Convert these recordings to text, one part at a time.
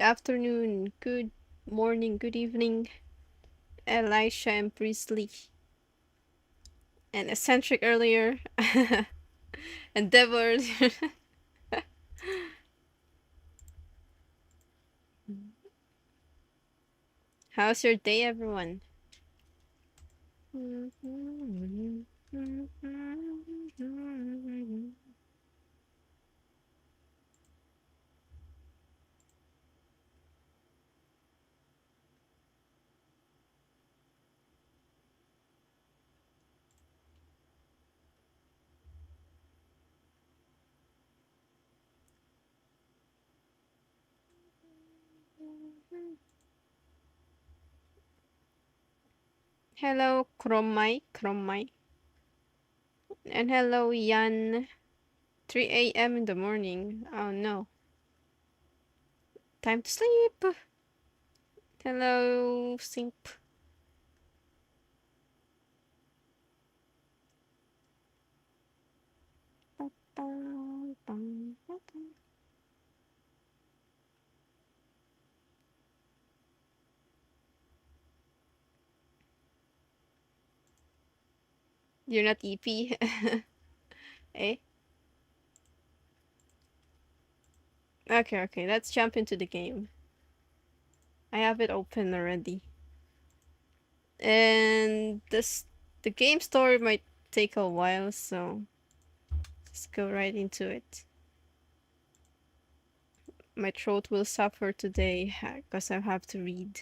afternoon, good morning, good evening, Elisha and Priestley. And eccentric earlier. And Dev earlier. How's your day, everyone? Hello, Kromai. And hello, Yan. 3 a.m. in the morning. Oh no. Time to sleep. Hello, Simp. You're not EP. Eh? Okay, let's jump into the game. I have it open already. And the game story might take a while, so let's go right into it. My throat will suffer today because I have to read.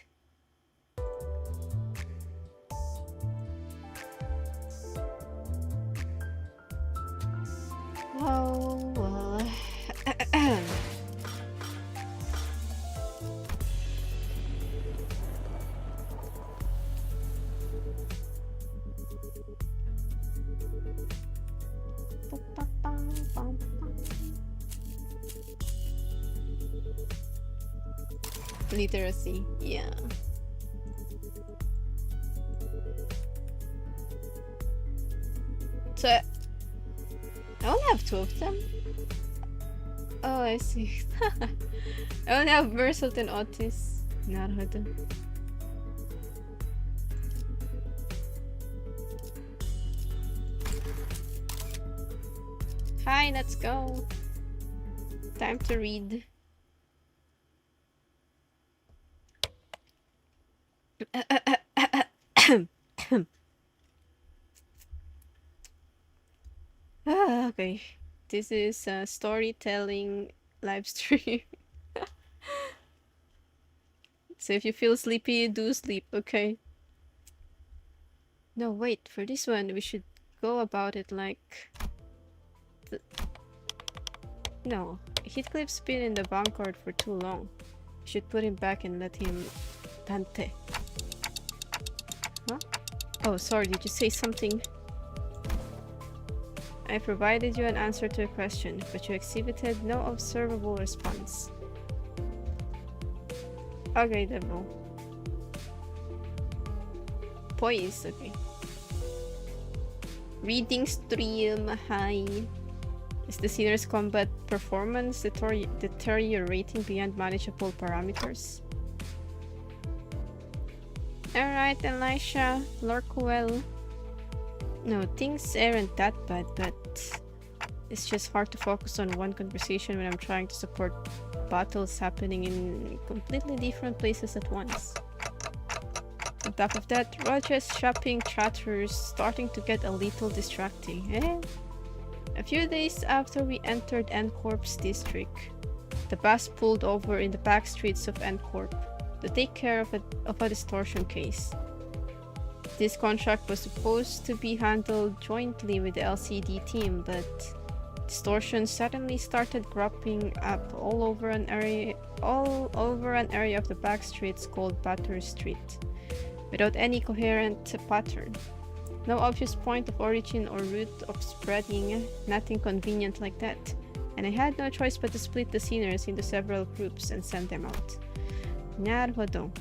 Oh, well. Literacy, yeah. So, I only have 2 of them? Oh, I see. I only have Mersault and Otis. Naruhodo. Hi, let's go. Time to read. Okay, this is a storytelling live stream. So if you feel sleepy, do sleep, okay? No, wait, for this one, we should go about it like... No, Heathcliff's been in the vanguard for too long. We should put him back and let him... Dante. Huh? Oh, sorry, did you say something? I provided you an answer to a question, but you exhibited no observable response. Okay, devil. Poise, okay. Reading stream, hi. Is the sinner's combat performance deteriorating beyond manageable parameters? Alright, Elisha, lurk well. No, things aren't that bad, but it's just hard to focus on one conversation when I'm trying to support battles happening in completely different places at once. On top of that, Roger's shopping chatter is starting to get a little distracting, eh? A few days after we entered N-Corp's district, the bus pulled over in the back streets of N-Corp to take care of a distortion case. This contract was supposed to be handled jointly with the LCD team, but distortion suddenly started cropping up all over an area of the back streets called Batter Street, without any coherent pattern. No obvious point of origin or route of spreading, nothing convenient like that, and I had no choice but to split the sinners into several groups and send them out. Naruhodo.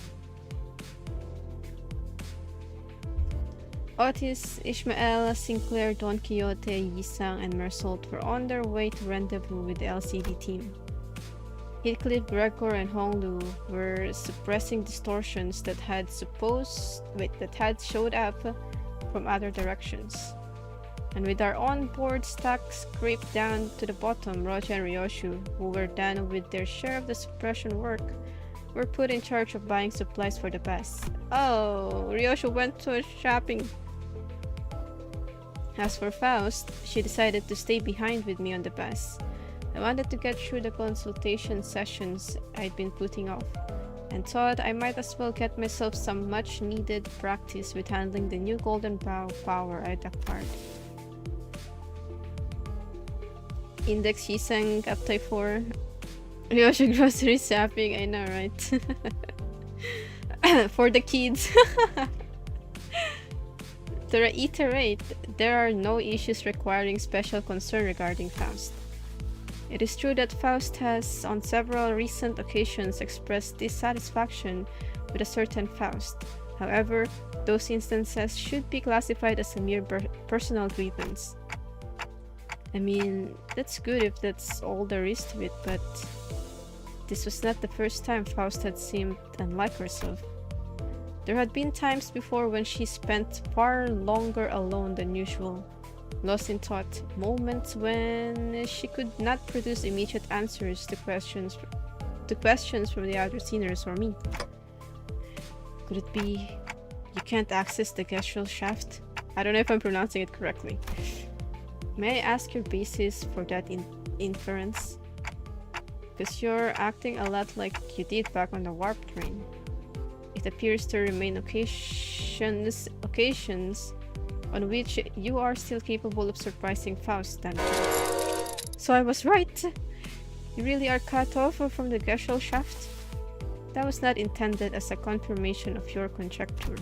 Otis, Ishmael, Sinclair, Don Quixote, Yisang, and Mersault were on their way to rendezvous with the LCD team. Heathcliff, Gregor, and Honglu were suppressing distortions that had showed up from other directions. And with our on-board stack scraped down to the bottom, Roger and Ryoshu, who were done with their share of the suppression work, were put in charge of buying supplies for the bus. Oh, Ryoshu went to shopping. As for Faust, she decided to stay behind with me on the bus. I wanted to get through the consultation sessions I'd been putting off, and thought I might as well get myself some much-needed practice with handling the new golden bow power I'd acquired. Index Shisang Uptime 4. Ryoshu grocery shopping, I know, right? For the kids. To reiterate, there are no issues requiring special concern regarding Faust. It is true that Faust has, on several recent occasions, expressed dissatisfaction with a certain Faust. However, those instances should be classified as a mere personal grievance. I mean, that's good if that's all there is to it, but this was not the first time Faust had seemed unlike herself. There had been times before when she spent far longer alone than usual, lost in thought, moments when she could not produce immediate answers to questions from the other sinners or me. Could it be you can't access the Gesell shaft? I don't know if I'm pronouncing it correctly. May I ask your basis for that inference? Because you're acting a lot like you did back on the warp train. It appears to remain occasions on which you are still capable of surprising Faust, then. So I was right! You really are cut off from the Gesell shaft? That was not intended as a confirmation of your conjecture.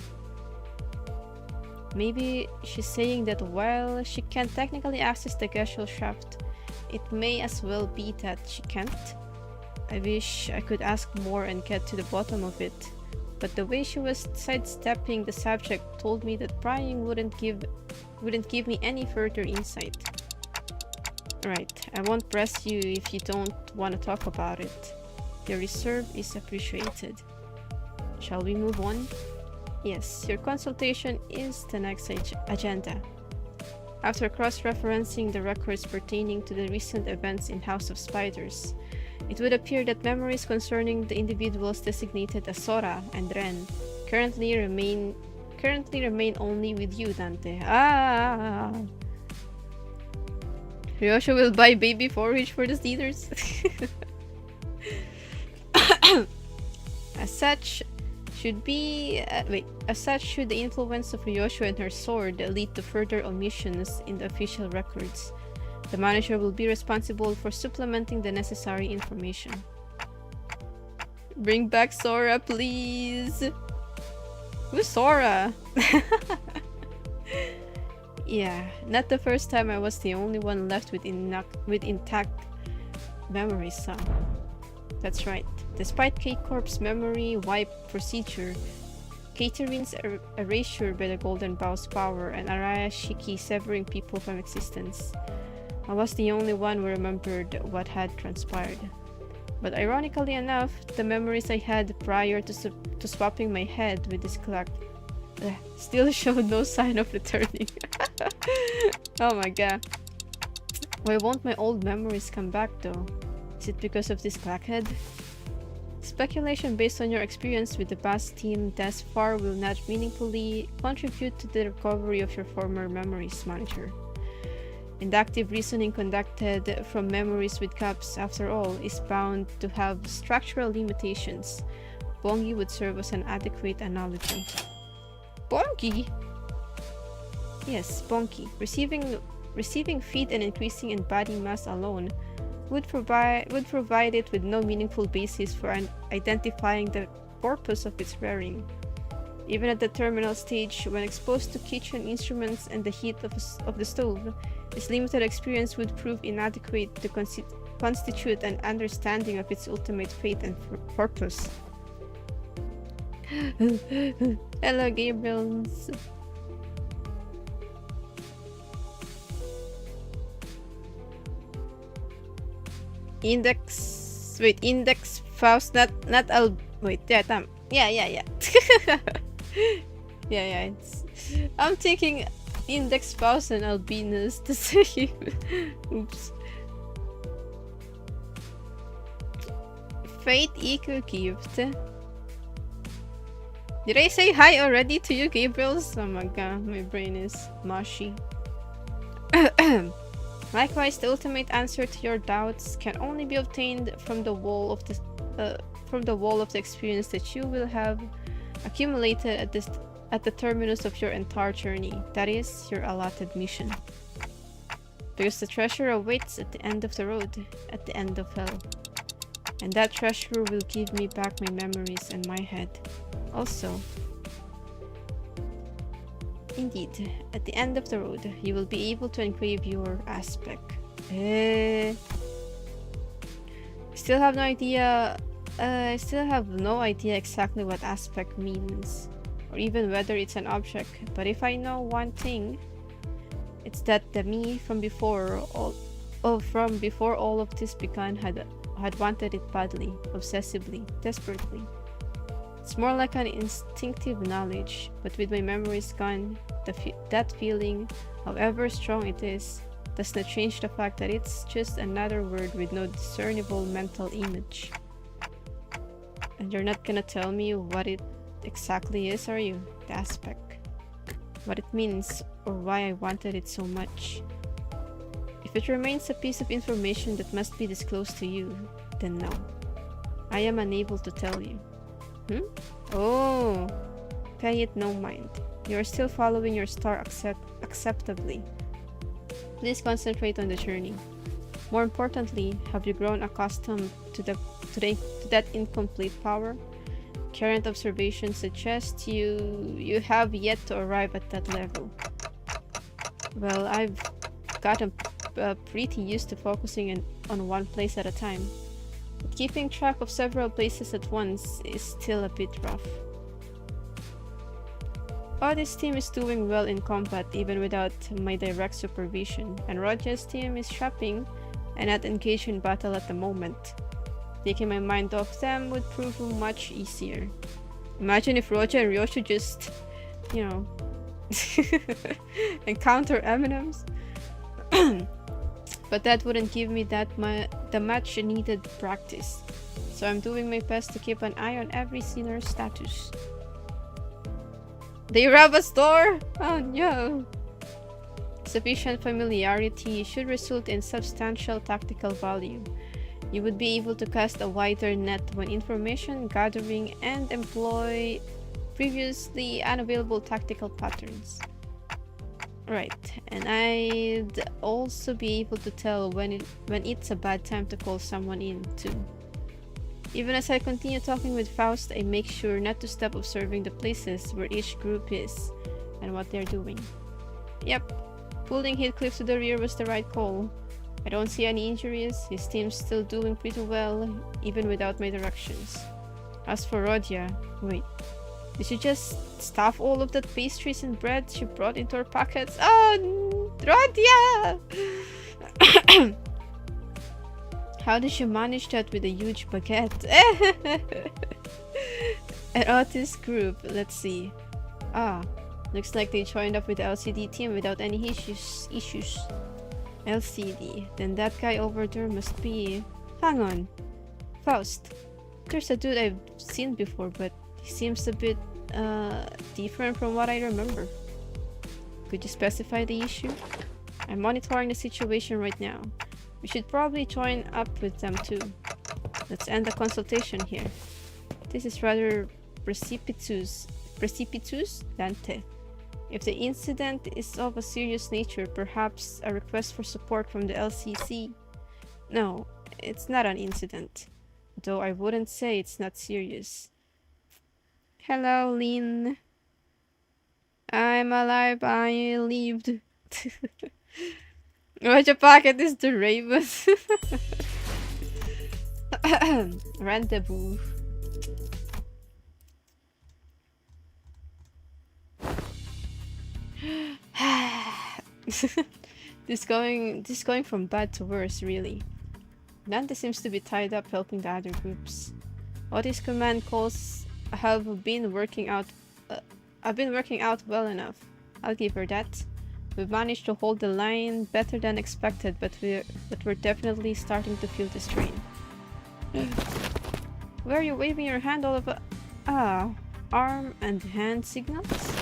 Maybe she's saying that while she can technically access the Gesell shaft, it may as well be that she can't. I wish I could ask more and get to the bottom of it, but the way she was sidestepping the subject told me that prying wouldn't give me any further insight. Right, I won't press you if you don't want to talk about it. Your reserve is appreciated. Shall we move on? Yes, your consultation is the next agenda. After cross-referencing the records pertaining to the recent events in House of Spiders, it would appear that memories concerning the individuals designated as Sora and Ren currently remain only with you, Dante. Ryoshu will buy baby forage for the stealers. As such, should the influence of Ryoshu and her sword lead to further omissions in the official records, the manager will be responsible for supplementing the necessary information. Bring back Sora, please! Who's Sora? Yeah, not the first time I was the only one left with intact memories, so. That's right. Despite K-Corp's memory wipe procedure, Katerin's erasure by the Golden Bow's power, and Arashiki severing people from existence, I was the only one who remembered what had transpired. But ironically enough, the memories I had prior to swapping my head with this clock still showed no sign of returning. Oh my god. Why won't my old memories come back though? Is it because of this clockhead? Speculation based on your experience with the BAS team thus far will not meaningfully contribute to the recovery of your former memories, manager. Inductive reasoning conducted from memories with cups, after all, is bound to have structural limitations. Bongi would serve as an adequate analogy. Bongi? Yes, Bongi. Receiving feed and increasing in body mass alone would provide it with no meaningful basis for identifying the purpose of its wearing. Even at the terminal stage, when exposed to kitchen instruments and the heat of the stove, its limited experience would prove inadequate to constitute an understanding of its ultimate fate and purpose. Hello, Gabriels. Index Wait, Index Faust, not Al. Wait, yeah, yeah. Yeah. I'm thinking Index Faust and Albinus the same. Oops. Fate Eco Gift. Did I say hi already to you, Gabriels? Oh my god, my brain is mushy. Likewise, the ultimate answer to your doubts can only be obtained from the wall of the experience that you will have accumulated at the terminus of your entire journey. That is, your allotted mission. Because the treasure awaits at the end of the road, at the end of hell. And that treasure will give me back my memories and my head. Also, indeed, at the end of the road, you will be able to engrave your aspect. Still have no idea. I still have no idea exactly what aspect means, or even whether it's an object. But if I know one thing, it's that the me from before all of this began had wanted it badly, obsessively, desperately. It's more like an instinctive knowledge, but with my memories gone, that feeling, however strong it is, does not change the fact that it's just another word with no discernible mental image. And you're not gonna tell me what it exactly is, are you? The aspect. What it means, or why I wanted it so much. If it remains a piece of information that must be disclosed to you, then no. I am unable to tell you. Oh, pay it no mind. You are still following your star acceptably. Please concentrate on the journey. More importantly, have you grown accustomed to that incomplete power? Current observation suggests you have yet to arrive at that level. Well, I've gotten pretty used to focusing on one place at a time. But keeping track of several places at once is still a bit rough. Oh, this team is doing well in combat even without my direct supervision, and Rodya's team is shopping and not engaged in battle at the moment. Taking my mind off them would prove much easier. Imagine if Rodya and Ryoshu just, you know, encounter Eminems. But that wouldn't give me the much needed practice. So I'm doing my best to keep an eye on every sinner's status. They rob a store? Oh no! Sufficient familiarity should result in substantial tactical value. You would be able to cast a wider net when information gathering and employ previously unavailable tactical patterns. Right, and I'd also be able to tell when it's a bad time to call someone in too. Even as I continue talking with Faust, I make sure not to stop observing the places where each group is and what they're doing. Yep, pulling Heathcliff to the rear was the right call. I don't see any injuries, his team's still doing pretty well, even without my directions. As for Rodya, wait. Did she just stuff all of that pastries and bread she brought into her pockets? Oh, Rodya! How did she manage that with a huge baguette? An Otis group, let's see. Ah, looks like they joined up with the LCD team without any issues. LCD, then that guy over there must be... Hang on. Faust. There's a dude I've seen before, but he seems a bit different from what I remember. Could you specify the issue? I'm monitoring the situation right now. We should probably join up with them too. Let's end the consultation here. This is rather precipitous, Dante. If the incident is of a serious nature, perhaps a request for support from the LCC? No, it's not an incident. Though I wouldn't say it's not serious. Hello, Lynn. I'm alive, I lived. What your pocket is the Ravens. Rendezvous. This going from bad to worse, really. Dante seems to be tied up helping the other groups. Otis' command calls have been working out. I've been working out well enough. I'll give her that. We've managed to hold the line better than expected, but we're definitely starting to feel the strain. Why are you waving your hand all over? Ah, arm and hand signals?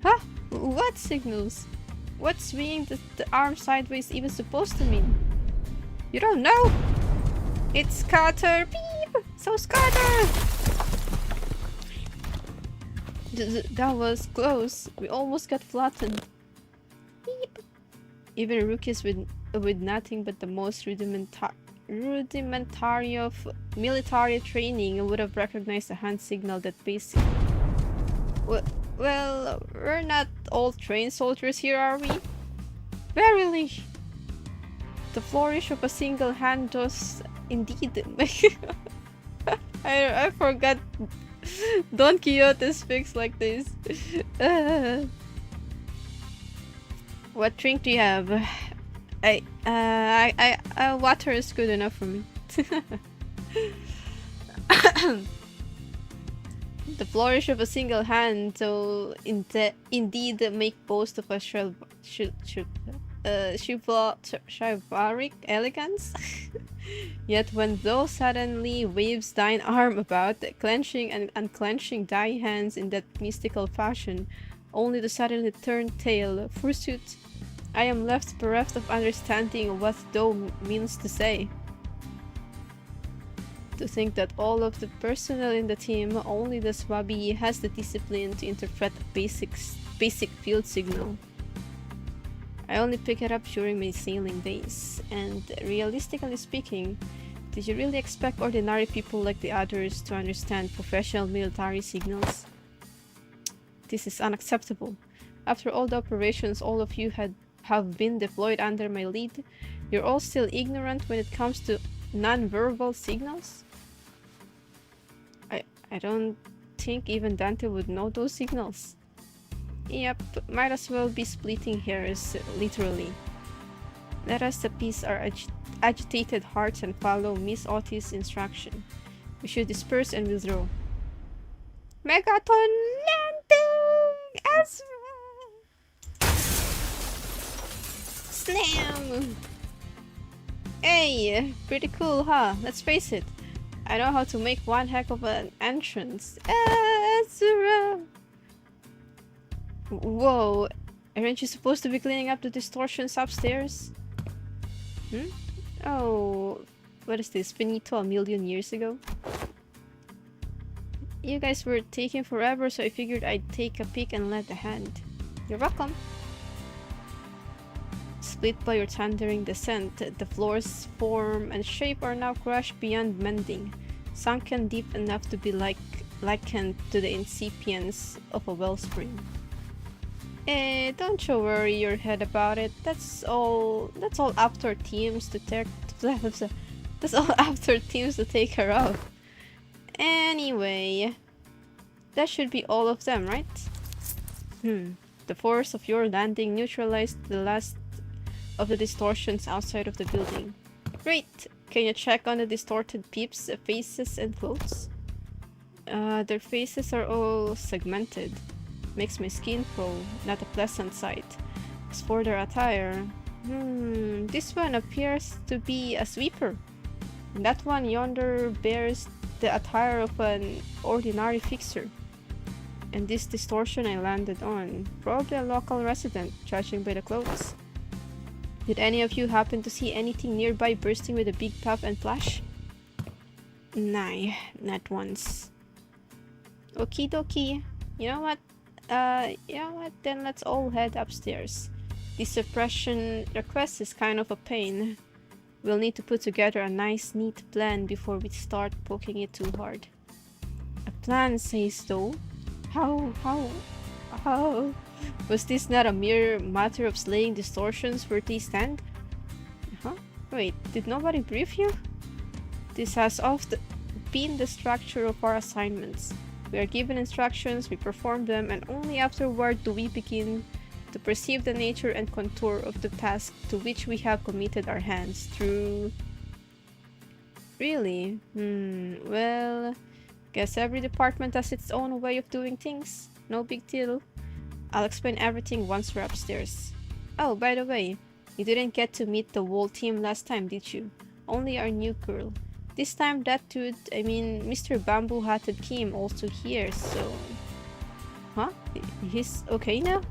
Huh? What signals? What's swinging the arm sideways even supposed to mean? You don't know? It's Scatter! Beep! So Scatter! That was close. We almost got flattened. Beep! Even rookies with nothing but the most rudimentary of military training would have recognized a hand signal that basic. Well, we're not all trained soldiers here, are we? Verily! The flourish of a single hand does indeed make... I forgot Don Quixote speaks like this. What drink do you have? Water is good enough for me. The flourish of a single hand, so indeed make boast of a chivalric elegance. Yet when those suddenly waves thine arm about, clenching and unclenching thy hands in that mystical fashion, only to suddenly turn tail, forsooth, I am left bereft of understanding what thou means to say. To think that all of the personnel in the team, only the Swabi has the discipline to interpret a basic field signal. I only pick it up during my sailing days, and realistically speaking, did you really expect ordinary people like the others to understand professional military signals? This is unacceptable. After all the operations all of you have been deployed under my lead, you're all still ignorant when it comes to non-verbal signals? I don't think even Dante would know those signals. Yep, might as well be splitting hairs, literally. Let us appease our agitated hearts and follow Miss Otis' instruction. We should disperse and withdraw. Megaton landing! Ezra! Slam! Hey, pretty cool, huh? Let's face it. I know how to make one heck of an entrance. Ezra! Whoa, aren't you supposed to be cleaning up the distortions upstairs? Oh, what is this? Finito a million years ago? You guys were taking forever, so I figured I'd take a peek and lend a hand. You're welcome. Split by your thundering descent, the floor's form and shape are now crushed beyond mending, sunken deep enough to be likened to the incipience of a wellspring. Don't you worry your head about it. That's all after teams to take. That's all after teams to take her out. Anyway, that should be all of them, right? The force of your landing neutralized the last of the distortions outside of the building. Great. Can you check on the distorted peeps' faces and clothes? Their faces are all segmented. Makes my skin crawl, not a pleasant sight. As for their attire, this one appears to be a sweeper. And that one yonder bears the attire of an ordinary fixer. And this distortion I landed on, probably a local resident, judging by the clothes. Did any of you happen to see anything nearby bursting with a big puff and flash? Nah, not once. Okie dokie. You know what? Then let's all head upstairs. This suppression request is kind of a pain. We'll need to put together a nice, neat plan before we start poking it too hard. A plan, says though? How? Was this not a mere matter of slaying distortions where they stand? Wait, did nobody brief you? This has often been the structure of our assignments. We are given instructions, we perform them, and only afterward do we begin to perceive the nature and contour of the task to which we have committed our hands through... Really? Well, guess every department has its own way of doing things. No big deal. I'll explain everything once we're upstairs. Oh, by the way, you didn't get to meet the whole team last time, did you? Only our new girl. This time that dude, I mean Mr. Bamboo Hatted came also here, so... Huh? He's okay now?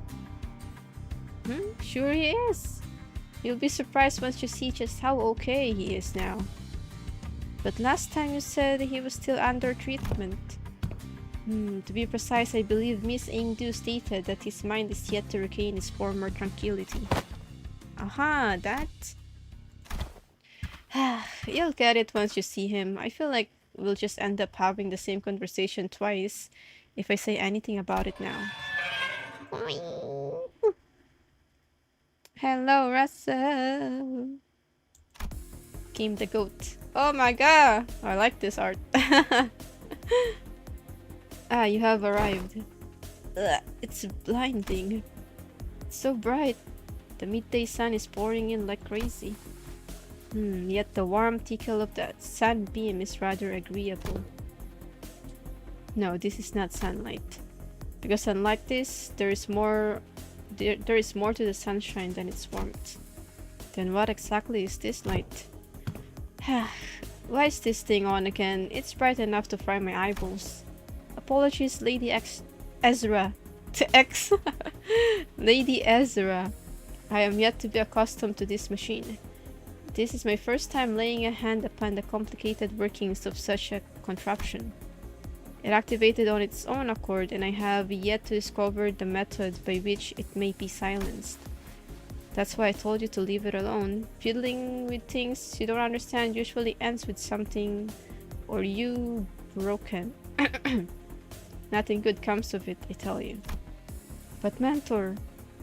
Sure he is. You'll be surprised once you see just how okay he is now. But last time you said he was still under treatment. To be precise, I believe Miss Ingdu stated that his mind is yet to regain its former tranquility. Aha, that? You'll get it once you see him. I feel like we'll just end up having the same conversation twice if I say anything about it now. Hello, Russell. Came the goat. Oh my god! I like this art. Ah, you have arrived. Ugh, it's blinding. It's so bright. The midday sun is pouring in like crazy. Yet the warm tickle of that sunbeam is rather agreeable. No, this is not sunlight. Because unlike this, there is more to the sunshine than its warmth. Then what exactly is this light? Why is this thing on again? It's bright enough to fry my eyeballs. Apologies, Lady Ezra. Lady Ezra. I am yet to be accustomed to this machine. This is my first time laying a hand upon the complicated workings of such a contraption. It activated on its own accord, and I have yet to discover the method by which it may be silenced. That's why I told you to leave it alone. Fiddling with things you don't understand usually ends with something or you broken. Nothing good comes of it, I tell you. But Mentor,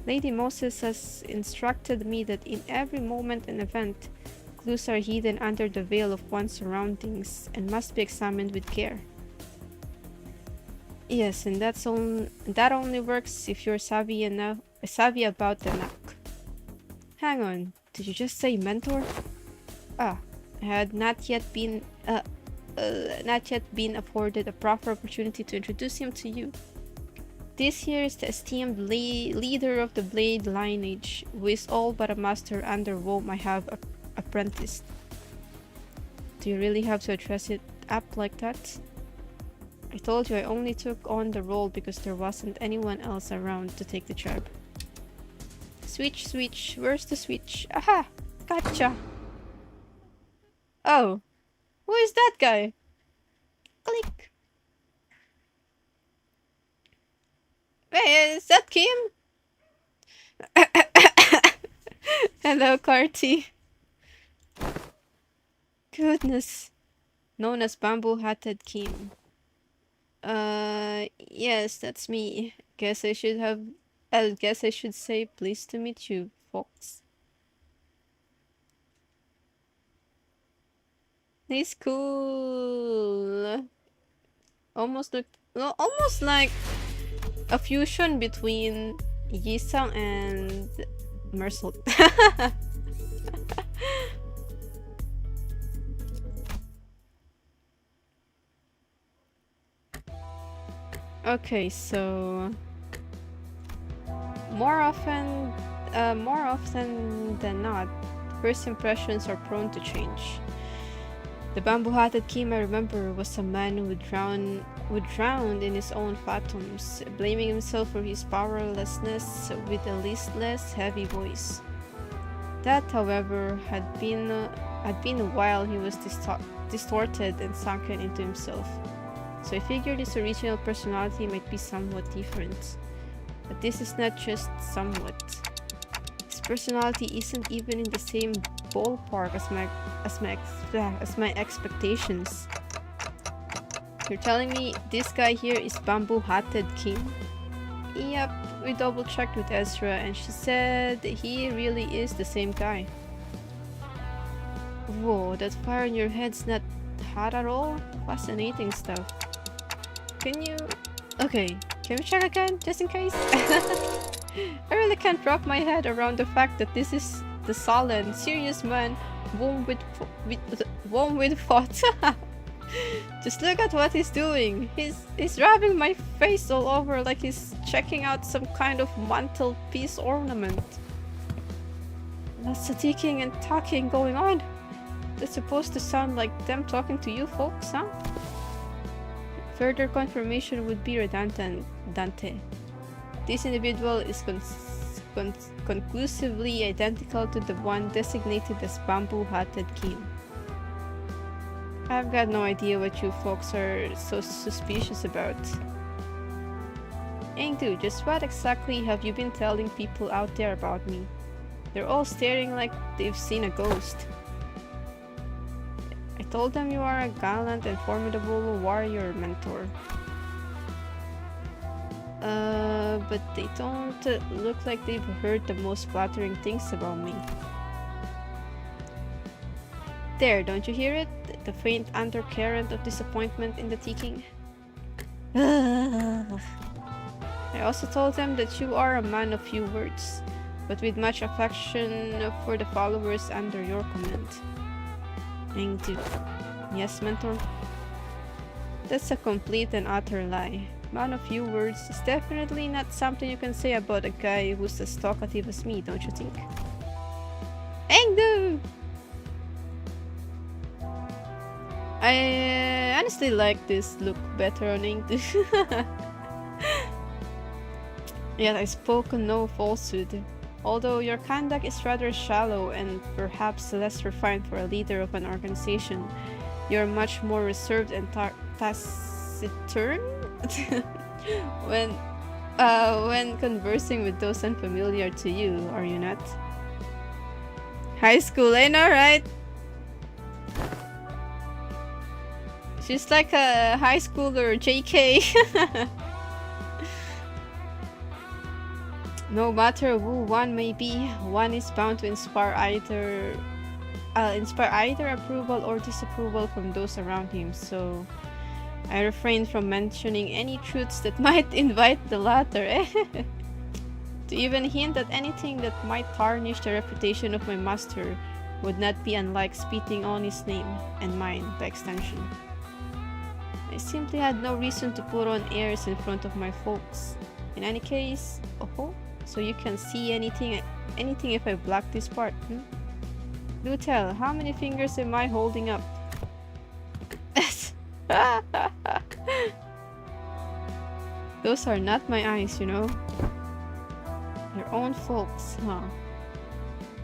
Lady Moses has instructed me that in every moment and event, clues are hidden under the veil of one's surroundings and must be examined with care. Yes, and that only works if you're savvy about the knack. Hang on, did you just say mentor? I had not yet been afforded a proper opportunity to introduce him to you. This here is the esteemed leader of the Blade lineage, who is all but a master under whom I have apprenticed. Do you really have to address it up like that? I told you I only took on the role because there wasn't anyone else around to take the job. Switch, where's the switch? Aha! Gotcha! Oh! Who is that guy? Click! Hey, is that Kim? Hello, Carty. Goodness. Known as Bamboo Hatted Kim. Yes, that's me. I guess I should say pleased to meet you, folks. He's cool. Almost like a fusion between Yisang and Mersault. Okay, so more often than not, first impressions are prone to change. The bamboo-hatted Kim I remember was a man who drowned in his own phantoms, blaming himself for his powerlessness with a listless, heavy voice. That, however, had been while he was distorted and sunken into himself. So I figured his original personality might be somewhat different. But this is not just somewhat. His personality isn't even in the same ballpark as my expectations. You're telling me this guy here is Bamboo-Hatted Kim? Yep, we double-checked with Ezra and she said he really is the same guy. Whoa, that fire in your head's not hot at all? Fascinating stuff. Okay, can we check again, just in case? I really can't wrap my head around the fact that this is the sullen, serious man, warm with thought. Just look at what he's doing. He's rubbing my face all over like he's checking out some kind of mantelpiece ornament. Lots of ticking and talking going on. That's supposed to sound like them talking to you folks, huh? Further confirmation would be redundant, Dante. This individual is conclusively identical to the one designated as Bamboo-Hatted Kim. I've got no idea what you folks are so suspicious about. Engdu, just what exactly have you been telling people out there about me? They're all staring like they've seen a ghost. I told them you are a gallant and formidable warrior mentor. But they don't look like they've heard the most flattering things about me. There, don't you hear it? The faint undercurrent of disappointment in the ticking. I also told them that you are a man of few words, but with much affection for the followers under your command. Engdu. Yes, mentor? That's a complete and utter lie. Man of few words is definitely not something you can say about a guy who's as talkative as me, don't you think? Engdu! I honestly like this look better on Engdu. Yet I spoke no falsehood. Although your conduct is rather shallow and perhaps less refined for a leader of an organization, you're much more reserved and taciturn when conversing with those unfamiliar to you, are you not? High school, I know, right? She's like a high schooler, JK. No matter who one may be, one is bound to inspire either approval or disapproval from those around him, so I refrain from mentioning any truths that might invite the latter. To even hint at anything that might tarnish the reputation of my master would not be unlike spitting on his name, and mine by extension. I simply had no reason to put on airs in front of my folks. In any case, so you can see anything if I block this part, Do tell, how many fingers am I holding up? Those are not my eyes, you know. Your own folks, huh?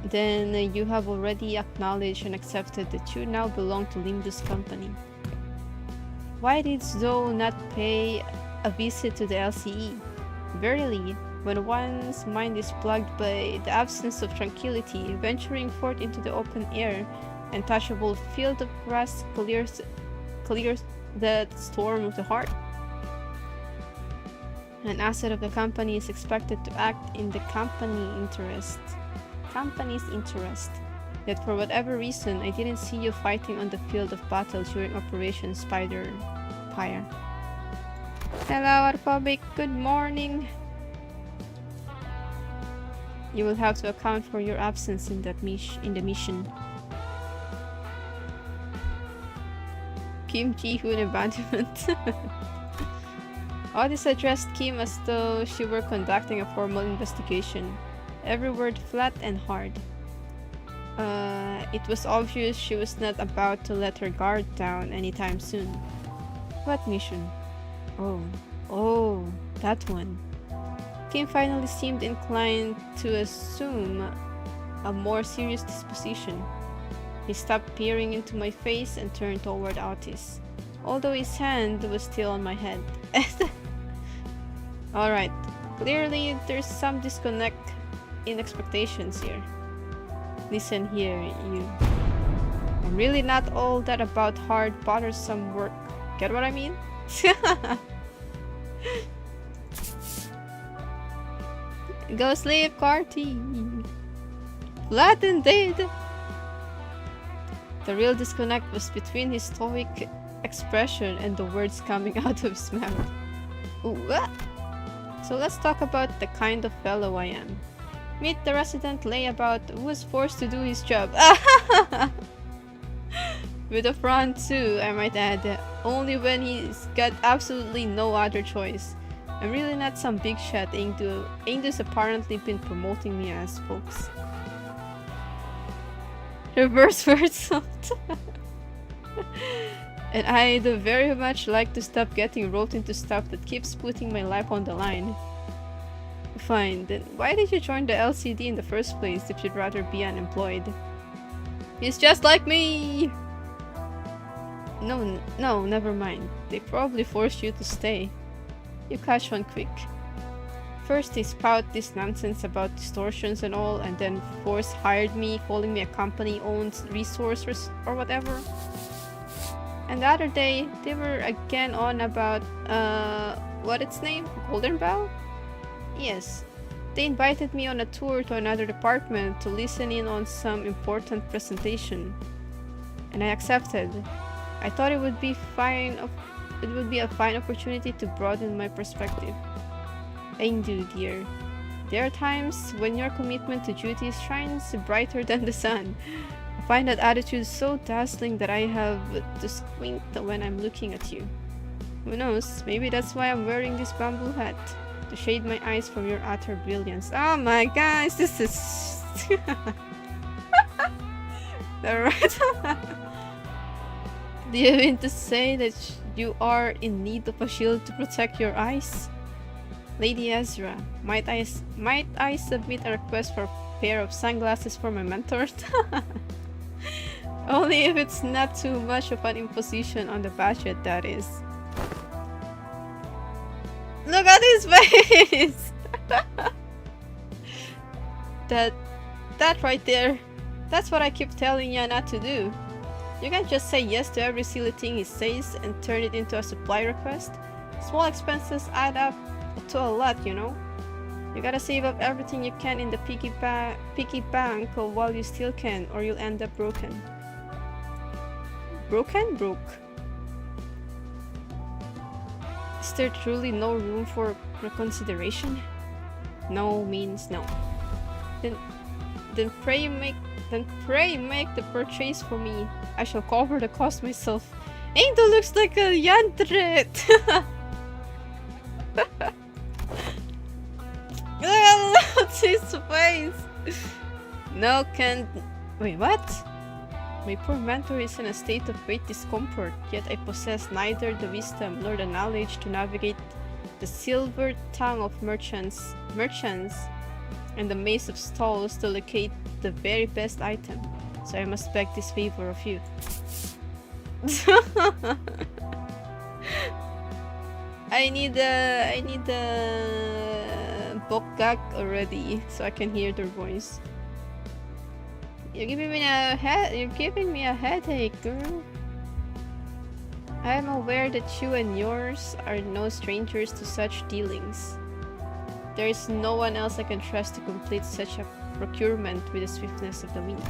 Then you have already acknowledged and accepted that you now belong to Limbus Company. Why didst thou not pay a visit to the LCE? Verily, when one's mind is plagued by the absence of tranquility, venturing forth into the open air, and touchable field of grass clears the storm of the heart. An asset of the company is expected to act in the company's interest. Yet for whatever reason, I didn't see you fighting on the field of battle during Operation Spider Pyre. Hello, Republic. Good morning. You will have to account for your absence in the mission. Kim Ji-hoon abandonment. Otis addressed Kim as though she were conducting a formal investigation, every word flat and hard. It was obvious she was not about to let her guard down anytime soon. What mission? Oh, that one. Kim finally seemed inclined to assume a more serious disposition. He stopped peering into my face and turned toward Otis, although his hand was still on my head. Alright, clearly there's some disconnect in expectations here. Listen here, you. I'm really not all that about hard, bothersome work. Get what I mean? Go sleep, Carty. Flat and dead. The real disconnect was between his stoic expression and the words coming out of his mouth. Ooh, ah. So let's talk about the kind of fellow I am. Meet the resident layabout who was forced to do his job. With a front too, I might add. Only when he's got absolutely no other choice. I'm really not some big shot Ingdu's apparently been promoting me as, folks. Reverse salt. And I'd very much like to stop getting roped into stuff that keeps putting my life on the line. Fine, then why did you join the LCD in the first place if you'd rather be unemployed? He's just like me! No, never mind. They probably forced you to stay. You catch on quick. First they spout this nonsense about distortions and all, and then Force hired me, calling me a company-owned resource or whatever. And the other day, they were again on about, what its name? Golden Bow? Yes. They invited me on a tour to another department to listen in on some important presentation. And I accepted. I thought it would be a fine opportunity to broaden my perspective. Ingdu, dear. There are times when your commitment to duty shines brighter than the sun. I find that attitude so dazzling that I have to squint when I'm looking at you. Who knows, maybe that's why I'm wearing this bamboo hat. To shade my eyes from your utter brilliance. Oh my guys, this is... Alright. Do you mean to say that you are in need of a shield to protect your eyes? Lady Ezra, might I submit a request for a pair of sunglasses for my mentor? Only if it's not too much of an imposition on the budget, that is. Look at his face! That right there. That's what I keep telling you not to do. You can't just say yes to every silly thing he says and turn it into a supply request. Small expenses add up to a lot, you know. You gotta save up everything you can in the piggy bank while you still can, or you'll end up broken. Broken? Broke. Is there truly no room for reconsideration? No means no. Then pray make the purchase for me. I shall cover the cost myself. Angel looks like a yandret. Look at his face. No can. Wait, what? My poor mentor is in a state of great discomfort, yet I possess neither the wisdom nor the knowledge to navigate the silver tongue of merchants and the maze of stalls to locate the very best item. So I must beg this favor of you. I need a bokgak already so I can hear their voice. You're giving me a headache, girl. I am aware that you and yours are no strangers to such dealings. There is no one else I can trust to complete such a procurement with the swiftness of the wind.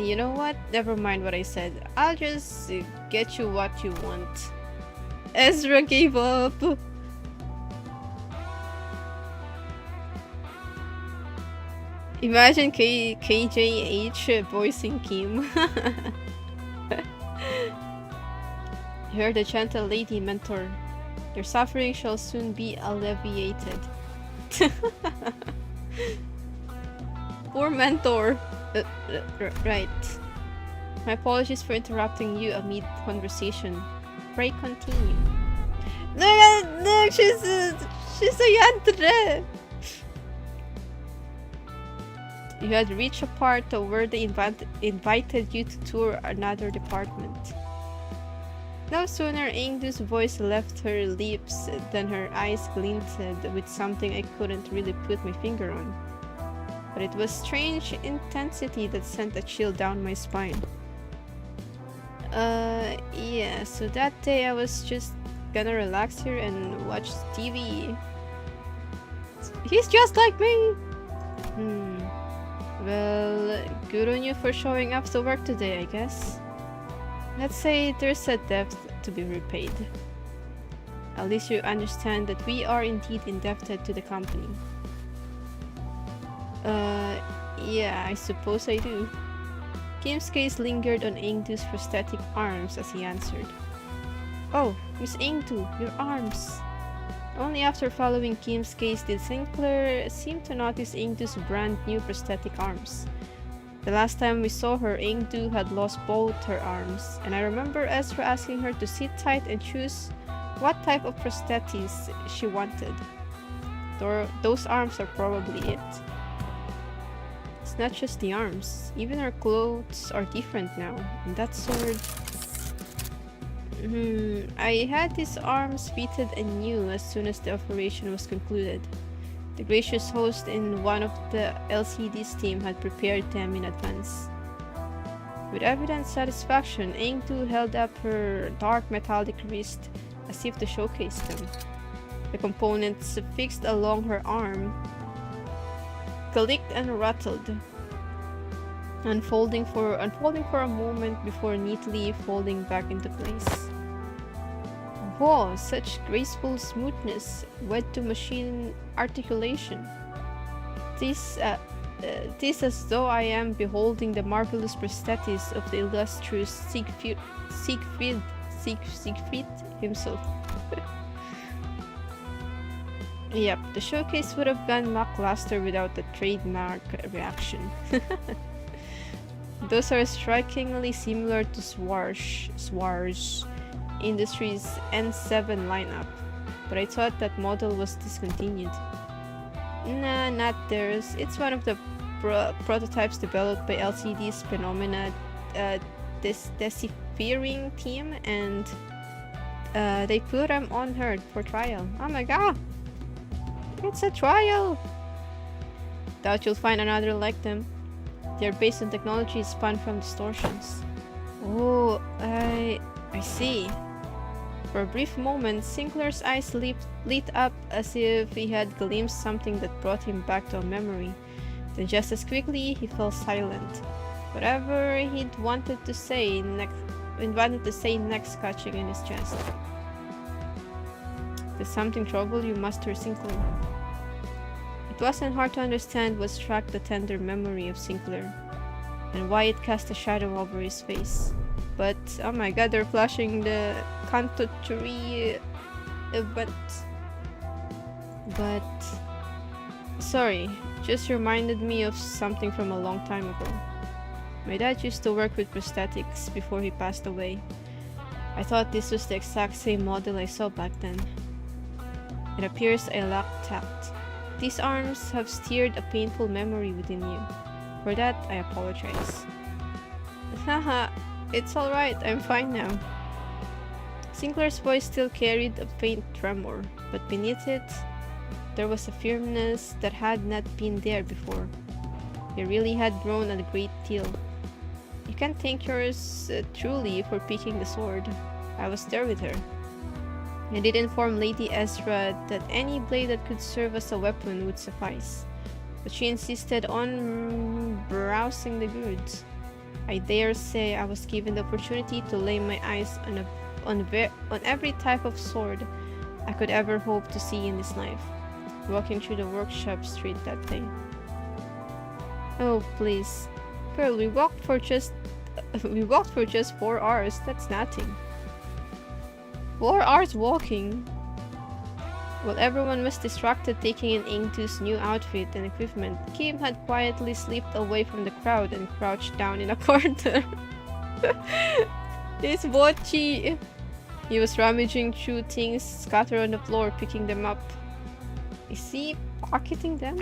You know what? Never mind what I said. I'll just get you what you want. Ezra gave up. Imagine KJH voicing Kim. You're the gentle lady mentor. Your suffering shall soon be alleviated. Poor mentor. Right. My apologies for interrupting you amid conversation. Pray continue. Look, she's a yantre. You had reached a part where they invited you to tour another department. No sooner Ingdu's voice left her lips than her eyes glinted with something I couldn't really put my finger on. But it was strange intensity that sent a chill down my spine. Yeah, so that day I was just gonna relax here and watch TV. He's just like me! Well, good on you for showing up to work today, I guess. Let's say there's a debt to be repaid. At least you understand that we are indeed indebted to the company. Yeah, I suppose I do. Kim's gaze lingered on Ingdu's prosthetic arms as he answered. Oh, Miss Ingdu, your arms! Only after following Kim's gaze did Sinclair seem to notice Ingdu's brand new prosthetic arms. The last time we saw her, Ingdu had lost both her arms, and I remember Ezra asking her to sit tight and choose what type of prosthetics she wanted. Those arms are probably it. It's not just the arms, even her clothes are different now, and that sword... I had these arms fitted anew as soon as the operation was concluded. The gracious host in one of the LCD's team had prepared them in advance. With evident satisfaction, Ingdu held up her dark metallic wrist as if to showcase them. The components fixed along her arm clicked and rattled, unfolding for a moment before neatly folding back into place. Whoa, such graceful smoothness, wed to machine articulation. This as though I am beholding the marvelous prosthetics of the illustrious Siegfried himself. Yep, the showcase would have gone lackluster without the trademark reaction. Those are strikingly similar to Swar's Industries N7 lineup, but I thought that model was discontinued. Nah, not theirs. It's one of the prototypes developed by LCD's Phenomena deciphering team, and they put them on her for trial. Oh my god! It's a trial! Doubt you'll find another like them. They're based on technology spun from distortions. Oh, I see. For a brief moment, Sinclair's eyes lit up as if he had glimpsed something that brought him back to a memory. Then just as quickly, he fell silent. Whatever he'd wanted to say next catching in his chest. There's something trouble you, Master Sinclair. It wasn't hard to understand what struck the tender memory of Sinclair, and why it cast a shadow over his face. But, oh my god, they're flashing the Kanto-Churi event. But, sorry, just reminded me of something from a long time ago. My dad used to work with prosthetics before he passed away. I thought this was the exact same model I saw back then. It appears I lacked tact. These arms have stirred a painful memory within you. For that, I apologize. Haha, it's alright, I'm fine now. Sinclair's voice still carried a faint tremor, but beneath it, there was a firmness that had not been there before. He really had grown a great deal. You can thank yours truly for picking the sword. I was there with her. I did inform Lady Ezra that any blade that could serve as a weapon would suffice, but she insisted on browsing the goods. I dare say I was given the opportunity to lay my eyes on every type of sword I could ever hope to see in this life, walking through the workshop street that day. Oh please, girl, we walked for just 4 hours. That's nothing. 4 hours walking. While everyone was distracted taking in Ingdu's new outfit and equipment, Kim had quietly slipped away from the crowd and crouched down in a corner. It's Bochi! He was rummaging through things scattered on the floor, picking them up. Is he pocketing them?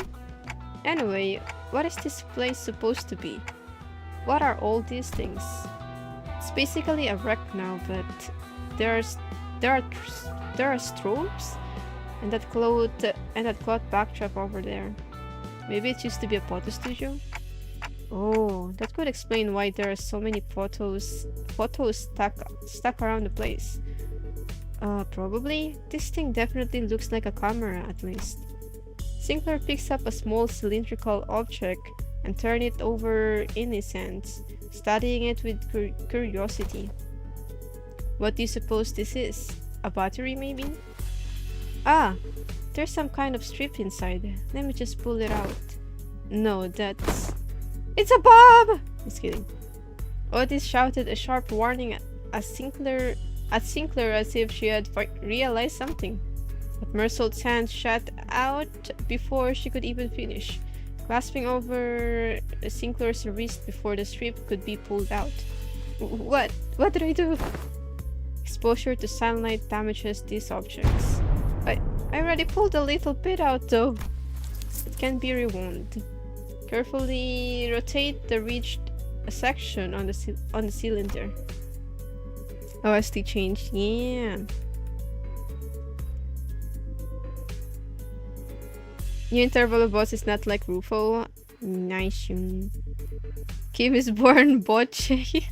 Anyway, what is this place supposed to be? What are all these things? It's basically a wreck now, but there are strobes? And that cloth backdrop over there. Maybe it used to be a photo studio? Oh, that could explain why there are so many photos stuck around the place. Probably. This thing definitely looks like a camera, at least. Sinclair picks up a small cylindrical object and turns it over in his hands, studying it with curiosity. What do you suppose this is? A battery, maybe? Ah, there's some kind of strip inside. Let me just pull it out. No, that's... It's a Bob! Just kidding. Otis shouted a sharp warning at Sinclair as if she had realized something. But Mersault's hand shot out before she could even finish, clasping over Sinclair's wrist before the strip could be pulled out. What? What did I do? Exposure to sunlight damages these objects. I already pulled a little bit out though. It can be rewound. Carefully rotate the ridged section on the cylinder. OST changed. Yeah. New Intervallo boss is not like Rufo. Nice. Kim is born botche.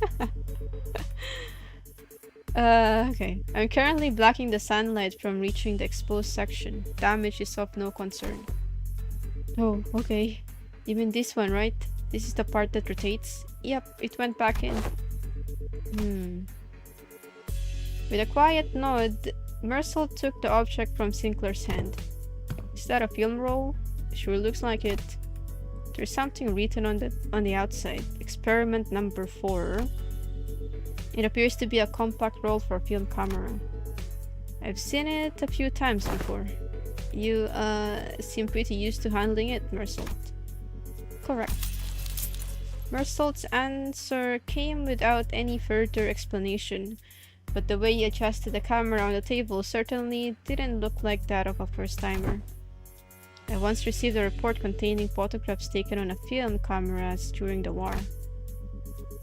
Okay. I'm currently blocking the sunlight from reaching the exposed section. Damage is of no concern. Oh, okay. You mean this one, right? This is the part that rotates? Yep, it went back in. With a quiet nod, Mersault took the object from Sinclair's hand. Is that a film roll? Sure looks like it. There's something written on the outside. Experiment number 4. It appears to be a compact roll for a film camera. I've seen it a few times before. You, seem pretty used to handling it, Mersault. Correct. Mersault's answer came without any further explanation, but the way he adjusted the camera on the table certainly didn't look like that of a first-timer. I once received a report containing photographs taken on a film cameras during the war.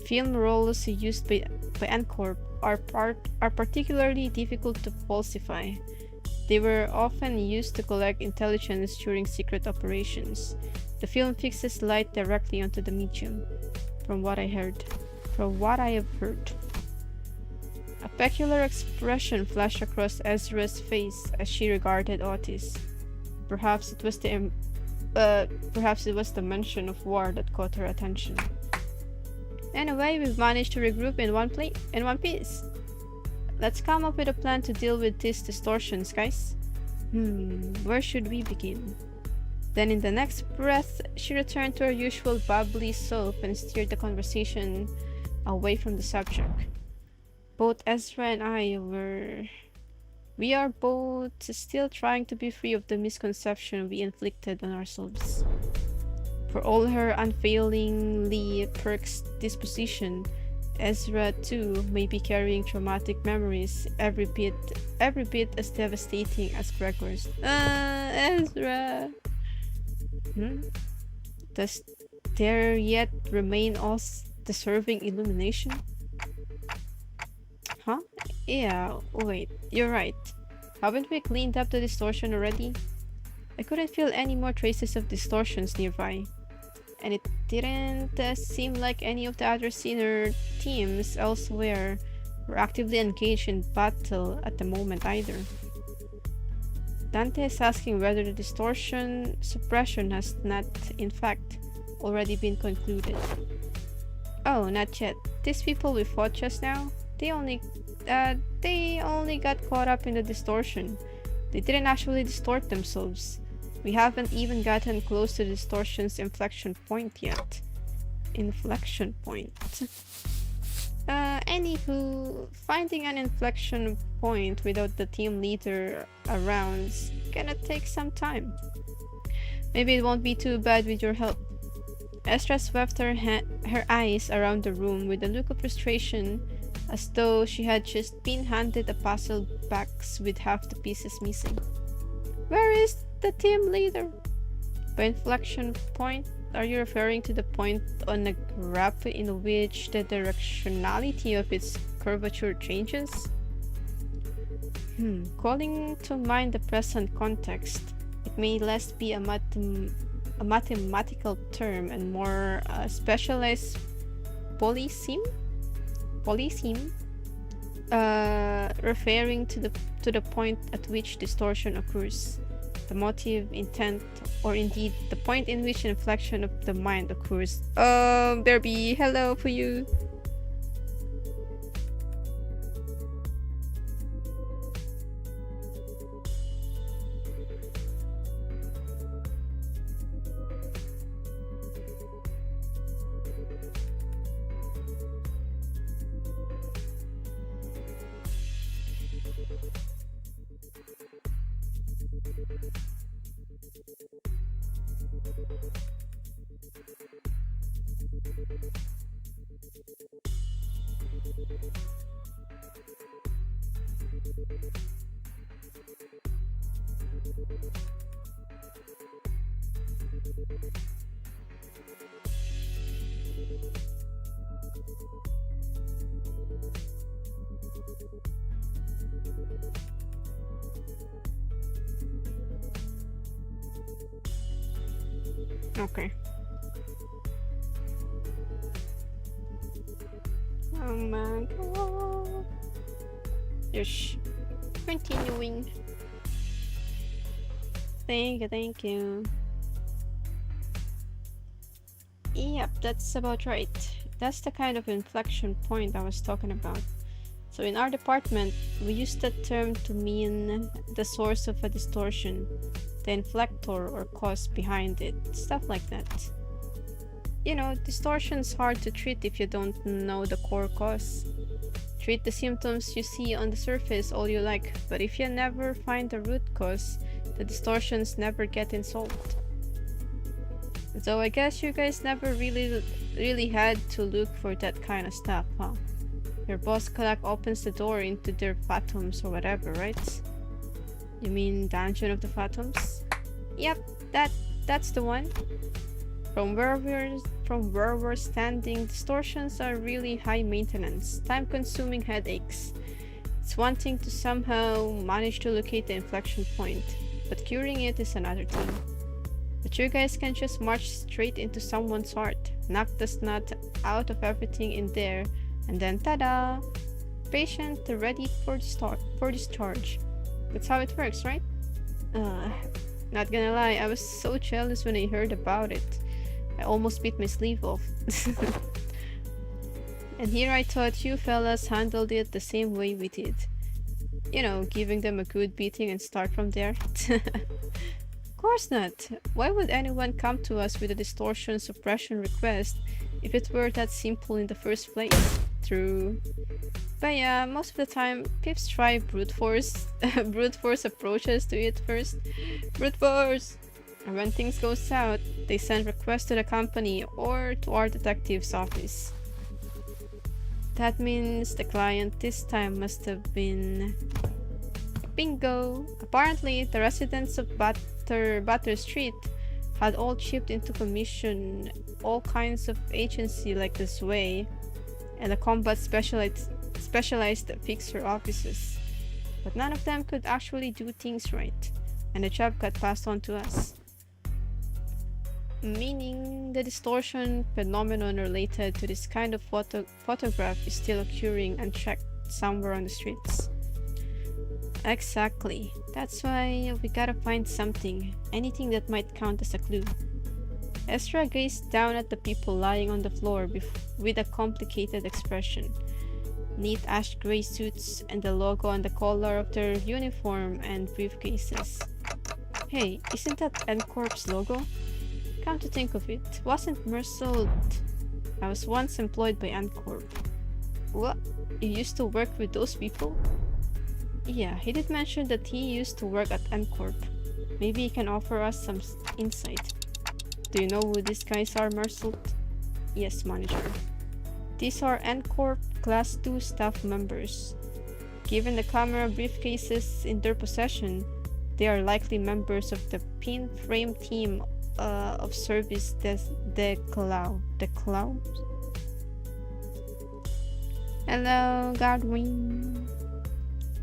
Film rolls used by NCORP are particularly difficult to falsify. They were often used to collect intelligence during secret operations. The film fixes light directly onto the medium, from what I have heard. A peculiar expression flashed across Ezra's face as she regarded Otis. Perhaps it was the mention of war that caught her attention. Anyway, we've managed to regroup in one piece. Let's come up with a plan to deal with these distortions, guys. Where should we begin? Then in the next breath, she returned to her usual bubbly self and steered the conversation away from the subject. Both Ezra and we are both still trying to be free of the misconception we inflicted on ourselves. For all her unfailingly perks disposition, Ezra too may be carrying traumatic memories every bit as devastating as Gregor's. Ezra! Does there yet remain us deserving illumination? Huh? Yeah, wait, you're right. Haven't we cleaned up the distortion already? I couldn't feel any more traces of distortions nearby. And it didn't seem like any of the other senior teams elsewhere were actively engaged in battle at the moment either. Dante is asking whether the distortion suppression has not, in fact, already been concluded. Oh, not yet. These people we fought just now, they only got caught up in the distortion. They didn't actually distort themselves. We haven't even gotten close to the distortion's inflection point yet. Inflection point. Anywho, finding an inflection point without the team leader around's gonna take some time. Maybe it won't be too bad with your help. Estra swept her eyes around the room with a look of frustration, as though she had just been handed a puzzle box with half the pieces missing. Where is the team leader? By inflection point, are you referring to the point on a graph in which the directionality of its curvature changes? Calling to mind the present context, it may less be a mathematical term and more specialized polyseme, referring to the point at which distortion occurs, the motive, intent, or indeed the point in which inflection of the mind occurs. There be hello for you. Okay. Oh my god. Yes. Continuing. Thank you, thank you. Yep, that's about right. That's the kind of inflection point I was talking about. So in our department, we use that term to mean the source of a distortion, the inflector or cause behind it, stuff like that. You know, distortion's hard to treat if you don't know the core cause. Treat the symptoms you see on the surface all you like, but if you never find the root cause, the distortions never get solved. So I guess you guys never really had to look for that kind of stuff, huh? Your boss collect opens the door into their phantoms or whatever, right? You mean Dungeon of the Phantoms? Yep, that's the one. From where we're standing, distortions are really high maintenance, time-consuming headaches. It's one thing to somehow manage to locate the inflection point, but curing it is another thing. But you guys can just march straight into someone's heart, knock the snot out of everything in there, and then ta-da! Patient ready for discharge. That's how it works, right? Not gonna lie, I was so jealous when I heard about it. I almost bit my sleeve off. And here I thought you fellas handled it the same way we did. You know, giving them a good beating and start from there. Of course not. Why would anyone come to us with a distortion suppression request if it were that simple in the first place? True. But yeah, most of the time, pips try brute force approaches to it first. Brute force! And when things go south, they send requests to the company or to our detective's office. That means the client this time must have been... Bingo! Apparently, the residents of Butter Street had all chipped into commission all kinds of agency like the Sway and the combat specialized fixer offices. But none of them could actually do things right, and the job got passed on to us. Meaning the distortion phenomenon related to this kind of photograph is still occurring unchecked somewhere on the streets. Exactly. That's why we gotta find something, anything that might count as a clue. Ezra gazed down at the people lying on the floor with a complicated expression. Neat ash gray suits and the logo on the collar of their uniform and briefcases. Hey, isn't that N-Corp's logo? Come to think of it, wasn't Mercel... I was once employed by N-Corp. What? You used to work with those people? Yeah, he did mention that he used to work at N-Corp. Maybe he can offer us some insight. Do you know who these guys are, Mercel? Yes, manager. These are N-Corp Class 2 staff members. Given the camera briefcases in their possession, they are likely members of the pin frame team of service the Cloud. Hello, Godwin.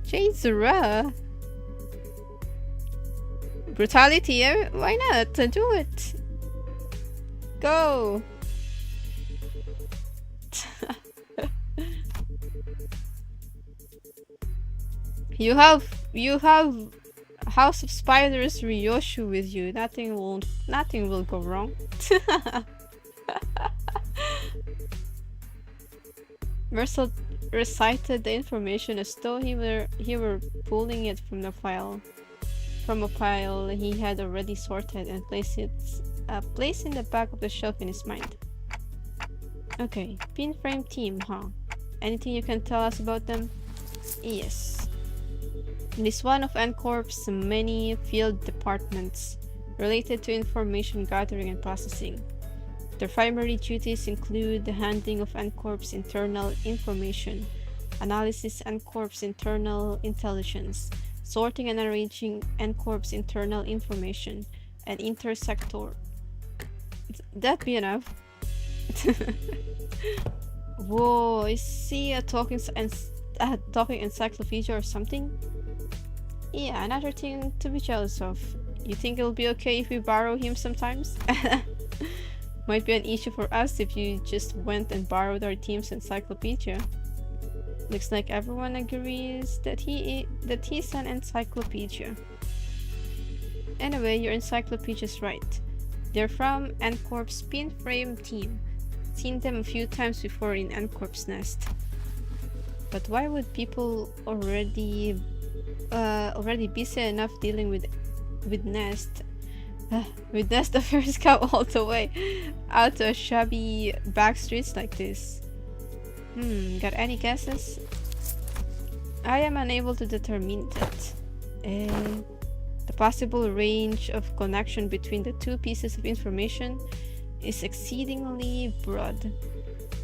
Jazera. Brutality, eh? Why not? Do it. Go. You have House of Spiders Ryoshu with you. Nothing will go wrong. Mercel recited the information as though he were pulling it from a file he had already sorted and placed in the back of the shelf in his mind. Okay, pin frame team, huh? Anything you can tell us about them? Yes. It is one of NCorp's many field departments related to information gathering and processing. Their primary duties include the handling of NCorp's internal information, analysis NCorp's internal intelligence, sorting and arranging NCorp's internal information, and intersector. That be enough? Whoa, is he a talking encyclopedia or something? Yeah, another thing to be jealous of. You think it'll be okay if we borrow him sometimes? Might be an issue for us if you just went and borrowed our team's encyclopedia. Looks like everyone agrees that he's an encyclopedia. Anyway, your encyclopedia's right. They're from NCorp's Spin Frame team. Seen them a few times before in NCorp's nest. But why would people already busy enough dealing with Nest affairs come all the way out to a shabby back streets like this? Got any guesses? I am unable to determine that. The possible range of connection between the two pieces of information is exceedingly broad.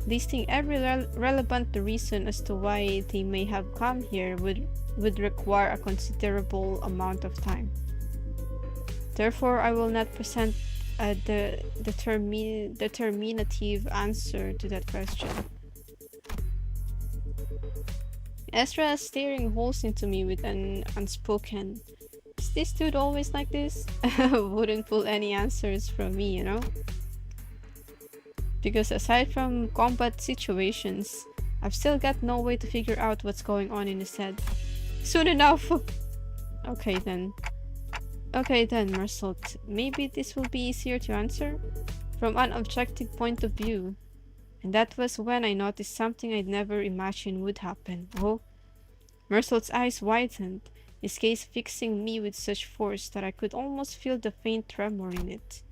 Listing every relevant reason as to why they may have come here would require a considerable amount of time. Therefore, I will not present the determinative answer to that question. Ezra is staring holes into me with an unspoken, "Is this dude always like this?" Wouldn't pull any answers from me, you know? Because aside from combat situations, I've still got no way to figure out what's going on in his head. Soon enough! Okay then, Mersault. Maybe this will be easier to answer from an objective point of view. And that was when I noticed something I'd never imagined would happen. Oh. Mersault's eyes widened, his gaze fixing me with such force that I could almost feel the faint tremor in it.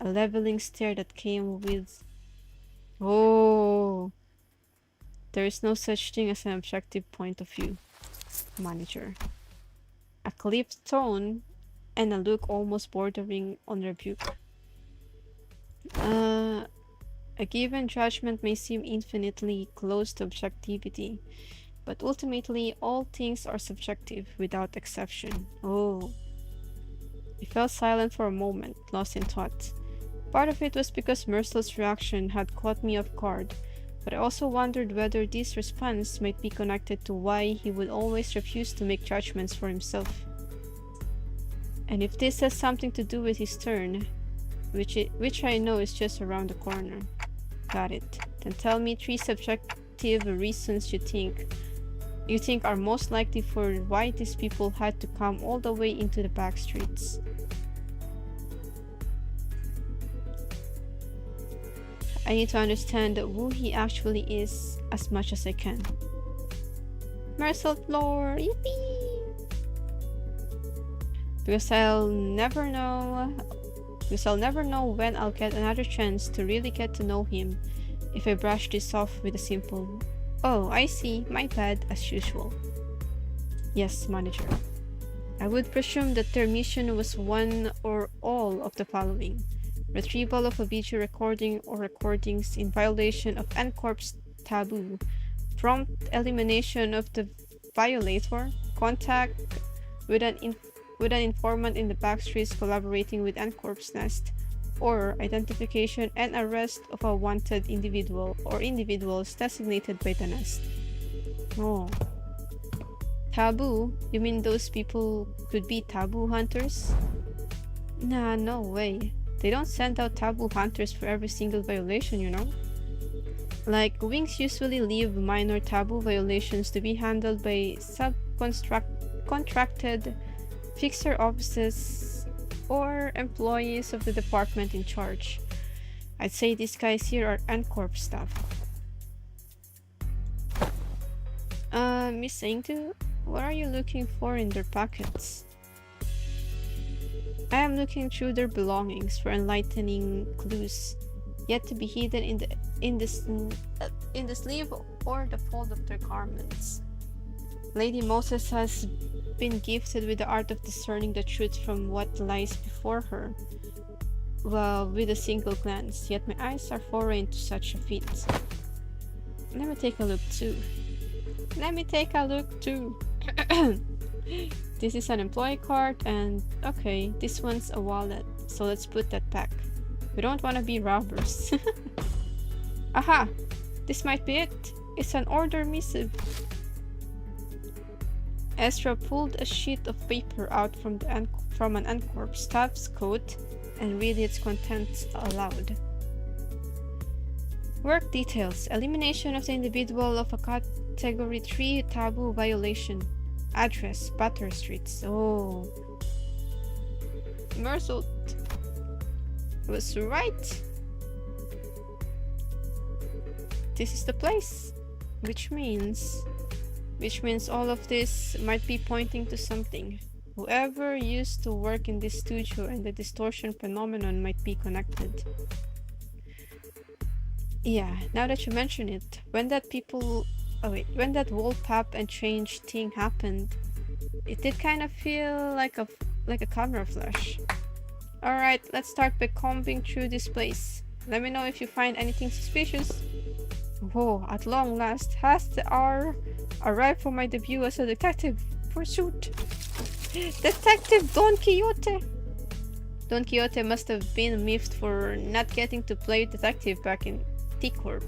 A leveling stare that came with... Oh. There is no such thing as an objective point of view, manager. A clipped tone and a look almost bordering on rebuke. A given judgment may seem infinitely close to objectivity, but ultimately all things are subjective without exception. Oh. I fell silent for a moment, lost in thought. Part of it was because Mersault's reaction had caught me off guard, but I also wondered whether this response might be connected to why he would always refuse to make judgments for himself. And if this has something to do with his turn, which I know is just around the corner. Got it. Then tell me 3 subjective reasons you think are most likely for why these people had to come all the way into the back streets. I need to understand who he actually is as much as I can. Mersault lore! Yippee! Because I'll never know when I'll get another chance to really get to know him if I brush this off with a simple, "Oh, I see, my bad," as usual. Yes, manager. I would presume that their mission was one or all of the following: retrieval of a video recording or recordings in violation of NCorp's taboo, prompt elimination of the violator, contact with an informant in the backstreets collaborating with NCorp's nest, or identification and arrest of a wanted individual or individuals designated by the nest. Oh. Taboo? You mean those people could be taboo hunters? Nah, no way. They don't send out taboo hunters for every single violation, you know? Like, wings usually leave minor taboo violations to be handled by contracted fixer offices or employees of the department in charge. I'd say these guys here are NCorp staff. Miss Aintu, what are you looking for in their pockets? I am looking through their belongings for enlightening clues, yet to be hidden in the sleeve or the fold of their garments. Lady Moses has been gifted with the art of discerning the truth from what lies before her. Well, with a single glance, yet my eyes are foreign to such a feat. Let me take a look too. Let me take a look too. This is an employee card and okay, this one's a wallet, so let's put that back. We don't want to be robbers. Aha! This might be it. It's an order missive. Ezra pulled a sheet of paper out from an uncorped staff's coat and read its contents aloud. Work details. Elimination of the individual of a Category 3 taboo violation. Address, Butter Streets. Oh. Mersault was right. This is the place. Which means all of this might be pointing to something. Whoever used to work in this studio and the distortion phenomenon might be connected. Yeah, now that you mention it, when that wallpap and change thing happened, it did kind of feel like a camera flash. Alright, let's start by combing through this place. Let me know if you find anything suspicious. Whoa, at long last, has the hour arrived for my debut as a detective pursuit. Detective Don Quixote! Don Quixote must have been miffed for not getting to play detective back in T-Corp.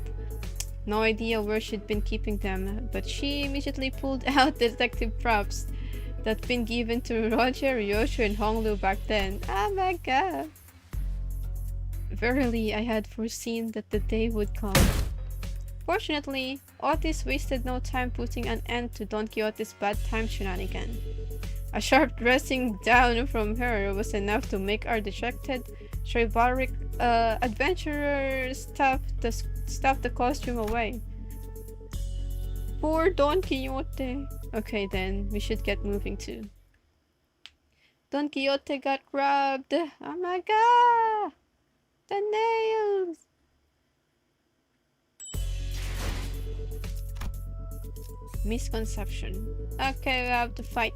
No idea where she'd been keeping them, but she immediately pulled out the detective props that'd been given to Roger, Ryoshu, and Honglu back then. Oh my god! Verily, I had foreseen that the day would come. Fortunately, Otis wasted no time putting an end to Don Quixote's bad time shenanigan. A sharp dressing down from her was enough to make our dejected, chivalric adventurer stuff the costume away. Poor Don Quixote. Okay then, we should get moving too. Don Quixote got robbed. Oh my god! The nails! Misconception. Okay, we have to fight.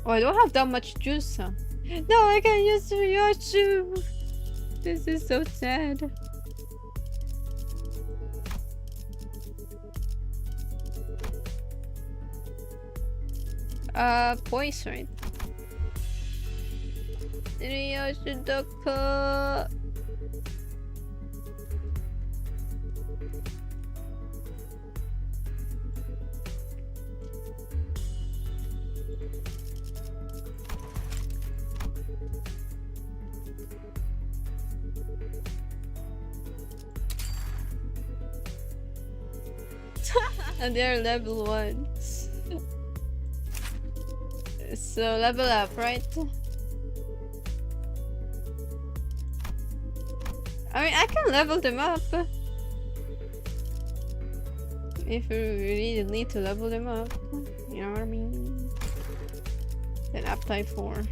Oh, I don't have that much juice, huh? No, I can't use Ryoshu! This is so sad. Poise, right? Ryoshu Doko! And they're level 1. So level up, right? I mean, I can level them up. If we really need to level them up. You know what I mean? Then up type 4.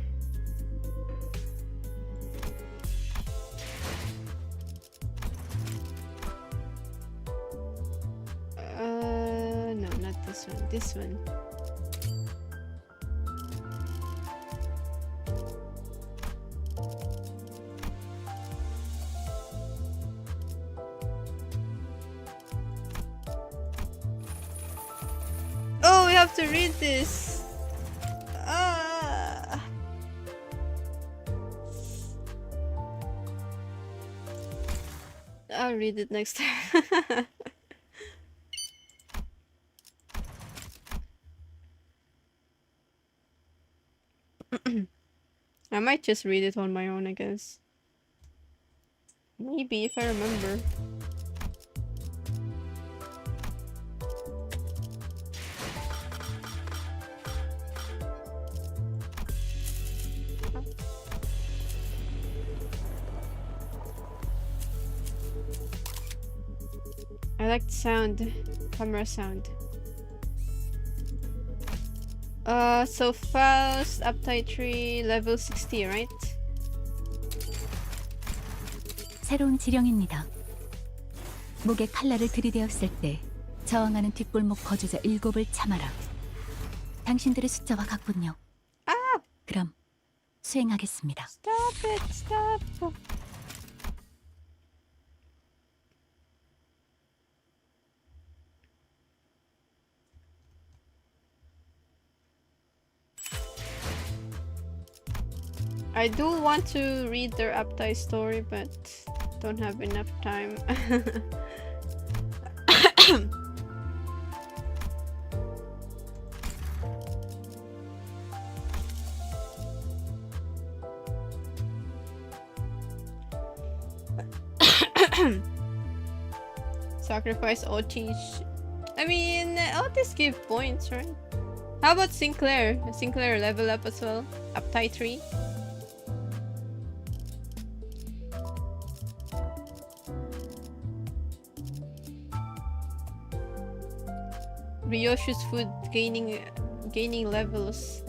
No, not this one. This one. Oh, we have to read this. I'll read it next time. I might just read it on my own, I guess. Maybe, if I remember. I like the sound. Camera sound. So Faust, uptight 3, level 60, right? 새로운 지령입니다. 목에 칼날을 들이대었을 때 저항하는 뒷골목 거주자 7을 참아라. 당신들의 숫자와 같군요. Ah! 그럼 수행하겠습니다. Stop it! Stop! I do want to read their Aptai story, but don't have enough time. Sacrifice Otis. I mean, Otis give points, right? How about Sinclair? Sinclair level up as well. Aptai 3. Ryoshu's food gaining levels.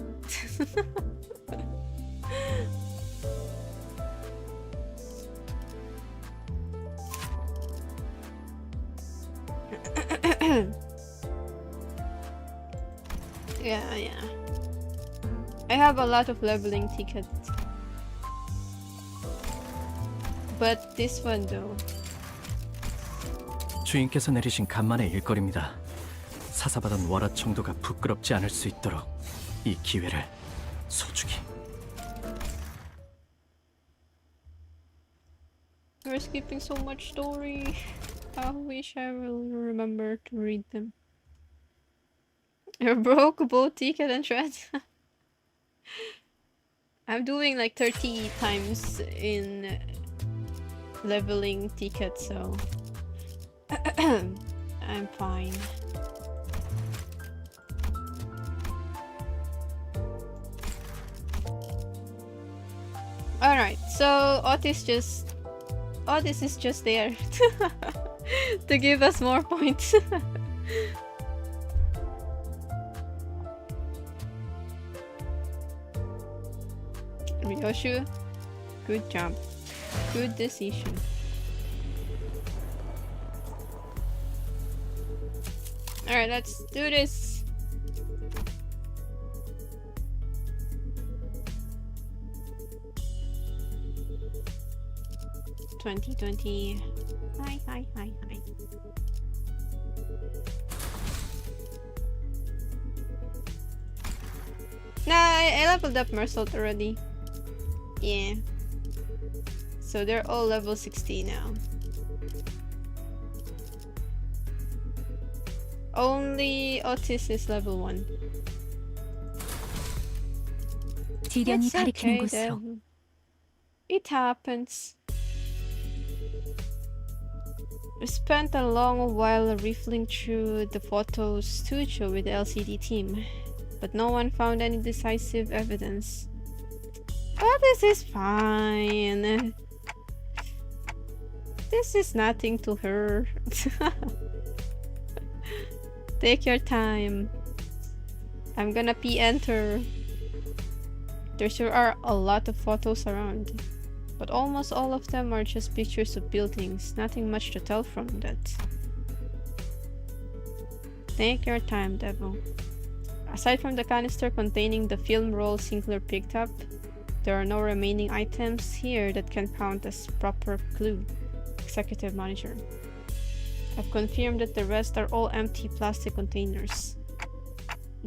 Yeah. I have a lot of leveling tickets. But this one though. 주인께서 내리신 간만의 일거리입니다. 사사받은 월화 청도가 부끄럽지 않을 수 있도록 이 기회를 소중히. We're skipping so much story. I wish I will remember to read them. You broke both ticket and thread. I'm doing like 30 times in leveling ticket, so I'm fine. Alright, so Otis is just there to give us more points. Ryoshu, good job. Good decision. Alright, let's do this. $20. Hi. Nah, I leveled up Mersault already. Yeah. So they're all level 60 now. Only Otis is level 1. 지련이 It's 가리키는 okay 곳으로. then. It happens. We spent a long while rifling through the photo studio with the LCD team, but no one found any decisive evidence. Oh, this is fine. This is nothing to her. Take your time. I'm gonna enter. There sure are a lot of photos around, but almost all of them are just pictures of buildings, nothing much to tell from that. Take your time, Devil. Aside from the canister containing the film roll Sinclair picked up, there are no remaining items here that can count as proper clue. Executive Manager. I've confirmed that the rest are all empty plastic containers.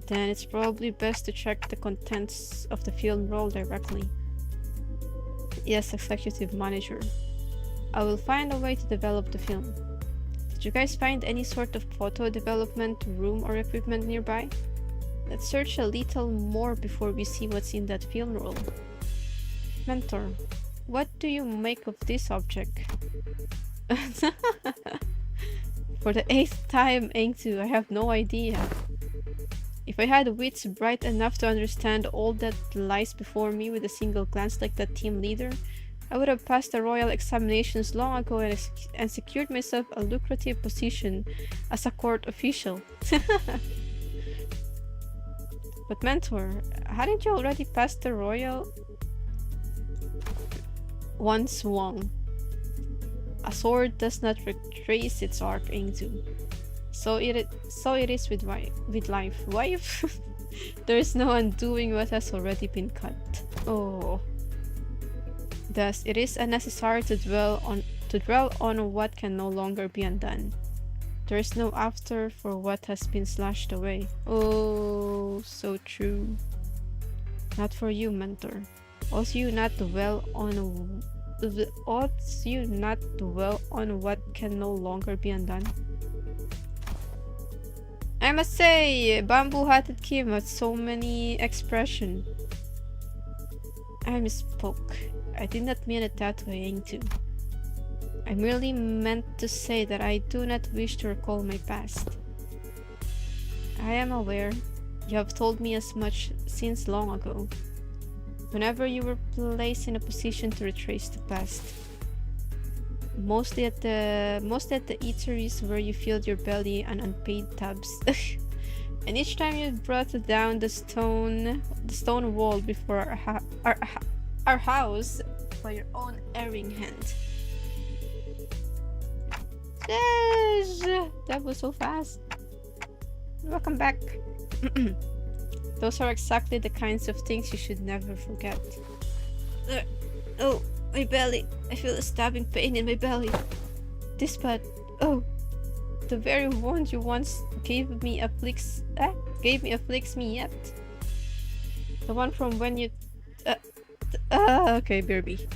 Then it's probably best to check the contents of the film roll directly. Yes, Executive Manager. I will find a way to develop the film. Did you guys find any sort of photo development room or equipment nearby? Let's search a little more before we see what's in that film roll. Mentor, what do you make of this object? For the 8th time, Engtu, I have no idea. If I had wits bright enough to understand all that lies before me with a single glance like that team leader, I would have passed the royal examinations long ago and secured myself a lucrative position as a court official. But Mentor, hadn't you already passed the royal? One swung. A sword does not retrace its arc, Engzu. So it is with life. Wife. There is no undoing what has already been cut. Oh. Thus, it is unnecessary to dwell on what can no longer be undone. There is no after for what has been slashed away. Oh, so true. Not for you, mentor. Also, you not dwell on what can no longer be undone. I must say, bamboo-hatted Kim had so many expression. I misspoke. I did not mean it that way, ain't you? I merely meant to say that I do not wish to recall my past. I am aware. You have told me as much since long ago. Whenever you were placed in a position to retrace the past. Mostly at the eateries where you filled your belly on unpaid tabs. And each time you brought down the stone wall before our house by your own erring hand. Yes! That was so fast. Welcome back. Those are exactly the kinds of things you should never forget. Oh, my belly. I feel a stabbing pain in my belly. This bad. Oh, the very wound you once gave me afflicts me yet. The one from when you... okay, Birby.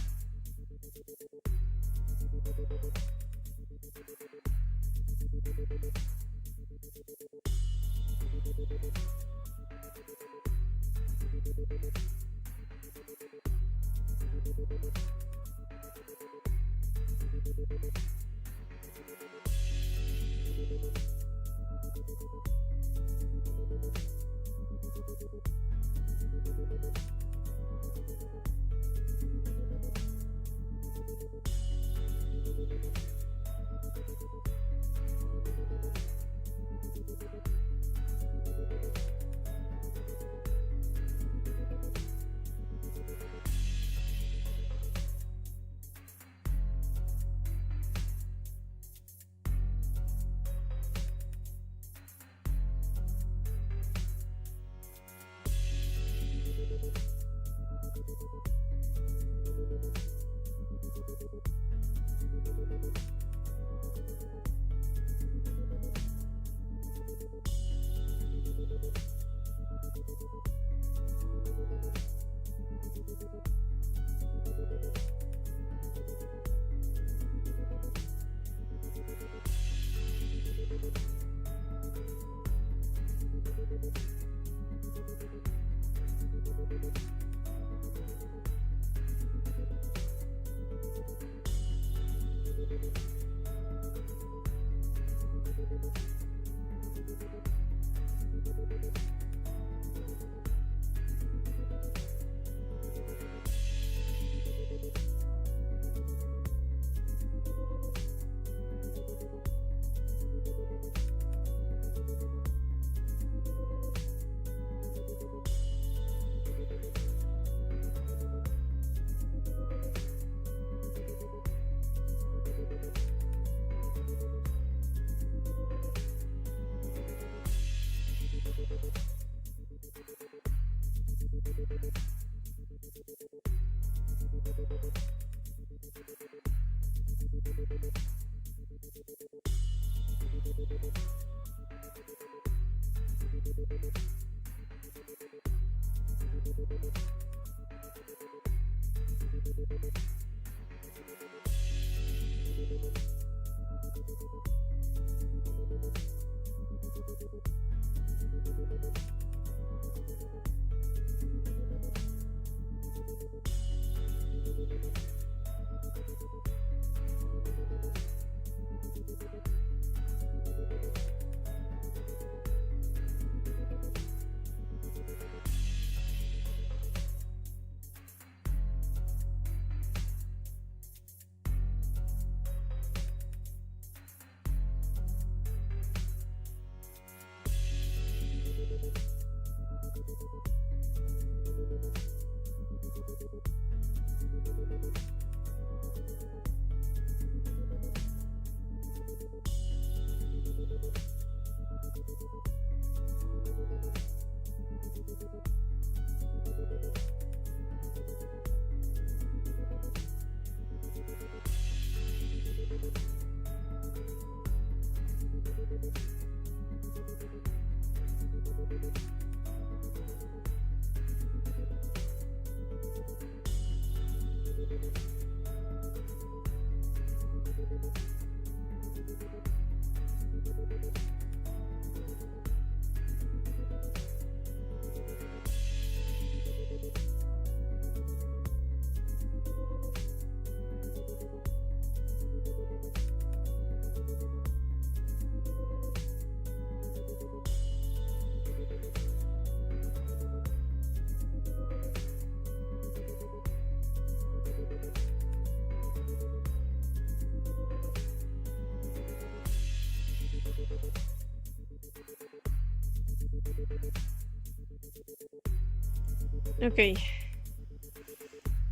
Okay.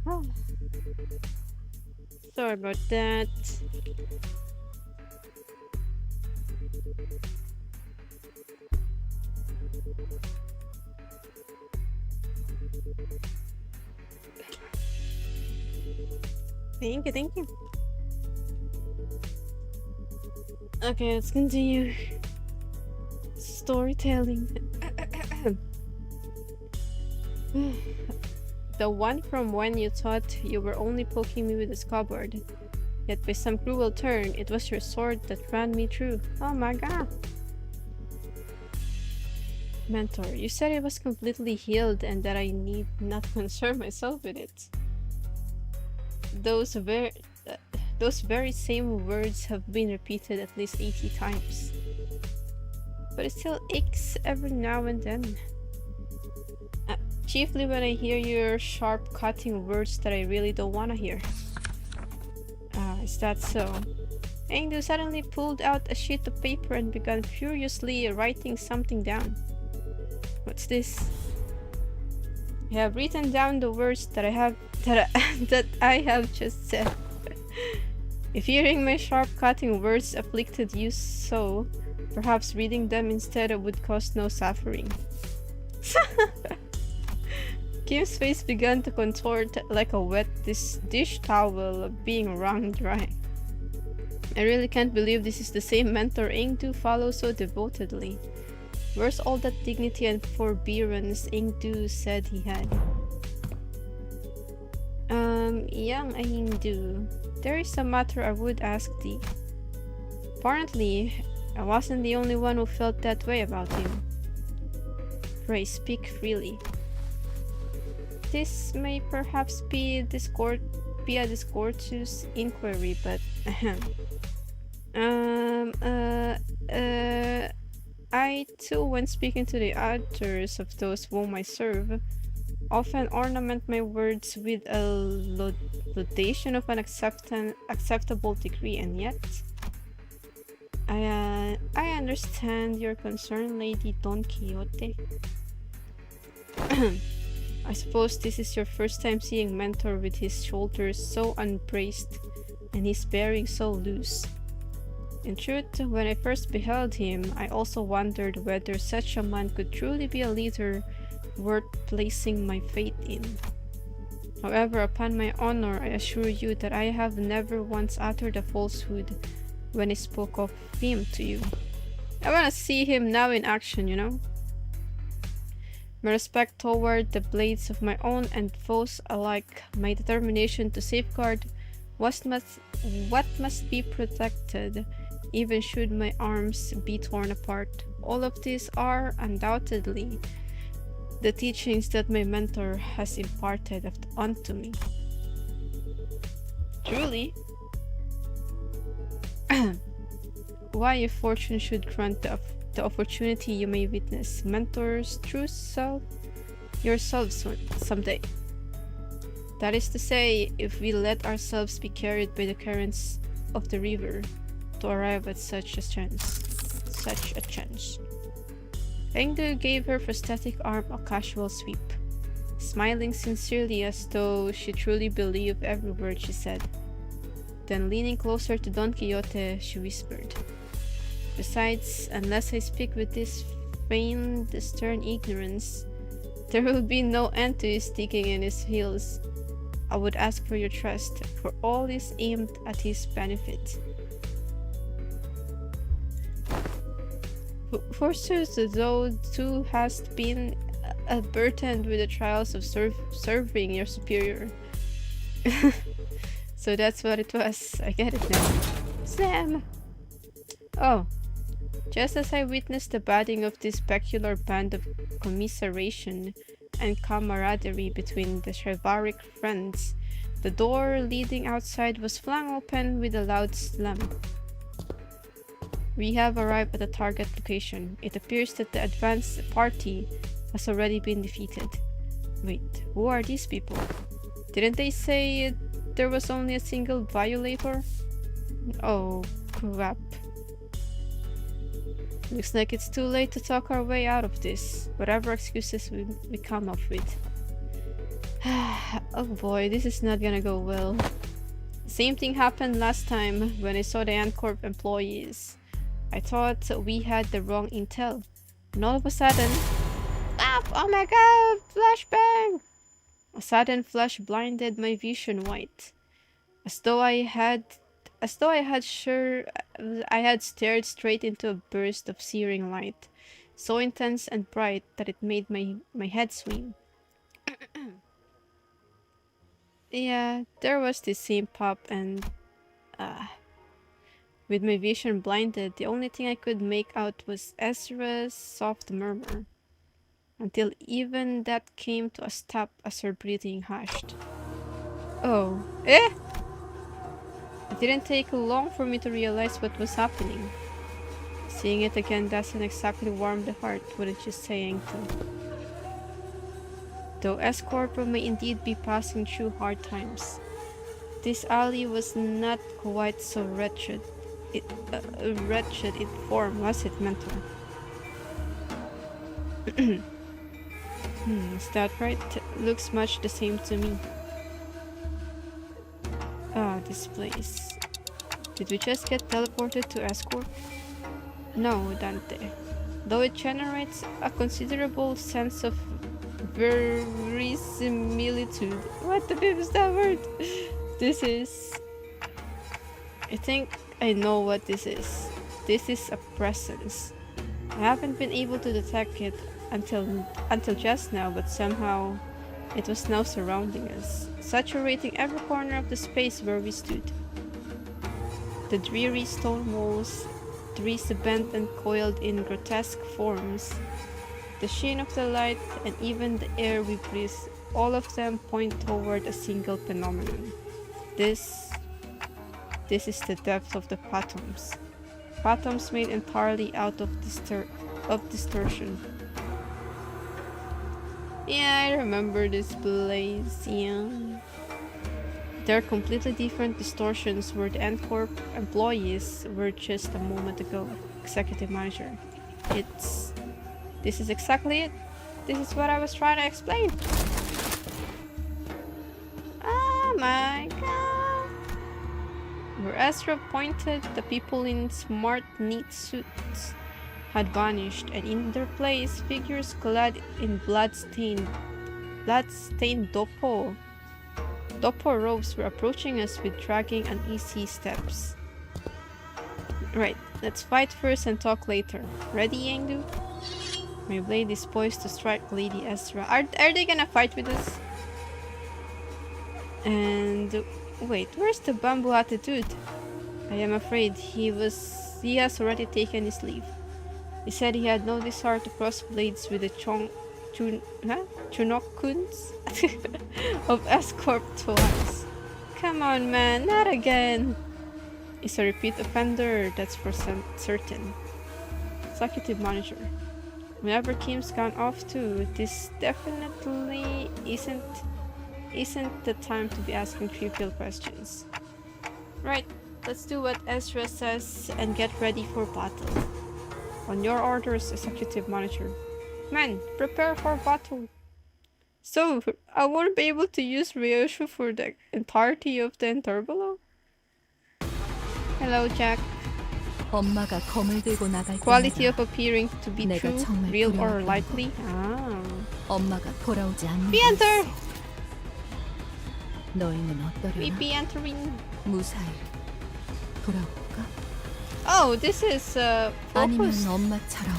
Oh. Sorry about that. Thank you, thank you. Okay, let's continue. Storytelling. The one from when you thought you were only poking me with a scabbard. Yet by some cruel turn, it was your sword that ran me through. Oh my god. Mentor, you said it was completely healed and that I need not concern myself with it. Those very same words have been repeated at least 80 times. But it still aches every now and then. Chiefly when I hear your sharp cutting words that I really don't want to hear. Is that so? Engdu suddenly pulled out a sheet of paper and began furiously writing something down. What's this? I have written down the words that that I have just said. If hearing my sharp cutting words afflicted you so, perhaps reading them instead would cause no suffering. Kim's face began to contort like a wet dish towel being wrung dry. I really can't believe this is the same mentor Engdu follows so devotedly. Where's all that dignity and forbearance Engdu said he had? Young Engdu, there is a matter I would ask thee. Apparently, I wasn't the only one who felt that way about him. Pray speak freely. This may perhaps be a discourteous inquiry, but I too, when speaking to the others of those whom I serve, often ornament my words with a laudation of an acceptable degree, and yet I understand your concern, Lady Don Quixote. I suppose this is your first time seeing Mentor with his shoulders so unbraced and his bearing so loose. In truth, when I first beheld him, I also wondered whether such a man could truly be a leader worth placing my faith in. However, upon my honor, I assure you that I have never once uttered a falsehood when I spoke of him to you. I want to see him now in action, you know? My respect toward the blades of my own and foes alike, my determination to safeguard what must be protected, even should my arms be torn apart. All of these are undoubtedly the teachings that my mentor has imparted unto me. Truly, why if fortune should grant the opportunity, you may witness Mentor's true self yourselves someday. That is to say, if we let ourselves be carried by the currents of the river to arrive at such a chance. Engdu gave her prosthetic arm a casual sweep, smiling sincerely as though she truly believed every word she said. Then leaning closer to Don Quixote, she whispered, "Besides, unless I speak with this feigned stern ignorance, there will be no end to his digging in his heels. I would ask for your trust, for all is aimed at his benefit." Forsooth, thou too hast been burdened with the trials of serving your superior. So that's what it was. I get it now. Sam! Oh. Just as I witnessed the budding of this peculiar band of commiseration and camaraderie between the chivalric friends, the door leading outside was flung open with a loud slam. We have arrived at the target location. It appears that the advance party has already been defeated. Wait, who are these people? Didn't they say there was only a single violator? Oh, crap. Looks like it's too late to talk our way out of this, whatever excuses we come up with. Oh boy, this is not gonna go well. Same thing happened last time when I saw the Antcorp employees. I thought we had the wrong intel, and all of a sudden... Oh my god! Flashbang! A sudden flash blinded my vision white, as though I had stared straight into a burst of searing light, so intense and bright that it made my head swim. Yeah, there was this same pop, and with my vision blinded, the only thing I could make out was Ezra's soft murmur, until even that came to a stop as her breathing hushed. Oh, eh? It didn't take long for me to realize what was happening. Seeing it again doesn't exactly warm the heart, wouldn't you say, Yankto? Though S-Corp may indeed be passing through hard times, this alley was not quite so wretched. Wretched in form, was it, Mentor? Is that right? Looks much the same to me. Ah, this place. Did we just get teleported to Escort? No, Dante. Though it generates a considerable sense of verisimilitude. What the beep is that word? This is... I think I know what this is. This is a presence. I haven't been able to detect it until just now, but somehow it was now surrounding us, saturating every corner of the space where we stood. The dreary stone walls, trees bent and coiled in grotesque forms, the sheen of the light, and even the air we breathe, all of them point toward a single phenomenon. This is the depth of the Phantoms. Phantoms made entirely out of distortion. Yeah, I remember this place, yeah. They're completely different distortions where the Antcorp employees were just a moment ago. Executive Manager. This is exactly it. This is what I was trying to explain. Oh my god. Where Ezra pointed, the people in smart, neat suits had vanished, and in their place, figures clad in blood-stained dopo robes were approaching us with dragging uneasy steps. Right, let's fight first and talk later. Ready, Yangdu? My blade is poised to strike Lady Ezra. Are they gonna fight with us? And wait, where's the bamboo attitude? I am afraid he has already taken his leave. He said he had no desire to cross blades with the Chunokuns of Escort twice. Come on, man, not again. He's a repeat offender, that's for certain. Executive Manager. Whenever Kim's gone off too, this definitely isn't the time to be asking trivial questions. Right, let's do what Ezra says and get ready for battle. On your orders, Executive Manager. Men, prepare for battle. So, I won't be able to use Ryoshu for the entirety of the Intervallo? Hello, Jack. 엄마가 검을 들고 나갈 Quality 때마다 of appearing to be 내가 true, 정말 real or 두려웠던 likely? Ah. 엄마가 돌아오지 않는 Be-enter! 너희는 We 어떠려나? be-entering. 무사히 돌아올까? Oh, this is 아니면 focus. 엄마처럼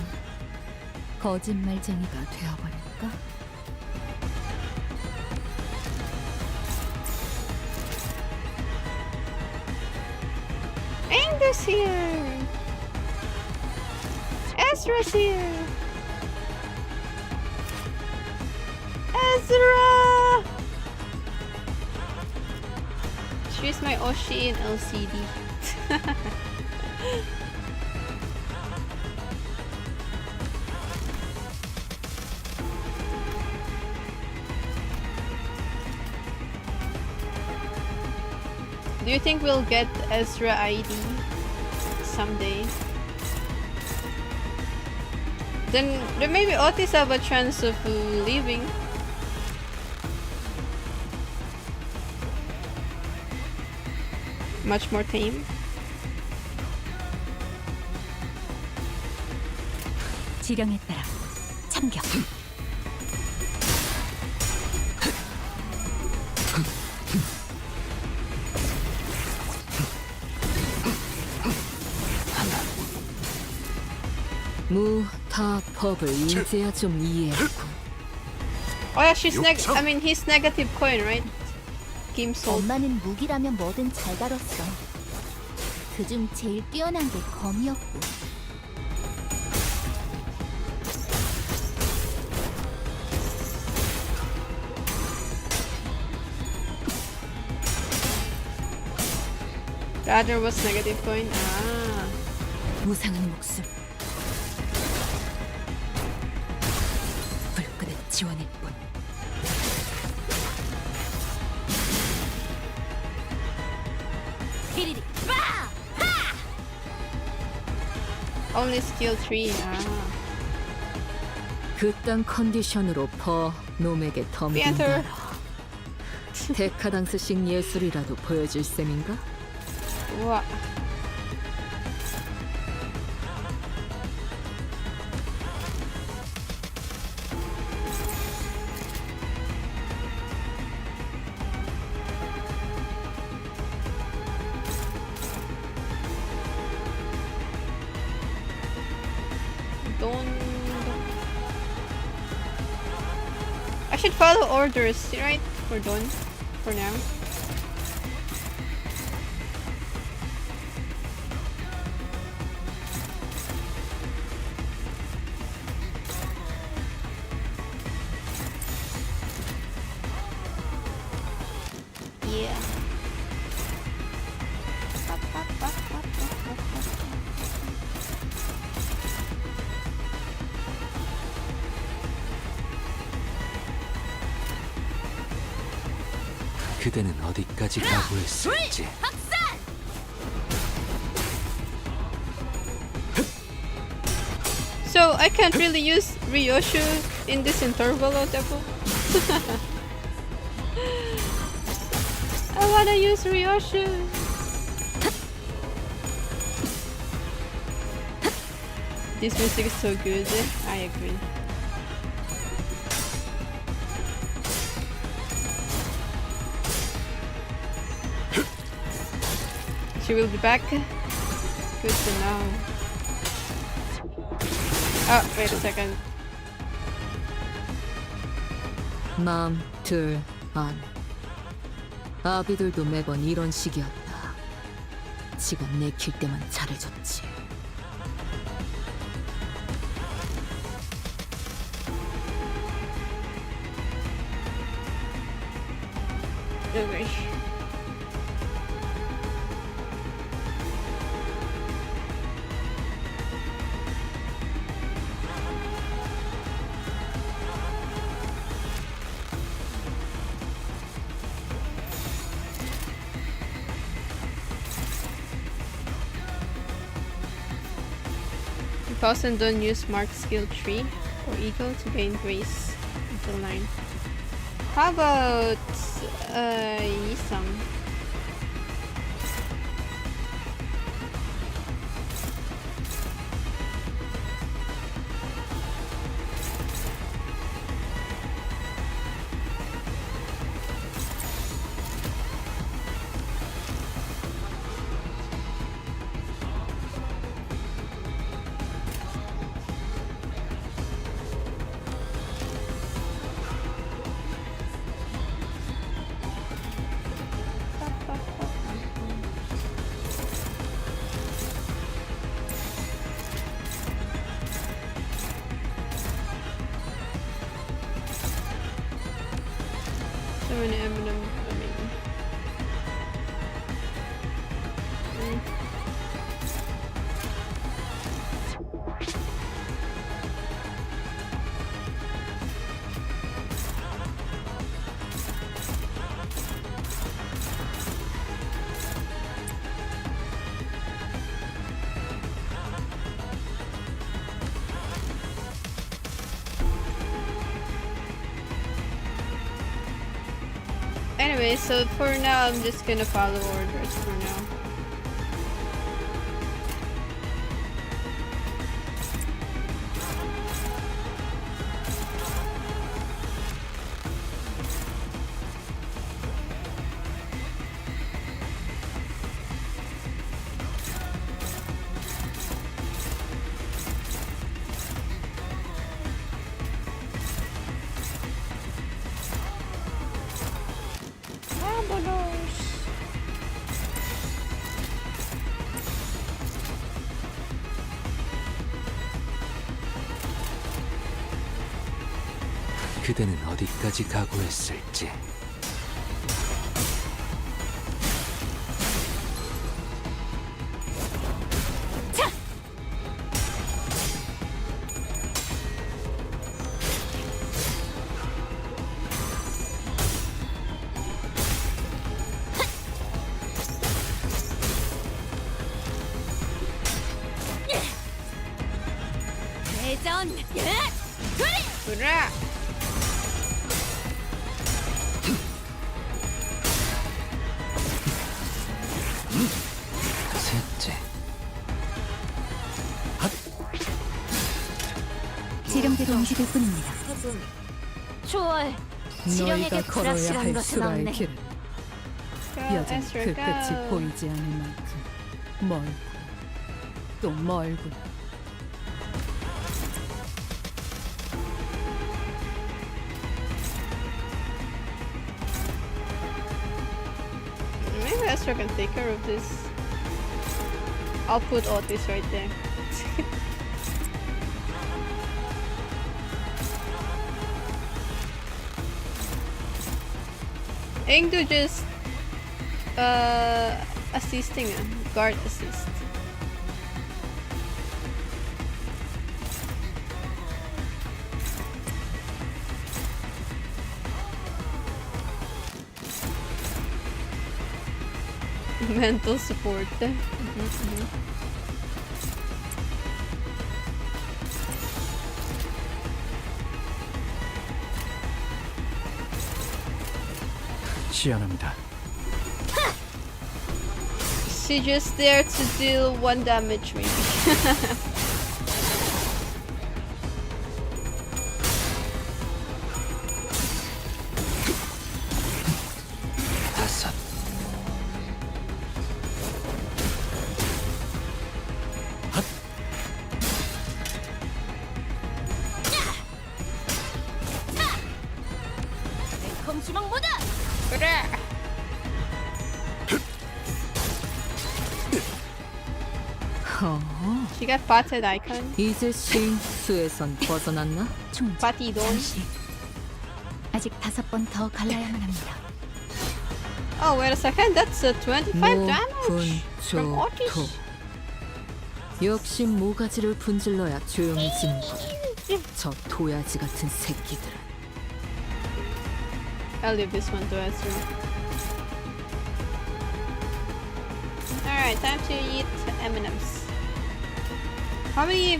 거짓말쟁이가 되어버릴까? Angus here! Ezra's here! Ezra! She's my Oshi in LCD. Do you think we'll get Ezra ID someday? Then maybe Otis have a chance of leaving. Much more tame. 지령에 따라 참격. 무타법을 이제야 좀 이해했군. Oh yeah, he's negative coin, right? Game sold. 엄마는 무기라면 뭐든 잘 다뤘어. 그중 제일 뛰어난 게 검이었고. The other was negative coin. Ah. 무상한 목숨. 불끈한 지원일 뿐. Only skill 3. Ah. 그딴 컨디션으로 놈에게 Enter. 덤빈다. 데카당스식 예술이라도 보여줄 셈인가? 우와. I should follow orders, right? For Dawn, for now. Yeah. 그대는 어디까지 각오했을지. So I can't really use Ryoshu in this Intervallo devil. I wanna use Ryoshu. This music is so good. I agree. She will be back. Good to know. Oh, wait a second. 마음 둘 안. 아비들도 매번 이런 식이었다. 지가 내킬 때만 잘해줬지. Okay. Pause and don't use mark skill 3 or eagle to gain grace until 9. How about Yisang? Okay, so for now, I'm just gonna follow orders for now. 그대는 어디까지 각오했을지. 대전. 으라! 셋째. 지름대로 움직일 뿐입니다. 좋아해. 지령에게 너희가 걸어야 불확실한 할 것은 수라의 없네. 길은 Go, 여전히 Ezra, 그 끝이 go! 보이지 않을 만큼 멀고 또 멀고. Maybe Ezra can take care of this. I'll put Otis right there. Engdo just assisting him. Guard assist. Mental support. 시연합니다. She just there to deal 1 damage maybe. 다섯. 검수망 모드. 그래. She got potted icon. 이제 싱수에선 벗어났나? 충전. Patty don. 잠시. 아직 5번 더 갈라야만 합니다. Oh wait a second, that's a 25 damage from 좋고. Otis. 역시 모가지를 분질러야 조용히 지는군. 저 도야지 같은 새끼들은. I'll leave this one to Ezra. Alright, time to eat M&Ms. How many...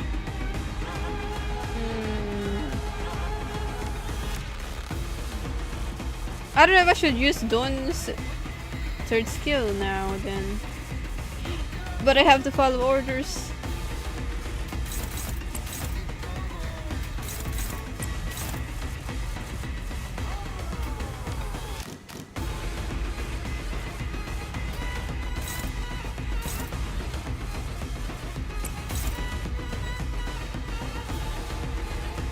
I don't know if I should use Dawn's third skill now then. But I have to follow orders.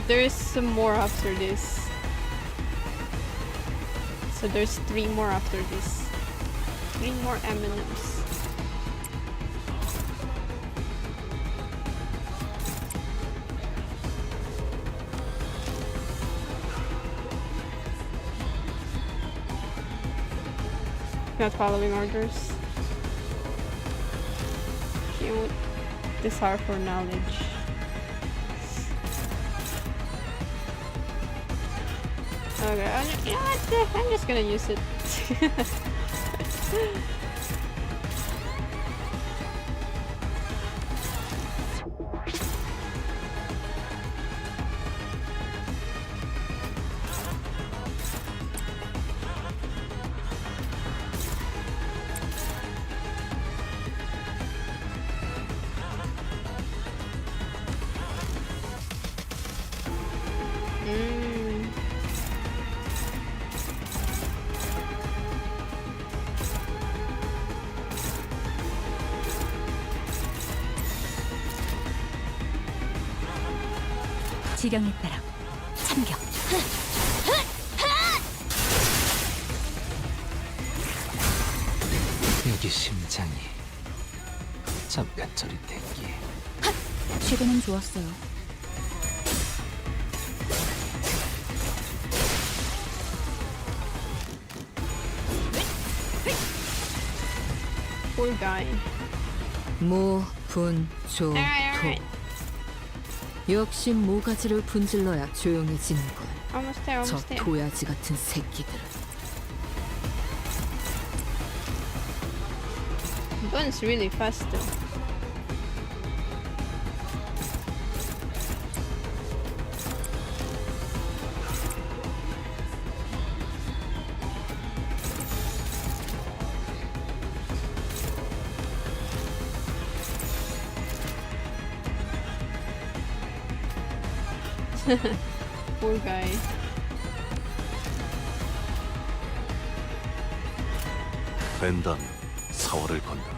There's some more after this. So there's 3 more after this. 3 more M&Ms. Not following orders. Cute. Desire for knowledge. Okay, you know what? I'm just gonna use it. 지령에 따라 참격. 여기 심장이 잠깐 저리 땡기. 최근엔 좋았어요. Poor guy. 모, 분, 조, Alright. 도. 역시 모가지를 분질러야 조용해지는 걸. Almost there, 저 almost there. 도야지 같은 새끼들. Gun's really fast though. Poor guy. 벤단 사활을 건다.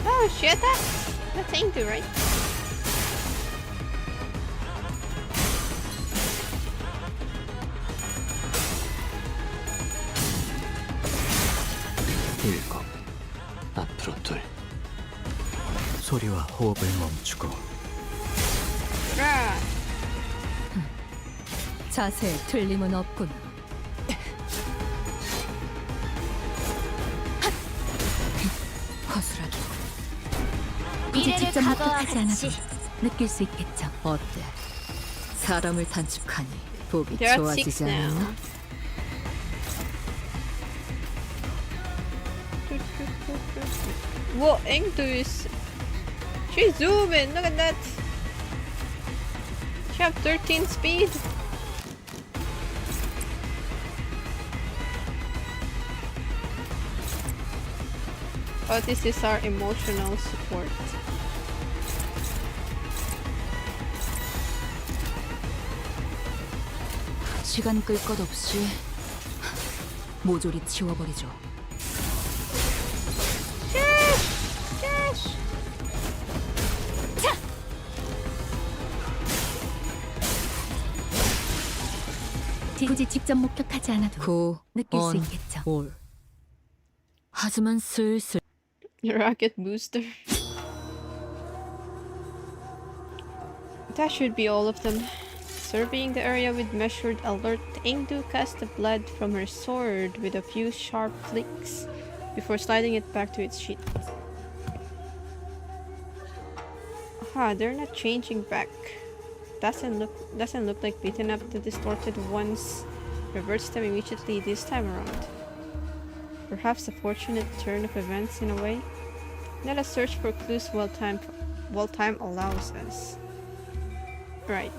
Oh shit, that's Indu, right? 일곱. 앞으로 둘. 소리와 호흡을 멈추고 Right. 자세에 틀림은 없군. 허술하게. 굳이 직접 목격하지 않아도 느낄 수 있겠죠. 어때? 사람을 단축하니 보기 They're at 좋아지지 6 now. 않았나? Whoa, Indu is... She's zooming, look at that! She have 13 speed! Oh, this is our emotional support. 시간 끌 것 없이 모조리 치워버리죠. 굳이 직접 목격하지 않아도 고, 느낄 수 언, 있겠죠. 올. 하지만 슬슬 Rocket booster. That should be all of them. Surveying the area with measured alert, Ingdu cast the blood from her sword with a few sharp flicks before sliding it back to its sheath. Aha, they're not changing back. Doesn't look like beating up the distorted ones reverts them immediately this time around. Perhaps a fortunate turn of events in a way. Let us search for clues while time allows us. Right.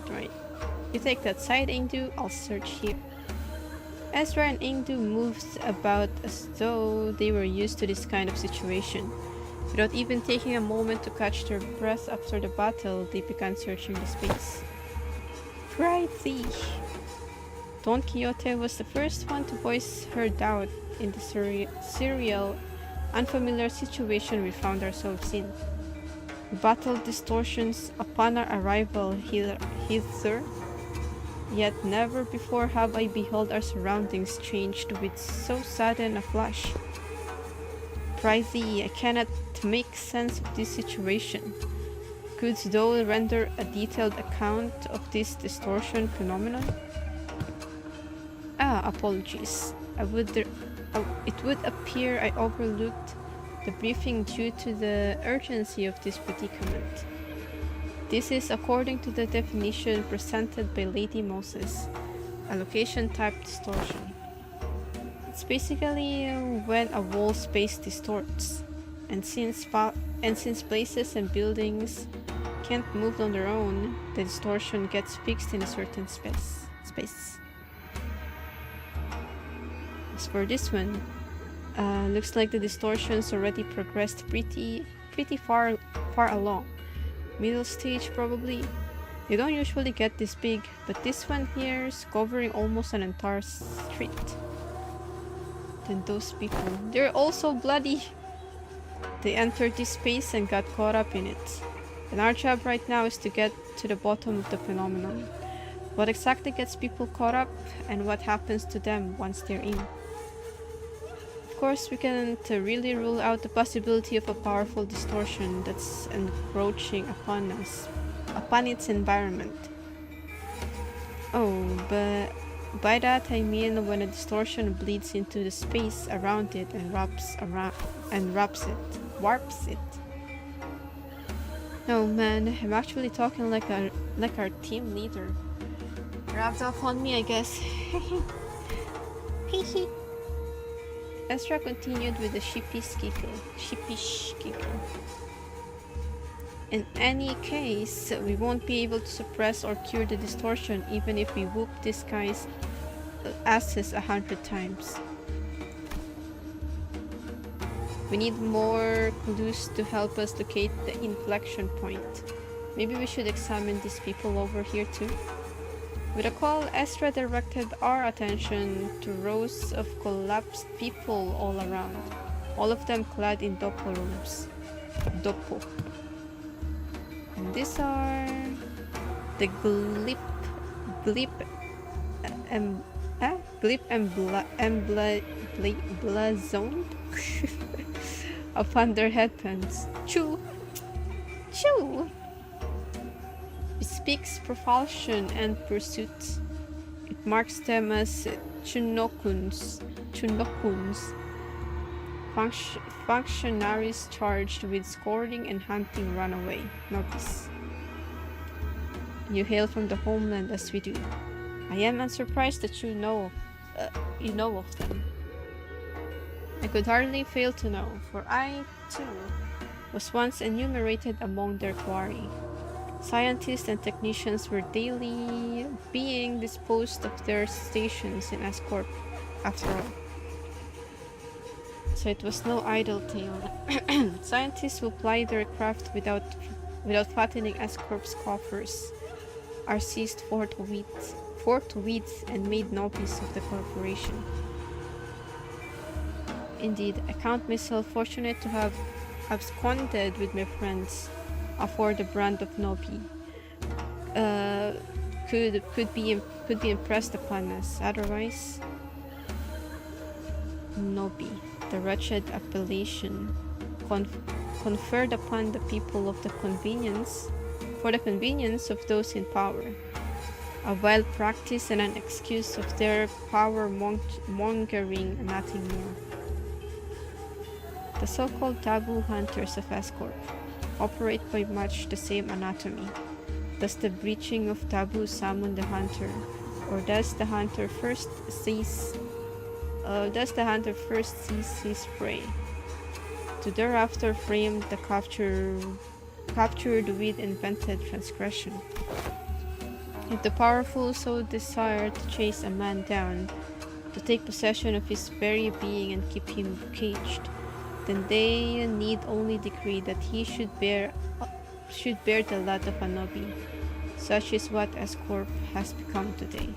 You take that side, Ingdu, I'll search here. Ezra and Ingdu moved about as though they were used to this kind of situation. Without even taking a moment to catch their breath after the battle, they began searching the space. Righty! Don Quixote was the first one to voice her doubt in the surreal, unfamiliar situation we found ourselves in. We battled distortions upon our arrival hither, yet never before have I beheld our surroundings changed with so sudden a flash. Prithee, I cannot make sense of this situation. Couldst thou render a detailed account of this distortion phenomenon? Apologies. It would appear I overlooked the briefing due to the urgency of this predicament. This is according to the definition presented by Lady Moses, a location-type distortion. It's basically when a wall space distorts, and since places and buildings can't move on their own, the distortion gets fixed in a certain space. As for this one, looks like the distortion's already progressed pretty far along. Middle stage probably. They don't usually get this big, but this one here is covering almost an entire street. Then those people, they're also bloody. They entered this space and got caught up in it. And our job right now is to get to the bottom of the phenomenon. What exactly gets people caught up, and what happens to them once they're in? Of course, we can't really rule out the possibility of a powerful distortion that's encroaching upon us, upon its environment. Oh, but by that I mean when a distortion bleeds into the space around it and warps it. Oh man, I'm actually talking like our team leader. Rubbed off on me, I guess. Hehe. Ezra continued with a sheepish giggle. In any case, we won't be able to suppress or cure the distortion even if we whoop these guys' asses 100 times. We need more clues to help us locate the inflection point. Maybe we should examine these people over here too. With a call, Ezra directed our attention to rows of collapsed people all around, all of them clad in dopo robes. Dopo. And these are the glip emblazoned upon their headbands. Choo! Choo! Bespeaks propulsion and pursuit. It marks them as chunokuns, functionaries charged with scoring and hunting runaway nobbies. You hail from the homeland as we do. I am unsurprised that you know of them. I could hardly fail to know, for I, too, was once enumerated among their quarry. Scientists and technicians were daily being disposed of their stations in S-Corp, after all. So it was no idle tale. Scientists who ply their craft without fattening S-Corp's coffers are seized forthwith and made nobbies of the corporation. Indeed, I count myself fortunate to have absconded with my friends afore the brand of nobby could be impressed upon us. Otherwise, nobby, the wretched appellation conferred upon the people of the convenience of those in power, a vile practice and an excuse of their power mongering and nothing more. The so-called taboo hunters of S-Corp operate by much the same anatomy. Does the breaching of taboo summon the hunter, or does the hunter first seize his prey, to thereafter frame the captured with invented transgression? If the powerful so desire to chase a man down, to take possession of his very being and keep him caged, then they need only decree that he should bear the lot of a nobby. Such is what S-Corp has become today.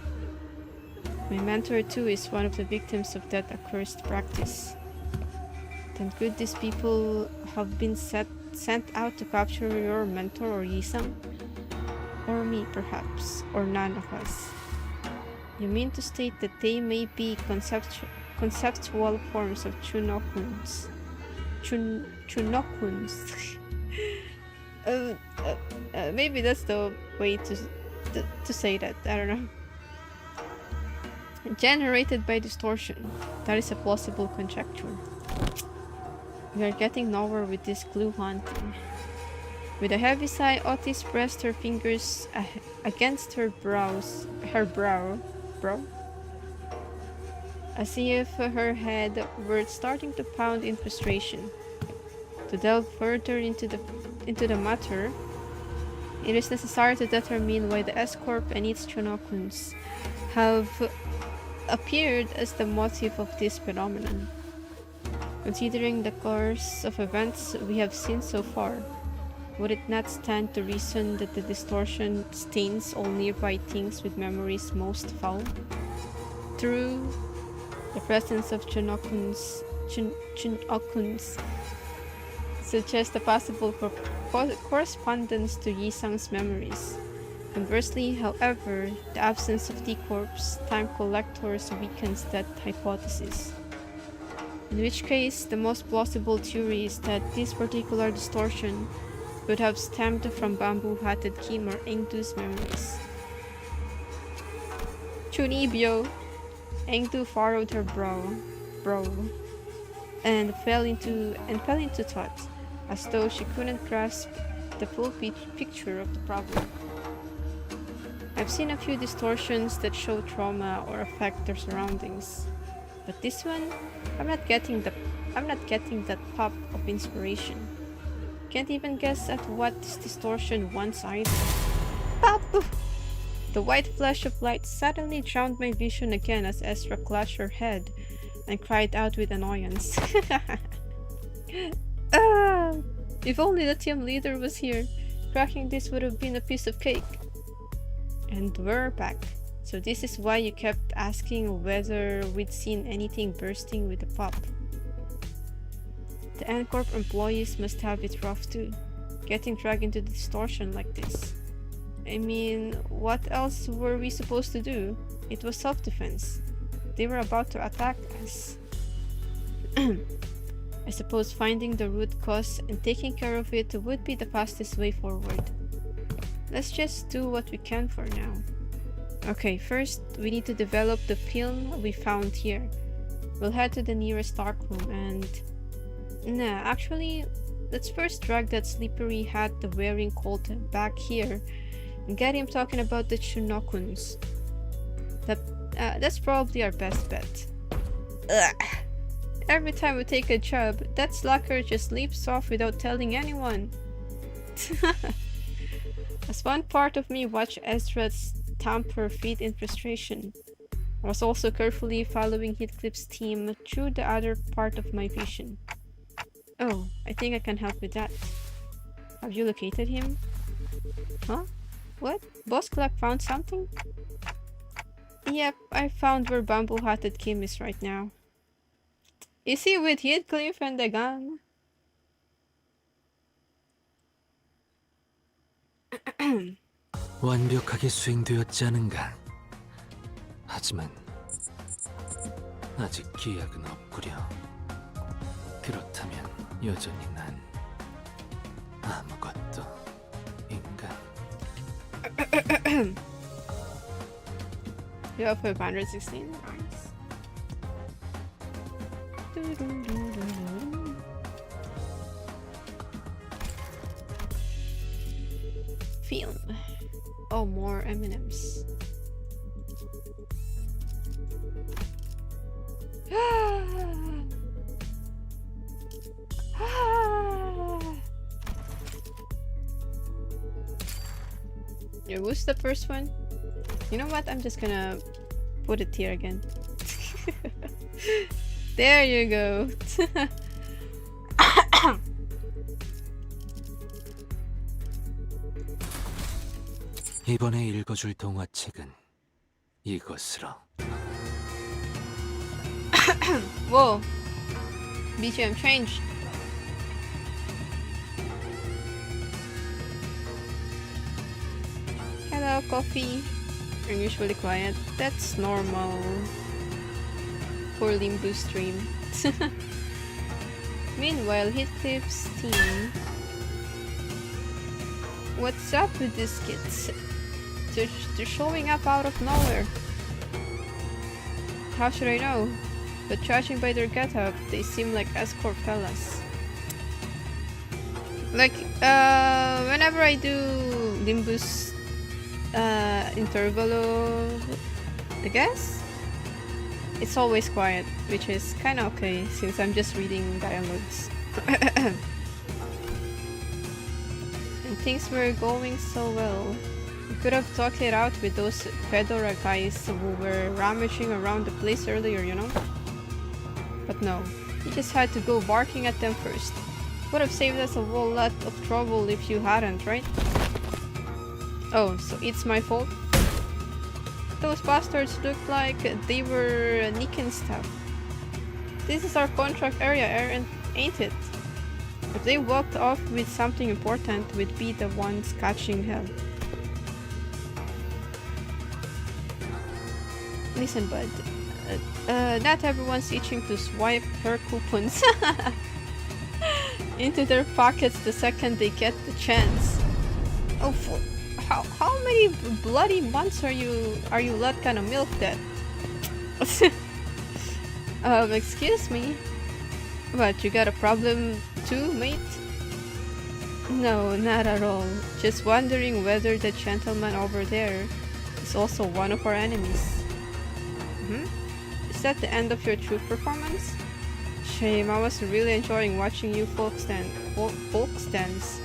My mentor too is one of the victims of that accursed practice. Then could these people have been sent out to capture your mentor or Yisang? Or me perhaps, or none of us. You mean to state that they may be conceptual forms of chunokuns? Maybe that's the way to say that. I don't know. Generated by distortion. That is a plausible conjecture. We are getting nowhere with this clue hunting. With a heavy sigh, Otis pressed her fingers against her brow, as if her head were starting to pound in frustration. To delve further into the matter, it is necessary to determine why the S-Corp and its chunokuns have appeared as the motive of this phenomenon. Considering the course of events we have seen so far, would it not stand to reason that the distortion stains all nearby things with memories most foul? Through the presence of chunokuns suggests a possible correspondence to Yisang's memories. Conversely, however, the absence of T-Corp's time collectors weakens that hypothesis. In which case, the most plausible theory is that this particular distortion could have stemmed from bamboo-hatted Kim or Engdu's memories. Chunibyo! Engdu furrowed her brow and fell into thought, as though she couldn't grasp the full picture of the problem. I've seen a few distortions that show trauma or affect their surroundings, but this one, I'm not getting that pop of inspiration. Can't even guess at what this distortion wants either. Pop! The white flash of light suddenly drowned my vision again as Ezra clutched her head and cried out with annoyance. Ah, if only the team leader was here. Cracking this would have been a piece of cake. And we're back. So this is why you kept asking whether we'd seen anything bursting with a pop. The N-Corp employees must have it rough too, getting dragged into the distortion like this. I mean, what else were we supposed to do? It was self-defense. They were about to attack us. I suppose finding the root cause and taking care of it would be the fastest way forward. Let's just do what we can for now. Okay, first we need to develop the film we found here. We'll head to the nearest dark room and... Nah, actually, let's first drag that slippery hat the wearing colt back here and get him talking about the Chunokuns. That's probably our best bet. Ugh. Every time we take a job, that slacker just leaps off without telling anyone. As one part of me watched Ezra stamp her feet in frustration, I was also carefully following Heathcliff's team through the other part of my vision. Oh, I think I can help with that. Have you located him? Huh? What? Boss Clark found something? Yep, I found where bamboo-hatted Kim is right now. Is he with Heathcliff and the gang? 완벽하게 수행되었지 않은가? 하지만 아직 기약은 없구려. 그렇다면 여전히 난 아무것도 인간. You have 516. Film. Oh, more M&Ms. Yeah, who's the first one? You know what? I'm just gonna put it here again. There you go. 이번에 읽어줄 동화책은 이것으로. Whoa. BGM changed. Hello, coffee. Unusually quiet. That's normal for Limbus stream. Meanwhile, Heathcliff's team. What's up with these kids? They're showing up out of nowhere. How should I know? But judging by their getup, they seem like escort fellas. Like, whenever I do Limbus Intervallo, I guess? It's always quiet, which is kinda okay since I'm just reading dialogues. And things were going so well. We could have talked it out with those Fedora guys who were rummaging around the place earlier, you know? But no, you just had to go barking at them first. Would have saved us a whole lot of trouble if you hadn't, right? Oh, so it's my fault? Those bastards looked like they were nicking stuff. This is our contract area, ain't it? If they walked off with something important, we'd be the ones catching hell. Listen, bud. Not everyone's itching to swipe her coupons into their pockets the second they get the chance. Oh, how many bloody months are you not gonna milk that? Excuse me? What, you got a problem too, mate? No, not at all. Just wondering whether the gentleman over there is also one of our enemies. Is that the end of your troop performance? Shame, I was really enjoying watching you folks dance.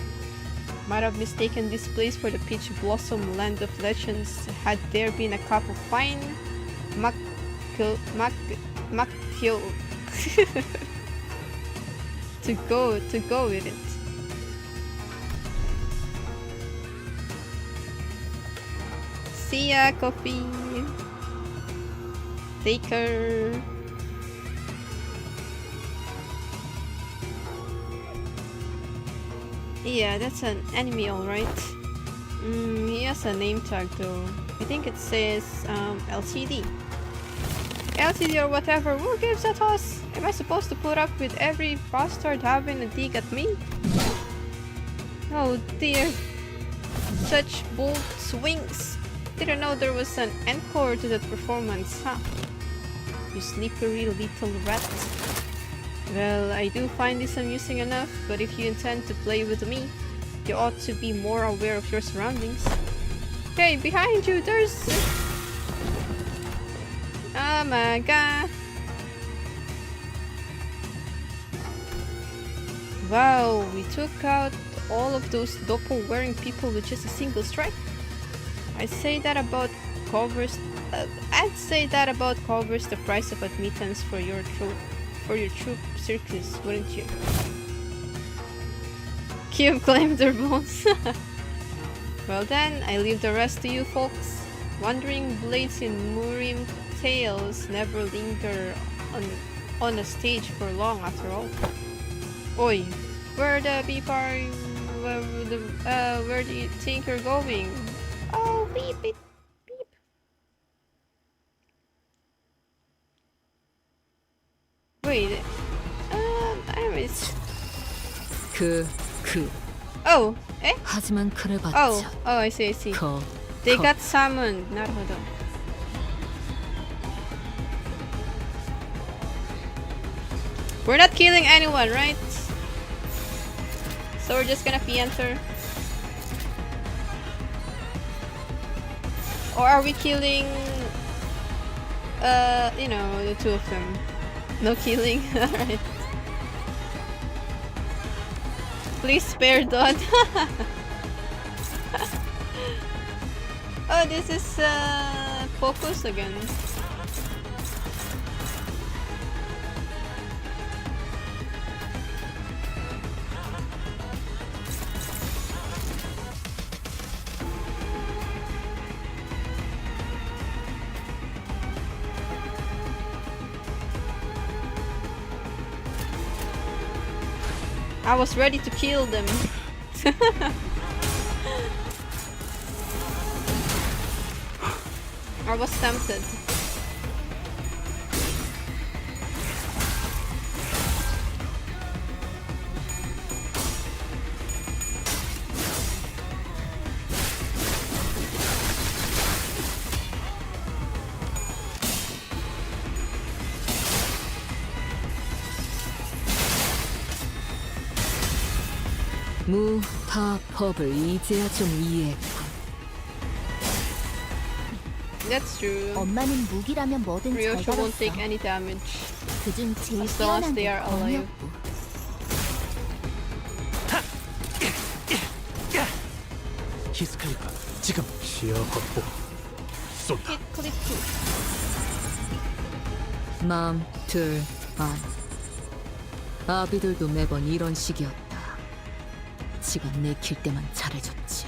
Might have mistaken this place for the Peach Blossom Land of Legends had there been a cup of fine macchio to go with it. See ya, coffee. Take her. Yeah, that's an enemy, alright. He has a name tag though. I think it says LCD. LCD or whatever, who gives a toss? Am I supposed to put up with every bastard having a dig at me? Oh dear. Such bold swings. Didn't know there was an encore to that performance, huh? You slippery little rat. Well, I do find this amusing enough, but if you intend to play with me, you ought to be more aware of your surroundings. Hey, behind you, there's... Oh my god. Wow, we took out all of those doppel-wearing people with just a single strike. I'd say that about covers the price of admittance for your troop circus, wouldn't you? Cube claimed their bones. Well then, I leave the rest to you folks. Wandering blades in Murim tales never linger on a stage for long after all. Oi, where the beep are you? Where do you think you're going? Oh, beep it, beep. Wait, anyways. Oh, eh? 하지만 그래봤자 Oh, I see. They got summoned. 나르호도. We're not killing anyone, right? So we're just gonna enter. Or are we killing, you know, the two of them? No killing? Alright. Please spare Dodd. Oh, this is, focus again. I was ready to kill them. I was tempted. 무, 타, 법을 이제야 좀 이해했군. That's true. 엄마는 무기라면 뭐든 잘 Ryoshu won't 다뤘어. take any damage 그중 제일 as long as 뛰어난 they 게 are alive. 검이었고. 히스칼리가 지금 시야 확보. 쏜다. Hit click 2. 마음, 둘, 안. 아비들도 매번 이런 식이었다. 지가 내킬 때만 잘해줬지.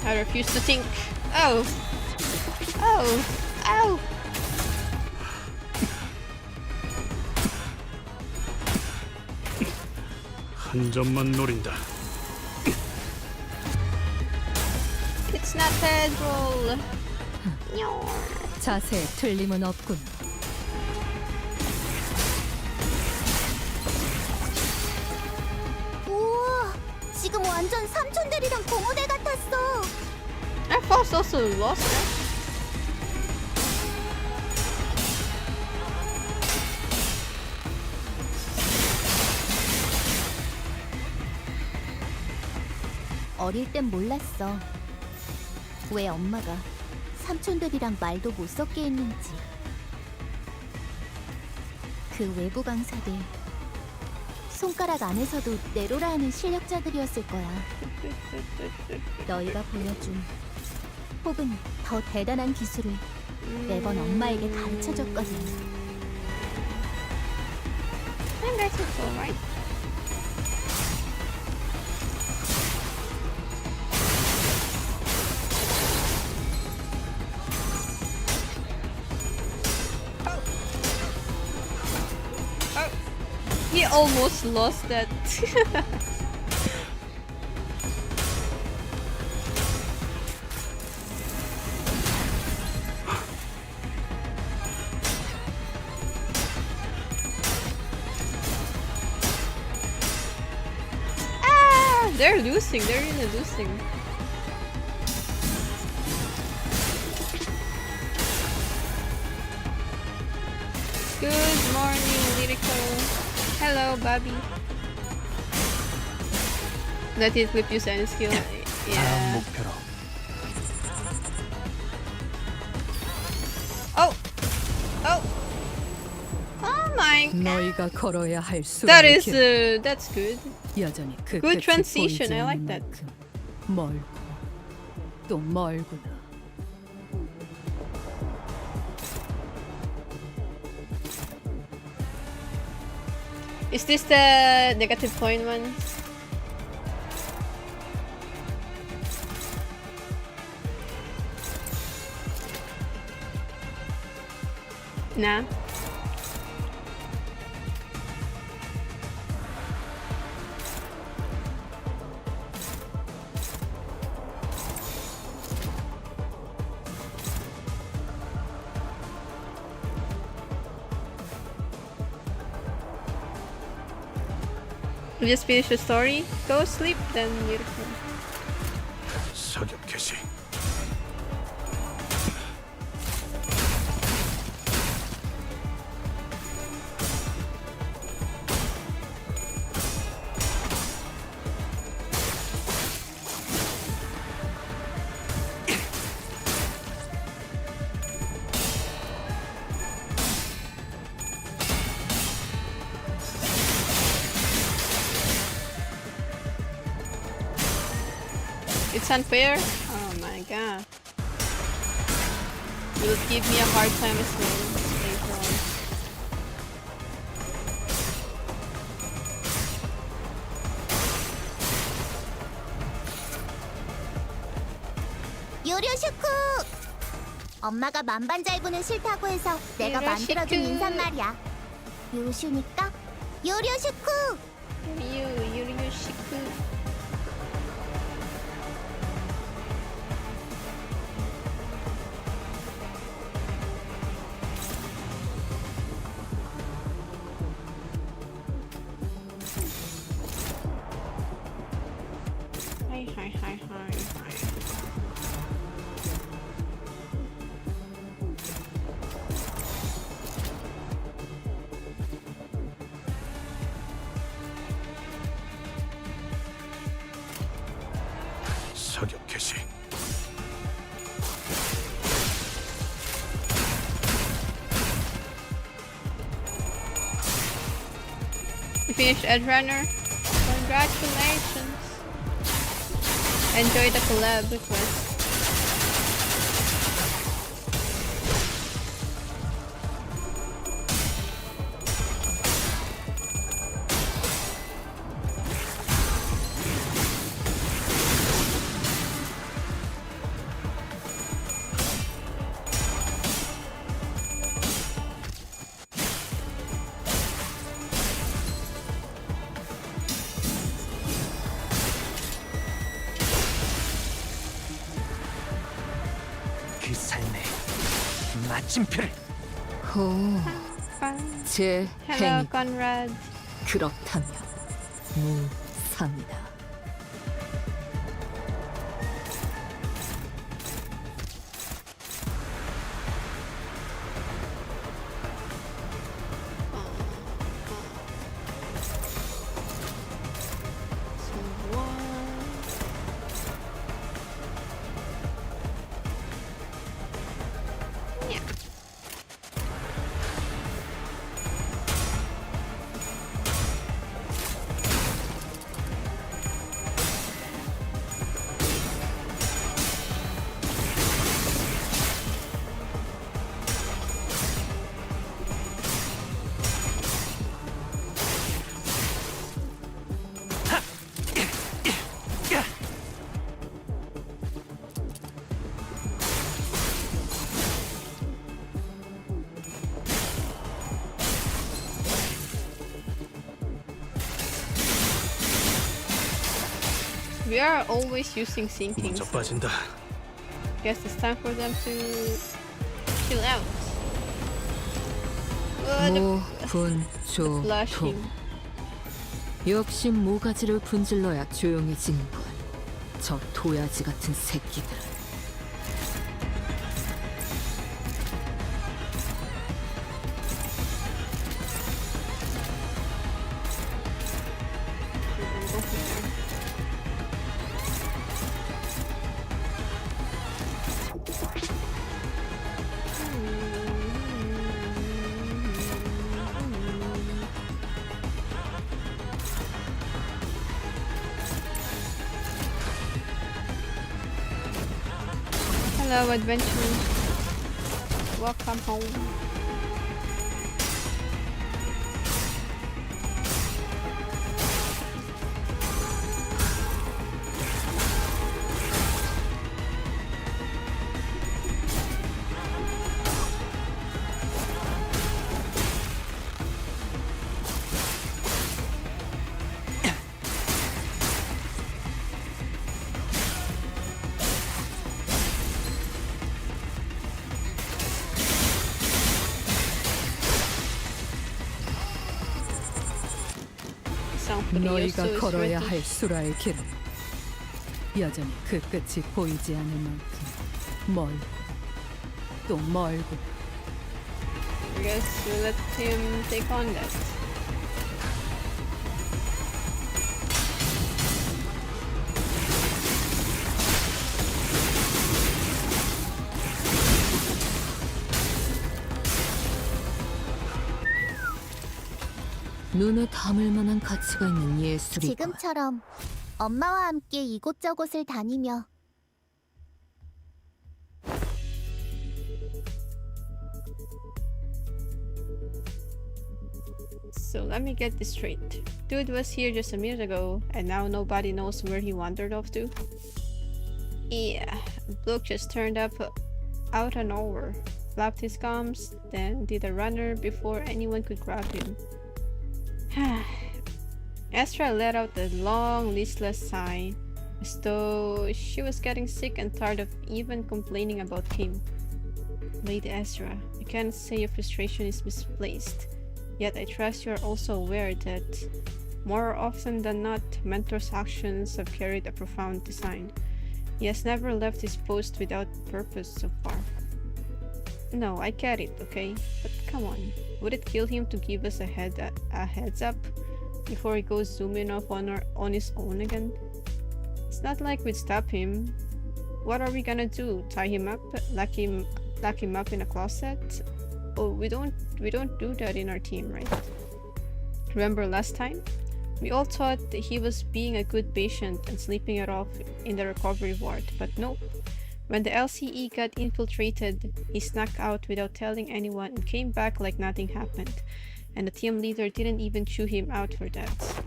I refuse to think. Oh! Oh! Ow! 한 점만 노린다. It's not Pedro! 자세에 틀림은 없군. 우와, 지금 완전 삼촌들이랑 고무대 같았어. I was also lost. 어릴 땐 몰랐어. 왜 엄마가 삼촌들이랑 말도 못 섞게 했는지. 그 외부 강사들 손가락 안에서도 내로라 하는 실력자들이었을 거야. 너희가 보여준 혹은 더 대단한 기술을 매번 엄마에게 가르쳐줬거든. I guess it's alright. He almost lost that. Ah, they're losing. They're really losing. Good morning, Lyrical. Hello, Bobby. Let it flip use any skill. 다음 Yeah. 목표로. Oh! Oh! Oh my god. 너희가 걸어야 할 수가. That is, that's good. 여전히 그 good 끝이 transition. 보이지 I like 않는 that. 만큼 멀고 또 멀구나. Is this the negative point one? Nah. You just finish the story, go sleep, then beautiful. 사격 개시. It's unfair? Oh my god. You'll give me a hard time as well. Later on. 요료슈쿠! 엄마가 만반잘부는 싫다고 해서 내가 만들어준 요료슈쿠. 인사말이야. 요슈니까 요료슈쿠! Yoshiko. Hi. 사격 개시. You finished Edgerunner? Congratulations. Enjoy the collab quest. 마침표를. 오, Fine. 제 Hello, 행위 Conrad. 그렇다면 무사입니다. We are always using sinking. 먼저 빠진다. Guess it's time for them to chill out. 무분조통. Blushing. 역시 모가지를 분질러야 조용해지는군. 저 도야지 같은 새끼들. Hello, adventure. Welcome home. 너희가 걸어야 할 수라의 길은 여전히 그 끝이 보이지 않을 만큼 멀고 또 멀고. I guess we'll let him take on that. 눈에 담을 만한 가치가 있는 예술이군. 지금처럼 엄마와 함께 이곳저곳을 다니며 So let me get this straight. Dude was here just a minute ago, and now nobody knows where he wandered off to? Yeah, bloke just turned up out of nowhere, flapped his gums, then did a runner before anyone could grab him. Astra let out a long, listless sigh, as though she was getting sick and tired of even complaining about him. Lady Astra, I can't say your frustration is misplaced, yet I trust you are also aware that, more often than not, Mentor's actions have carried a profound design. He has never left his post without purpose so far. No, I get it, okay? But come on, would it kill him to give us a heads up before he goes zooming off on his own again? It's not like we'd stop him. What are we gonna do? Tie him up? Lock him up in a closet? Oh, we don't do that in our team, right? Remember last time? We all thought he was being a good patient and sleeping it off in the recovery ward, but nope. When the LCE got infiltrated, he snuck out without telling anyone and came back like nothing happened, and the team leader didn't even chew him out for that.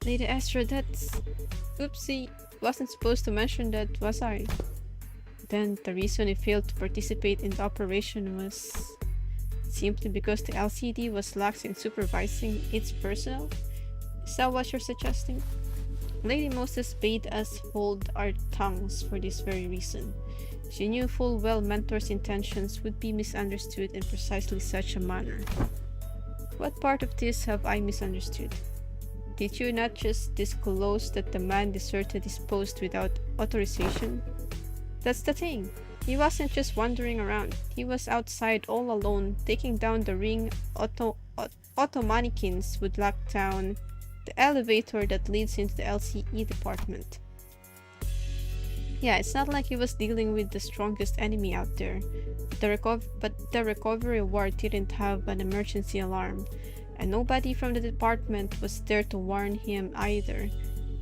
Lady Astra, that's... Oopsie, wasn't supposed to mention that, was I? Then the reason he failed to participate in the operation was simply because the LCD was lax in supervising its personnel? Is that what you're suggesting? Lady Moses bade us hold our tongues for this very reason. She knew full well Mentor's intentions would be misunderstood in precisely such a manner. What part of this have I misunderstood? Did you not just disclose that the man deserted his post without authorization? That's the thing. He wasn't just wandering around. He was outside all alone, taking down the ring auto mannequins would lock down the elevator that leads into the LCE department. Yeah, it's not like he was dealing with the strongest enemy out there. But the recovery ward didn't have an emergency alarm, and nobody from the department was there to warn him either.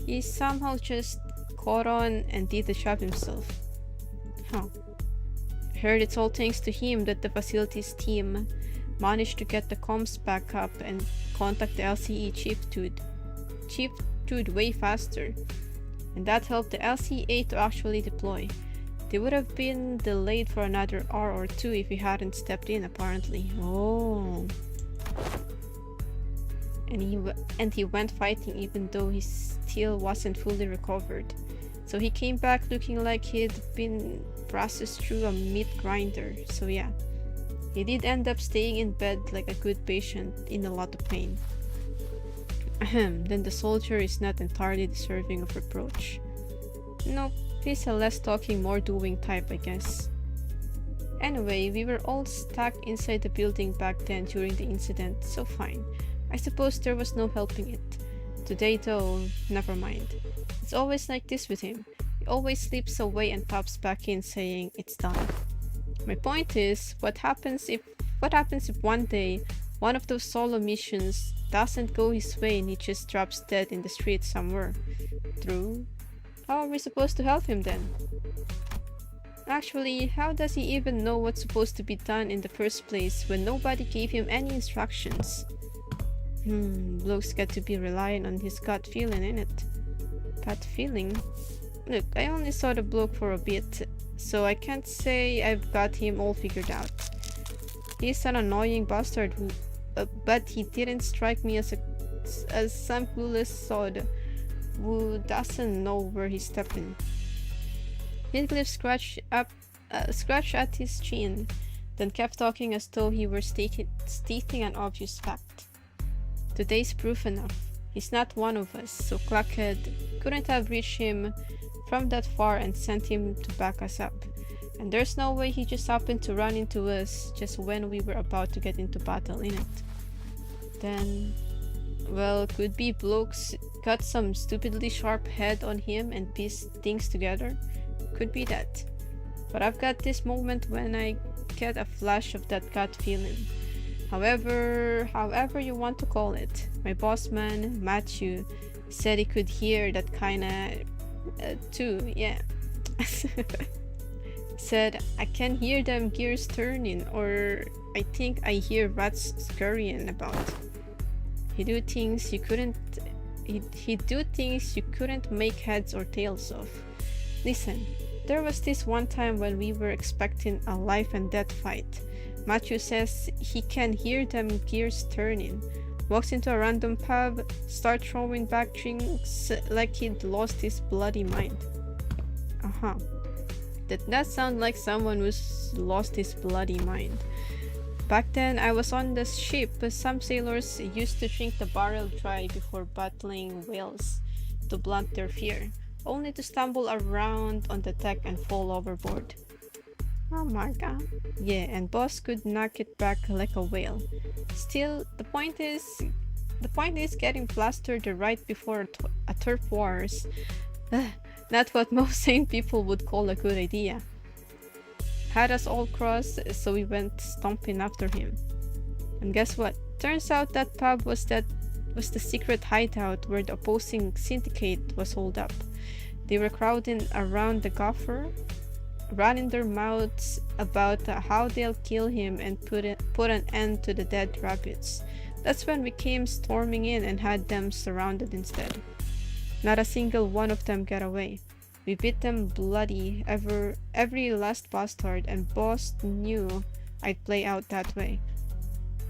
He somehow just caught on and did the job himself. Huh. Heard it's all thanks to him that the facilities team managed to get the comms back up and contact the LCE chief dude way faster. And that helped the LCA to actually deploy. They would have been delayed for another hour or two if he hadn't stepped in, apparently. Oh. And he went fighting even though he still wasn't fully recovered. So he came back looking like he'd been processed through a meat grinder. So yeah, he did end up staying in bed like a good patient in a lot of pain. Then the soldier is not entirely deserving of reproach. Nope, he's a less talking, more doing type, I guess. Anyway, we were all stuck inside the building back then during the incident, so fine. I suppose there was no helping it. Today though, never mind. It's always like this with him. He always slips away and pops back in saying it's done. My point is, what happens if one day one of those solo missions doesn't go his way and he just drops dead in the street somewhere? True. How are we supposed to help him then? Actually, how does he even know what's supposed to be done in the first place when nobody gave him any instructions? Bloke's got to be relying on his gut feeling, innit? Gut feeling? Look, I only saw the bloke for a bit, so I can't say I've got him all figured out. He's an annoying bastard who, but he didn't strike me as some clueless sod who doesn't know where he's stepping. Heathcliff scratched at his chin, then kept talking as though he were stating an obvious fact. Today's proof enough. He's not one of us, so Clackhead couldn't have reached him from that far and sent him to back us up. And there's no way he just happened to run into us just when we were about to get into battle, innit? Then, well, could be blokes got some stupidly sharp head on him and pieced things together. Could be that. But I've got this moment when I get a flash of that gut feeling. However you want to call it. My boss man, Matthew, said he could hear that kinda too, yeah. Said, I can hear them gears turning, or I think I hear rats scurrying about. He'd do things you couldn't make heads or tails of. Listen, there was this one time when we were expecting a life and death fight. Matthew says he can hear them gears turning. Walks into a random pub, starts throwing back drinks like he'd lost his bloody mind. Did that sound like someone who's lost his bloody mind? Back then, I was on the ship. Some sailors used to drink the barrel dry before battling whales to blunt their fear, only to stumble around on the deck and fall overboard. Oh my god. Yeah, and boss could knock it back like a whale. Still, the point is getting plastered right before a turf wars. Not what most sane people would call a good idea. Had us all crossed, so we went stomping after him. And guess what? Turns out that pub was the secret hideout where the opposing syndicate was holed up. They were crowding around the gopher, running their mouths about how they'll kill him and put an end to the dead rabbits. That's when we came storming in and had them surrounded instead. Not a single one of them got away. We beat them bloody, every last bastard, and boss knew I'd play out that way.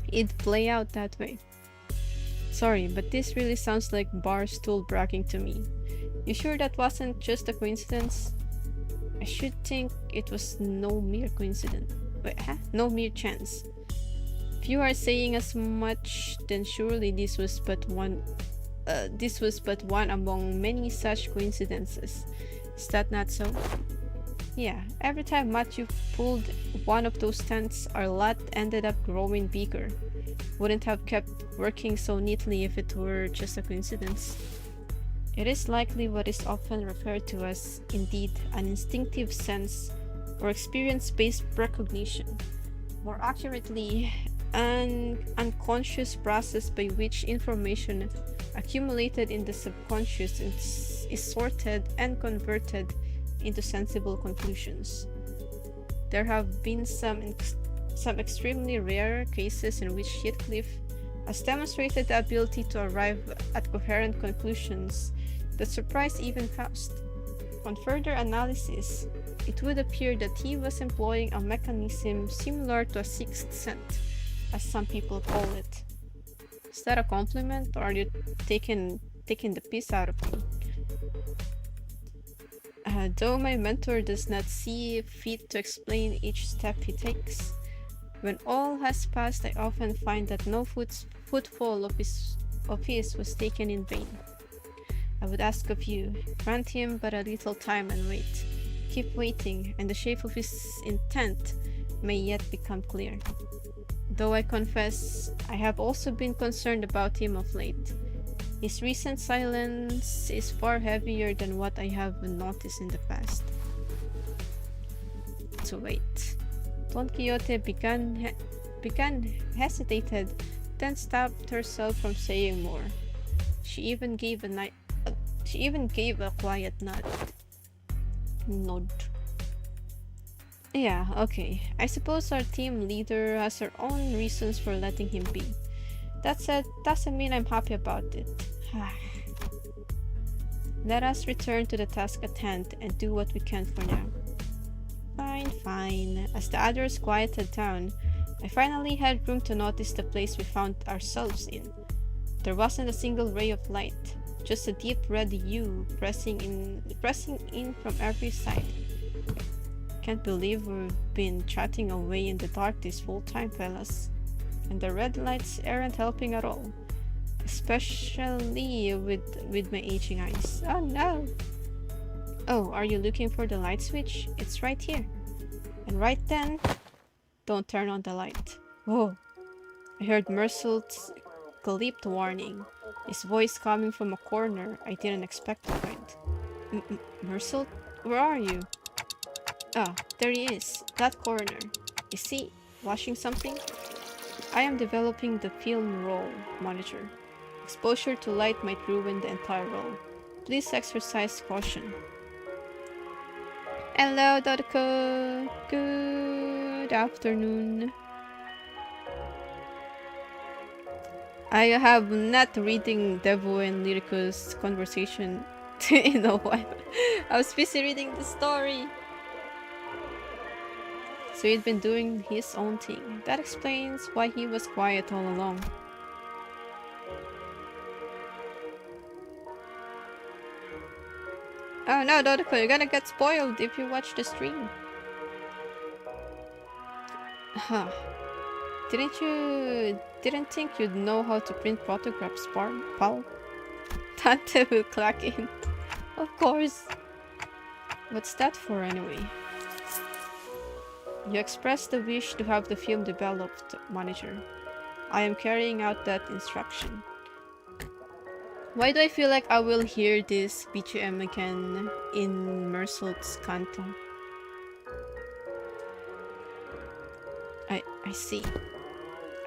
It'd play out that way. Sorry, but this really sounds like Barstool bragging to me. You sure that wasn't just a coincidence? I should think it was no mere coincidence. Wait, huh? No mere chance. If you are saying as much, then surely this was but one among many such coincidences. Is that not so? Yeah, every time Matthew pulled one of those stunts, our lot ended up growing bigger. Wouldn't have kept working so neatly if it were just a coincidence. It is likely what is often referred to as, indeed, an instinctive sense or experience-based recognition. More accurately, an unconscious process by which information accumulated in the subconscious is sorted and converted into sensible conclusions. There have been some extremely rare cases in which Heathcliff has demonstrated the ability to arrive at coherent conclusions that surprise even Faust. On further analysis, it would appear that he was employing a mechanism similar to a sixth sense, as some people call it. Is that a compliment, or are you taking the piss out of me? Though my mentor does not see fit to explain each step he takes, when all has passed, I often find that no footfall of his was taken in vain. I would ask of you, grant him but a little time and wait. Keep waiting, and the shape of his intent may yet become clear. Though I confess, I have also been concerned about him of late. His recent silence is far heavier than what I have noticed in the past. So wait. Don Quixote hesitated, then stopped herself from saying more. She even gave a quiet nod. Yeah, okay. I suppose our team leader has her own reasons for letting him be. That said, doesn't mean I'm happy about it. Let us return to the task at hand and do what we can for now. Fine. As the others quieted down, I finally had room to notice the place we found ourselves in. There wasn't a single ray of light, just a deep red hue pressing in from every side. Can't believe we've been chatting away in the dark this whole time, fellas. And the red lights aren't helping at all. Especially with my aging eyes. Oh no! Oh, are you looking for the light switch? It's right here. And right then, don't turn on the light. Whoa! I heard Mersul's gleeped warning, his voice coming from a corner I didn't expect to find. Mersul? Where are you? Ah, there he is, that corner. Is he watching something? I am developing the film roll monitor. Exposure to light might ruin the entire roll. Please exercise caution. Hello, Dodoko. Good afternoon. I have not reading Devo and Lyrica's conversation in a while. I was busy reading the story. So he'd been doing his own thing. That explains why he was quiet all along. Oh no, Dodoko, you're gonna get spoiled if you watch the stream. Huh. Didn't think you'd know how to print photographs, Paul? Tante will clack in. Of course. What's that for anyway? You expressed the wish to have the film developed, manager. I am carrying out that instruction. Why do I feel like I will hear this BGM again in Mersul's Canto? I see.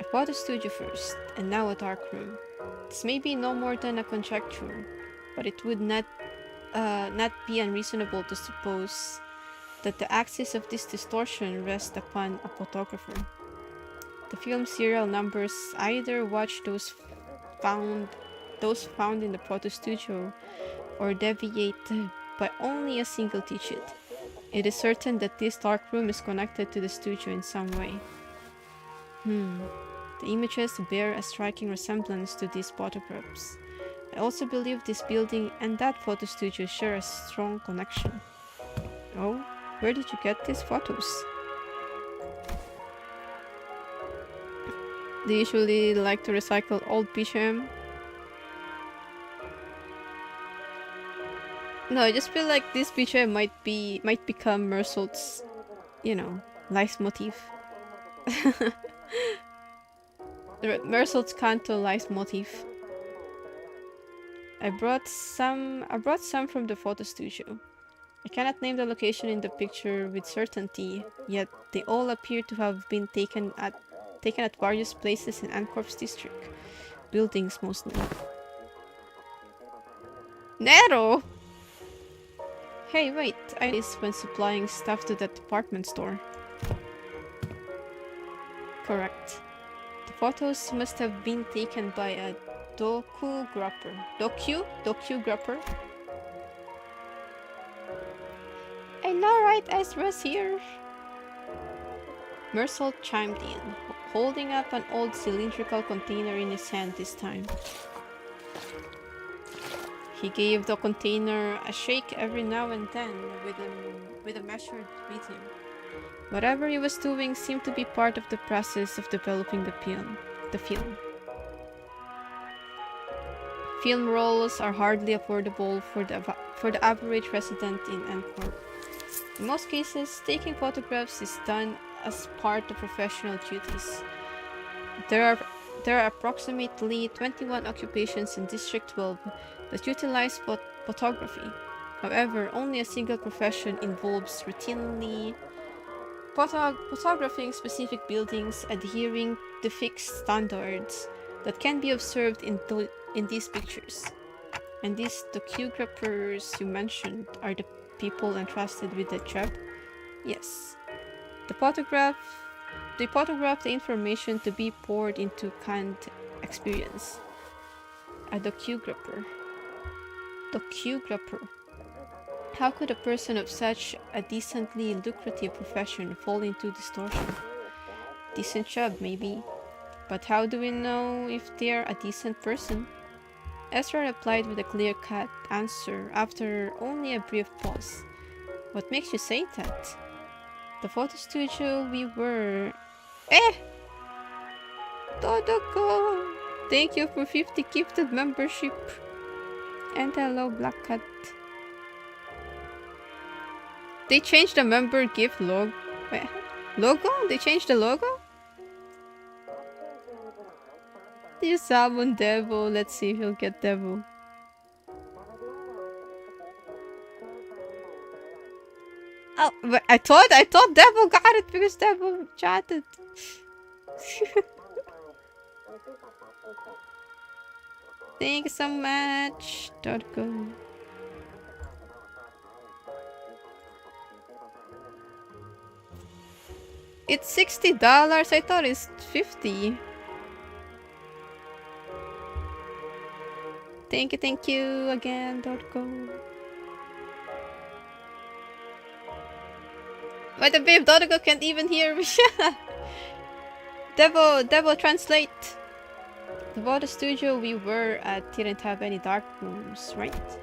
I bought a studio first, and now a dark room. This may be no more than a conjecture, but it would not be unreasonable to suppose that the axis of this distortion rests upon a photographer. The film serial numbers either watch those found in the proto studio or deviate by only a single digit. It is certain that this dark room is connected to the studio in some way. The images bear a striking resemblance to these photographs. I also believe this building and that photo studio share a strong connection. Oh? Where did you get these photos? They usually like to recycle old BGM. No, I just feel like this BGM might become Mersault's, you know, leitmotif. Mersault's Canto leitmotif. I brought some from the photo studio. I cannot name the location in the picture with certainty, yet they all appear to have been taken at various places in Ancorp's district. Buildings mostly. Nero! Hey, wait, I this when supplying stuff to that department store. Correct. The photos must have been taken by a docugrapher. Docugrapher? I know, right? Ezra's here. Mersault chimed in, holding up an old cylindrical container in his hand this time. He gave the container a shake every now and then with a measured rhythm. Whatever he was doing seemed to be part of the process of developing the film. Film rolls are hardly affordable for the average resident in Ancorp. In most cases, taking photographs is done as part of professional duties. There are approximately 21 occupations in District 12 that utilize photography. However, only a single profession involves routinely photographing specific buildings adhering to fixed standards that can be observed in these pictures. And these docugraphers you mentioned are the people entrusted with the job? Yes. They photograph the information to be poured into canned experience. A docugrapher. How could a person of such a decently lucrative profession fall into distortion? Decent job, maybe. But how do we know if they're a decent person? Ezra replied with a clear-cut answer after only a brief pause. What makes you say that? The photo studio we were... Todoko! Thank you for 50 gifted membership. And hello, Black Cat. They changed the member gift logo? They changed the logo? You summon Devil. Let's see if he'll get Devil. Oh, but I thought Devil got it because Devil chatted. Thank you so much. .go. It's $60. I thought it's 50. Thank you again. .go. But the babe Dodogo can't even hear me. Devil, translate. The photo studio we were at didn't have any dark rooms, right?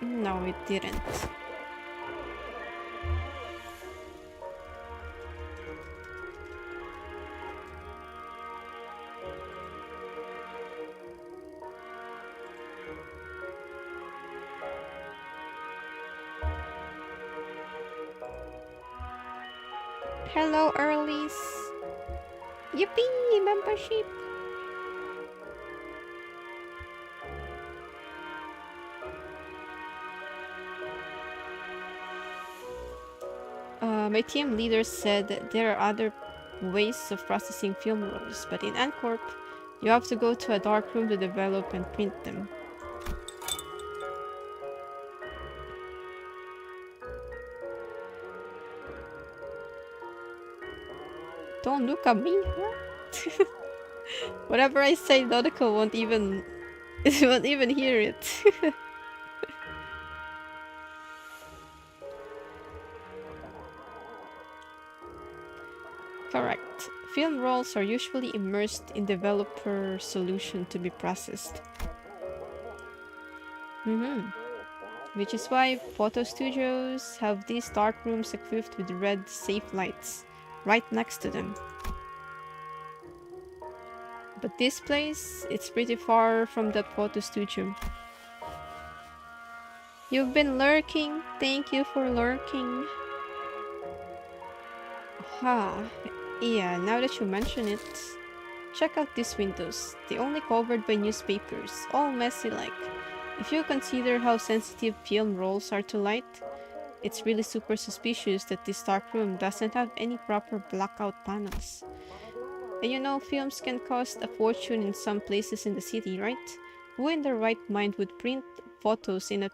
No, it didn't. Hello, Earlies. Yippee! Membership! My team leader said there are other ways of processing film rolls, but in Ancorp, you have to go to a dark room to develop and print them. Don't look at me. What? Whatever I say, Dodoko won't even hear it. Correct. Film rolls are usually immersed in developer solution to be processed. Which is why photo studios have these dark rooms equipped with red safe lights right next to them. But this place, it's pretty far from that photo studio. You've been lurking. Thank you for lurking. Aha. Yeah, now that you mention it, check out these windows. They're only covered by newspapers, all messy like. If you consider how sensitive film rolls are to light, it's really super suspicious that this dark room doesn't have any proper blackout panels. And you know, films can cost a fortune in some places in the city, right? Who in their right mind would print photos in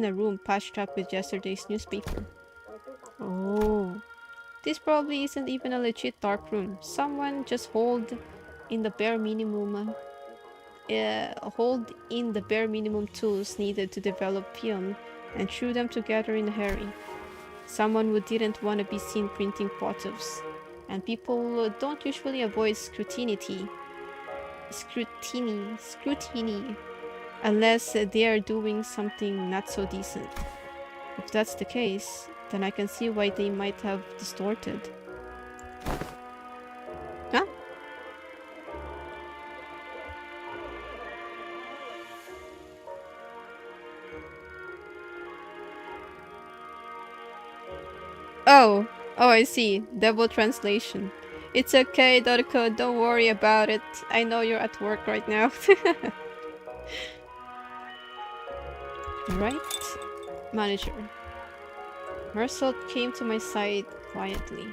a room patched up with yesterday's newspaper? Oh. This probably isn't even a legit dark room. Someone just hold in the bare minimum tools needed to develop film and threw them together in a hurry. Someone who didn't want to be seen printing photos. And people don't usually avoid scrutiny unless they are doing something not so decent. If that's the case, then I can see why they might have distorted. Huh? Oh, I see. Double translation. It's okay, Doriko, don't worry about it. I know you're at work right now. Right? Manager. Mersault came to my side quietly,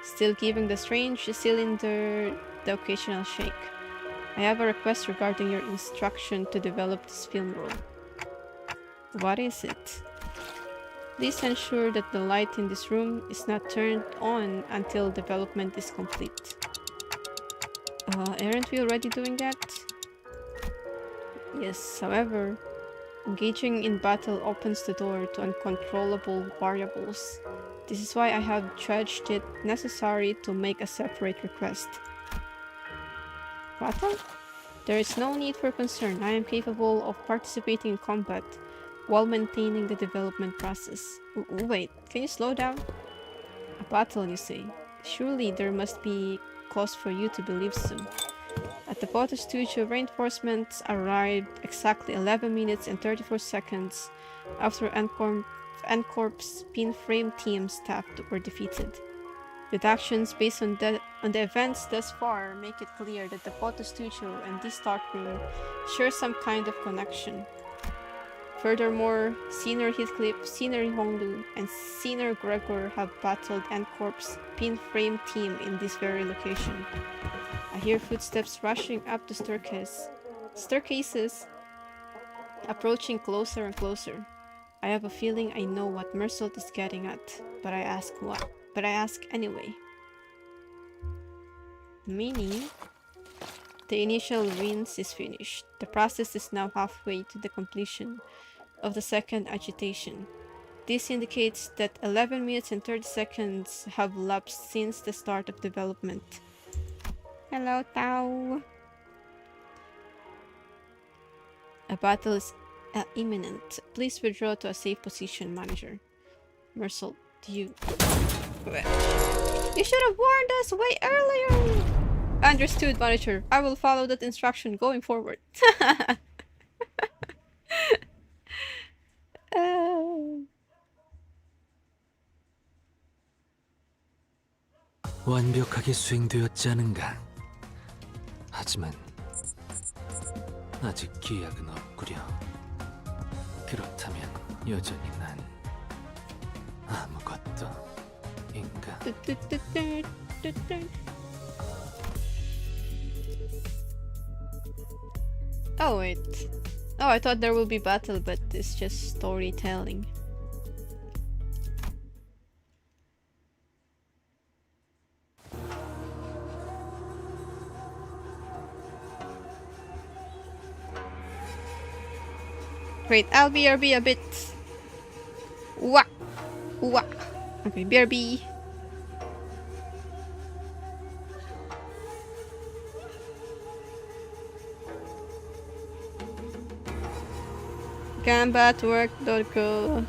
still giving the strange cylinder the occasional shake. I have a request regarding your instruction to develop this film roll. What is it? Please ensure that the light in this room is not turned on until development is complete. Aren't we already doing that? Yes, however, engaging in battle opens the door to uncontrollable variables. This is why I have judged it necessary to make a separate request. Battle? There is no need for concern. I am capable of participating in combat while maintaining the development process. Wait, can you slow down? A battle, you say? Surely there must be cause for you to believe so. At the photo studio, reinforcements arrived exactly 11 minutes and 34 seconds after N-Corp's pin frame team staff were defeated. Deductions based on the events thus far make it clear that the photo studio and this dark room share some kind of connection. Furthermore, Senior Heathcliff, Senior Honglu, and Senior Gregor have battled N-Corp's pin frame team in this very location. I hear footsteps rushing up the staircases, approaching closer and closer. I have a feeling I know what Mersault is getting at, but I ask what? But I ask anyway. Meaning, the initial rinse is finished. The process is now halfway to the completion of the second agitation. This indicates that 11 minutes and 30 seconds have lapsed since the start of development. Hello, Tao. A battle is imminent. Please withdraw to a safe position, Manager. Mersault, you should have warned us way earlier! Understood, Manager. I will follow that instruction going forward. 완벽하게 수행되었지 않은가? 하지만 아직 기약은 없구려. 그렇다면 여전히 난 아무것도 인가? Oh wait. Oh, I thought there will be battle, but it's just storytelling. Wait, I'll BRB a bit. Wah! Wah! Okay, BRB. Combat work, Dorko.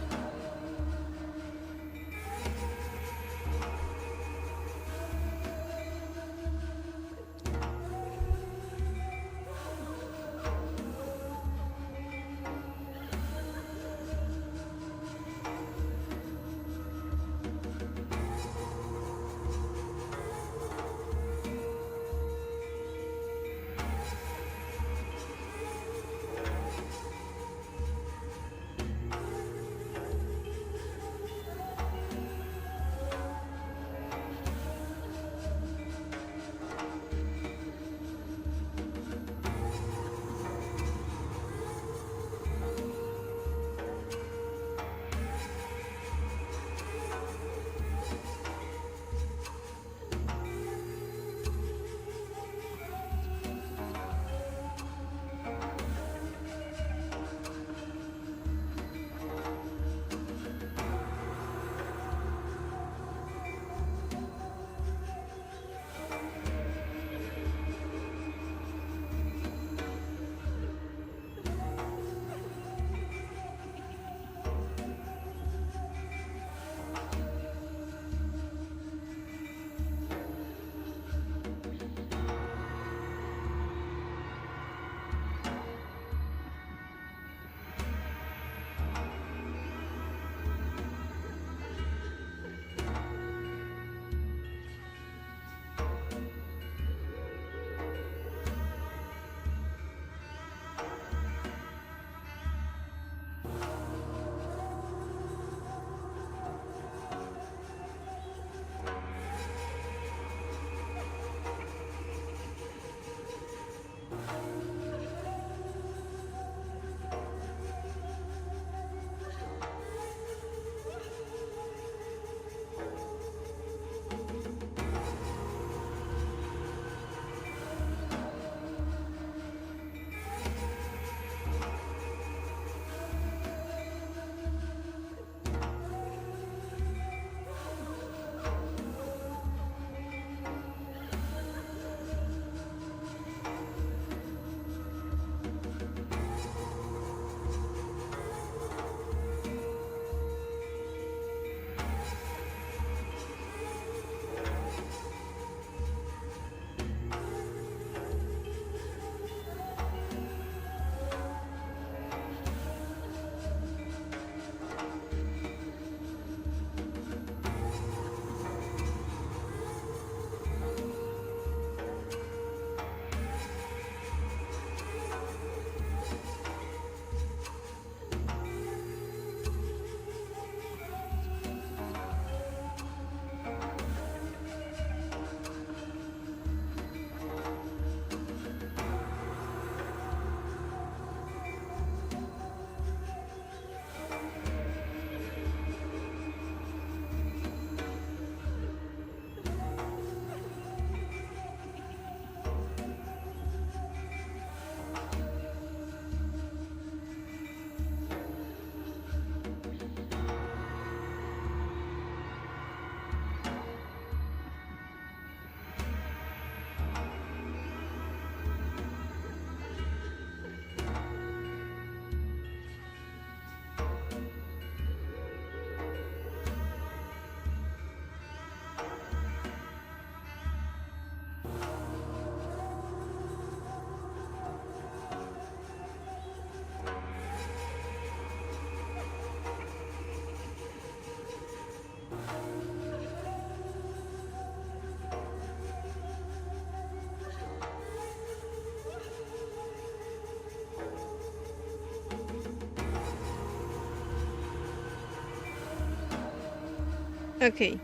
Okay.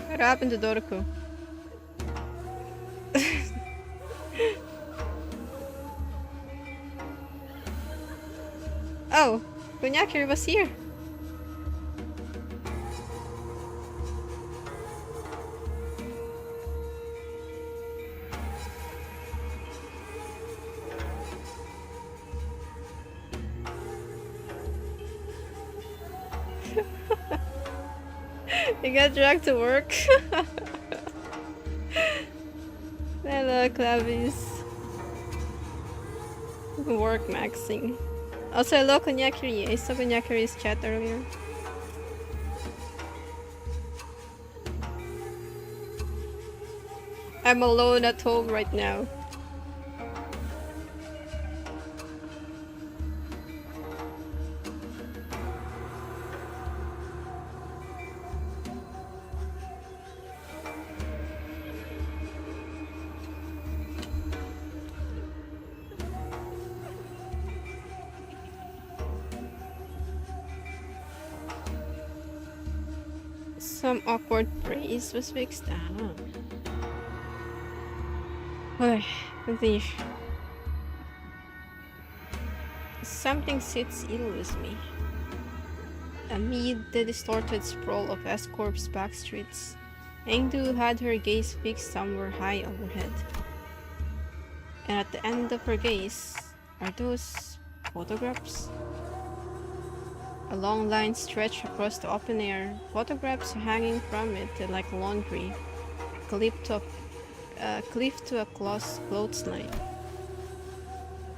What happened to Dorko? Oh, Bunyakir was here. You got dragged to work. Hello, Clavis. Work maxing. Also, hello Konyakiri. I saw Konyakiri's chat earlier. I'm alone at home right now. Some awkward phrase was fixed. Okay, continue. Something sits ill with me. Amid the distorted sprawl of S-Corp's back streets, Engdu had her gaze fixed somewhere high overhead. And at the end of her gaze, are those photographs? A long line stretched across the open air, photographs hanging from it like laundry, clipped to a clothesline.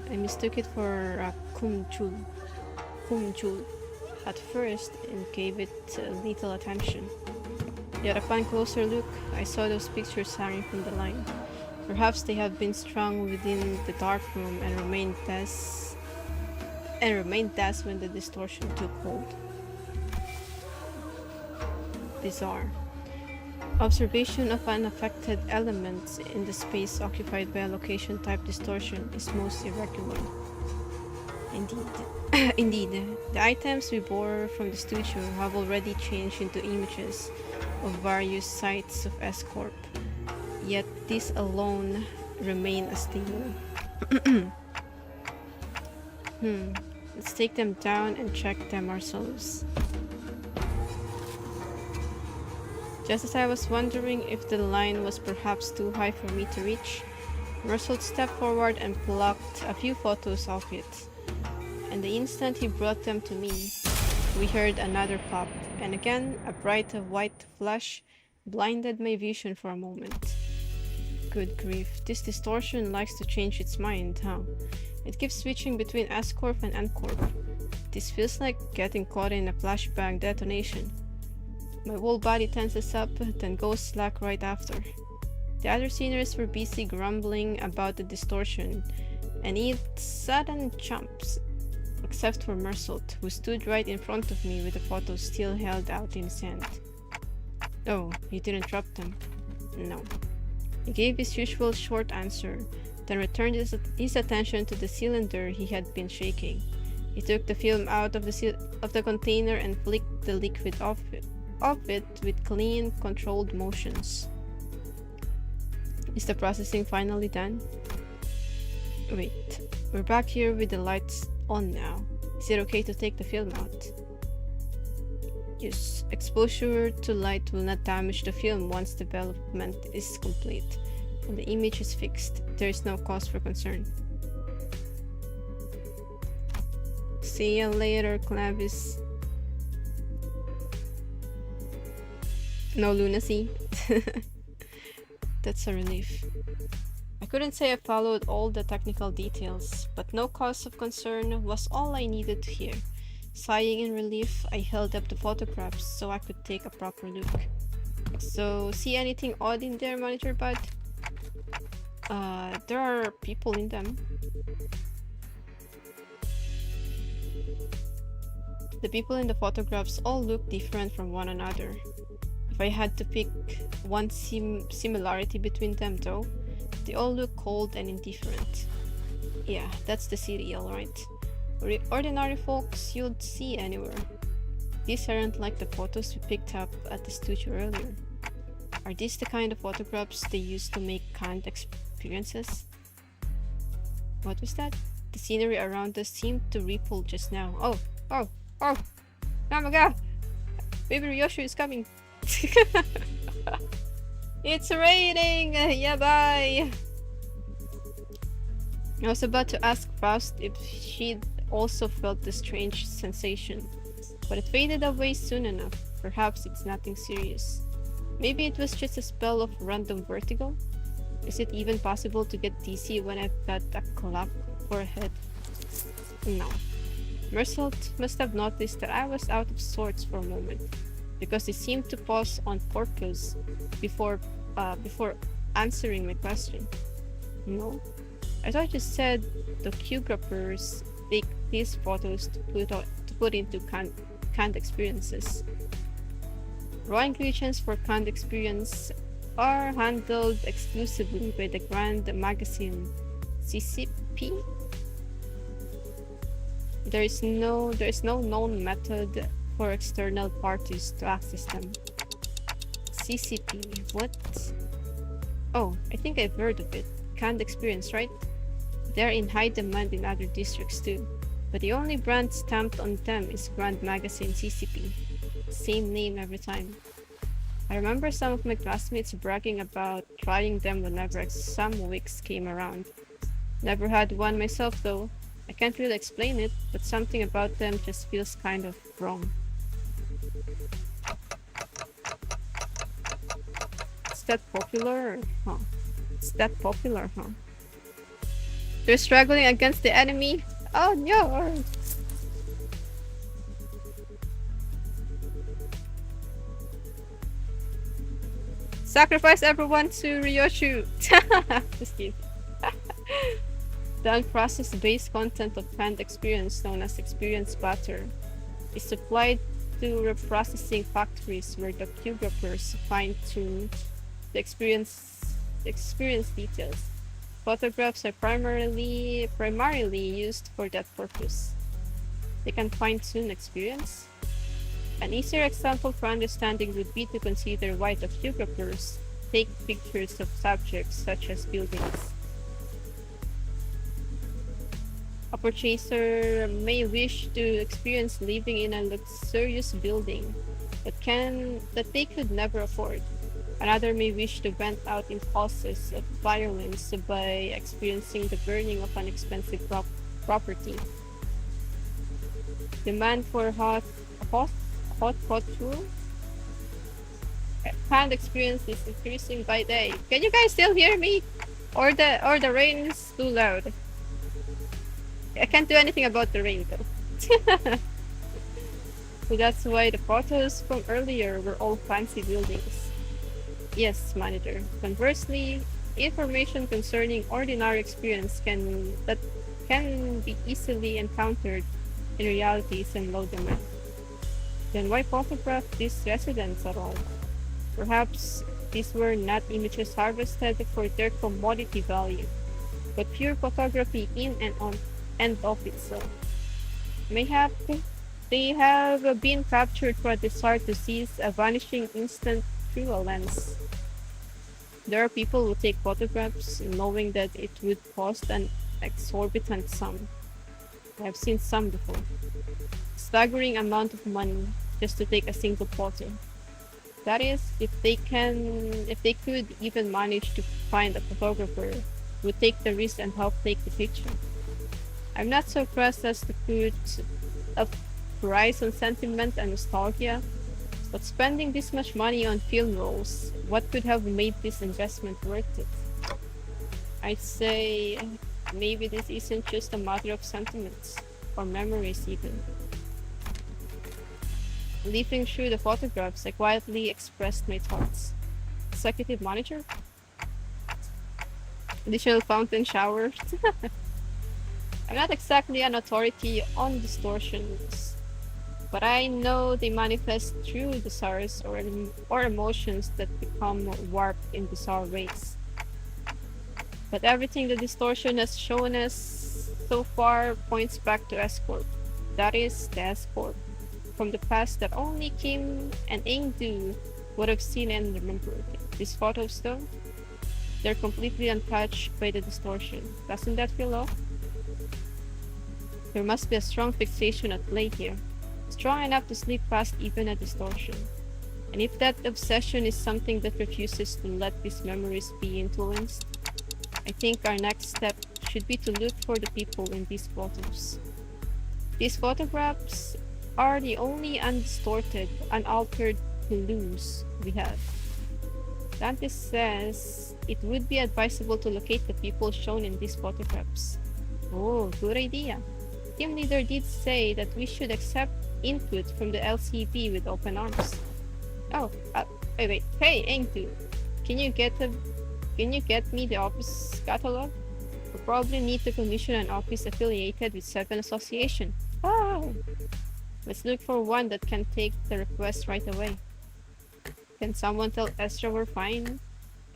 I mistook it for a kumjul at first and gave it little attention. Yet upon closer look, I saw those pictures hanging from the line. Perhaps they have been strung within the dark room and remained thus when the distortion took hold. Bizarre. Observation of unaffected elements in the space occupied by a location-type distortion is most irregular. Indeed, the items we bore from the studio have already changed into images of various sites of S-Corp, yet these alone remain as they were. Let's take them down and check them ourselves. Just as I was wondering if the line was perhaps too high for me to reach, Mersault stepped forward and plucked a few photos of it. And the instant he brought them to me, we heard another pop, and again a bright white flash blinded my vision for a moment. Good grief, this distortion likes to change its mind, huh? It keeps switching between S-Corp and N-Corp. This feels like getting caught in a flashbang detonation. My whole body tenses up, then goes slack right after. The other seniors were busy grumbling about the distortion and its sudden jumps, except for Mersault, who stood right in front of me with the photos still held out in his hand. Oh, you didn't drop them? No. He gave his usual short answer, then returned his attention to the cylinder he had been shaking. He took the film out of the container and flicked the liquid off it with clean, controlled motions. Is the processing finally done? Wait, we're back here with the lights on now. Is it okay to take the film out? Yes, exposure to light will not damage the film once development is complete. When the image is fixed, there is no cause for concern. See you later, Clavis. No lunacy. That's a relief. I couldn't say I followed all the technical details, but no cause of concern was all I needed to hear. Sighing in relief, I held up the photographs so I could take a proper look. So, see anything odd in there, Monitor Bud? There are people in them. The people in the photographs all look different from one another. If I had to pick one similarity between them though, they all look cold and indifferent. Yeah, that's the city, alright. Ordinary folks you'd see anywhere. These aren't like the photos we picked up at the studio earlier. Are these the kind of photographs they use to make canned experiences? What was that? The scenery around us seemed to ripple just now. Oh! Oh my god! Baby Ryoshu is coming! It's raining! Yeah, bye! I was about to ask Faust if she'd also felt the strange sensation, but it faded away soon enough. Perhaps it's nothing serious. Maybe it was just a spell of random vertigo? Is it even possible to get dizzy when I've got a clock for a head? No. Mersault must have noticed that I was out of sorts for a moment, because he seemed to pause on purpose before answering my question. No, I thought you said the Q-grappers take these photos to put into canned experiences. Raw ingredients for canned experience are handled exclusively by the Grand Magazine CCP. There is no known method for external parties to access them. CCP, what? Oh, I think I've heard of it. Canned experience, right? They're in high demand in other districts too, but the only brand stamped on them is Grand Magazine CCP. Same name every time. I remember some of my classmates bragging about trying them whenever some weeks came around. Never had one myself though. I can't really explain it, but something about them just feels kind of wrong. It's that popular, huh? It's that popular, huh? They're struggling against the enemy. Oh no! Sacrifice everyone to Ryoshu. Just kidding. The unprocessed base content of canned experience, known as experience batter, is supplied to reprocessing factories where the Q-grappers fine-tune the experience details. Photographs are primarily used for that purpose. They can fine-tune experience. An easier example for understanding would be to consider why the Q-grappers take pictures of subjects such as buildings. A purchaser may wish to experience living in a luxurious building that they could never afford. Another may wish to vent out impulses of violence by experiencing the burning of an expensive property. Demand for hot couture canned experience is increasing by day. Can you guys still hear me? Or the rain is too loud? I can't do anything about the rain though. So that's why the photos from earlier were all fancy buildings. Yes, manager. Conversely, information concerning ordinary experience that can be easily encountered in reality is in low demand. Then why photograph these residents at all? Perhaps these were not images harvested for their commodity value, but pure photography in and of itself. Mayhap they have been captured for a desire to seize a vanishing instant through a lens. There are people who take photographs knowing that it would cost an exorbitant sum. I have seen some before. Staggering amount of money just to take a single photo. That is, if they could even manage to find a photographer who would take the risk and help take the picture. I'm not so pressed as to put a price on sentiment and nostalgia, but spending this much money on film rolls, what could have made this investment worth it? I'd say maybe this isn't just a matter of sentiments, or memories even. Leafing through the photographs, I quietly expressed my thoughts. Executive manager? Additional fountain showers? I'm not exactly an authority on distortions, but I know they manifest through desires or emotions that become warped in bizarre ways. But everything the distortion has shown us so far points back to Escort. That is, the Escort from the past that only Kim and Engdu would have seen and remembered. These photos though, they're completely untouched by the distortion. Doesn't that feel off? There must be a strong fixation at play here, strong enough to slip past even a distortion. And if that obsession is something that refuses to let these memories be influenced, I think our next step should be to look for the people in these photos. These photographs are the only undistorted, unaltered clues we have. Dante says it would be advisable to locate the people shown in these photographs. Oh, good idea. team leader did say that we should accept input from the LCP with open arms. Oh, wait. Hey, Engdu, can you get me the office catalog? We probably need to commission an office affiliated with 7 Association. Oh, let's look for one that can take the request right away. Can someone tell Ezra we're fine?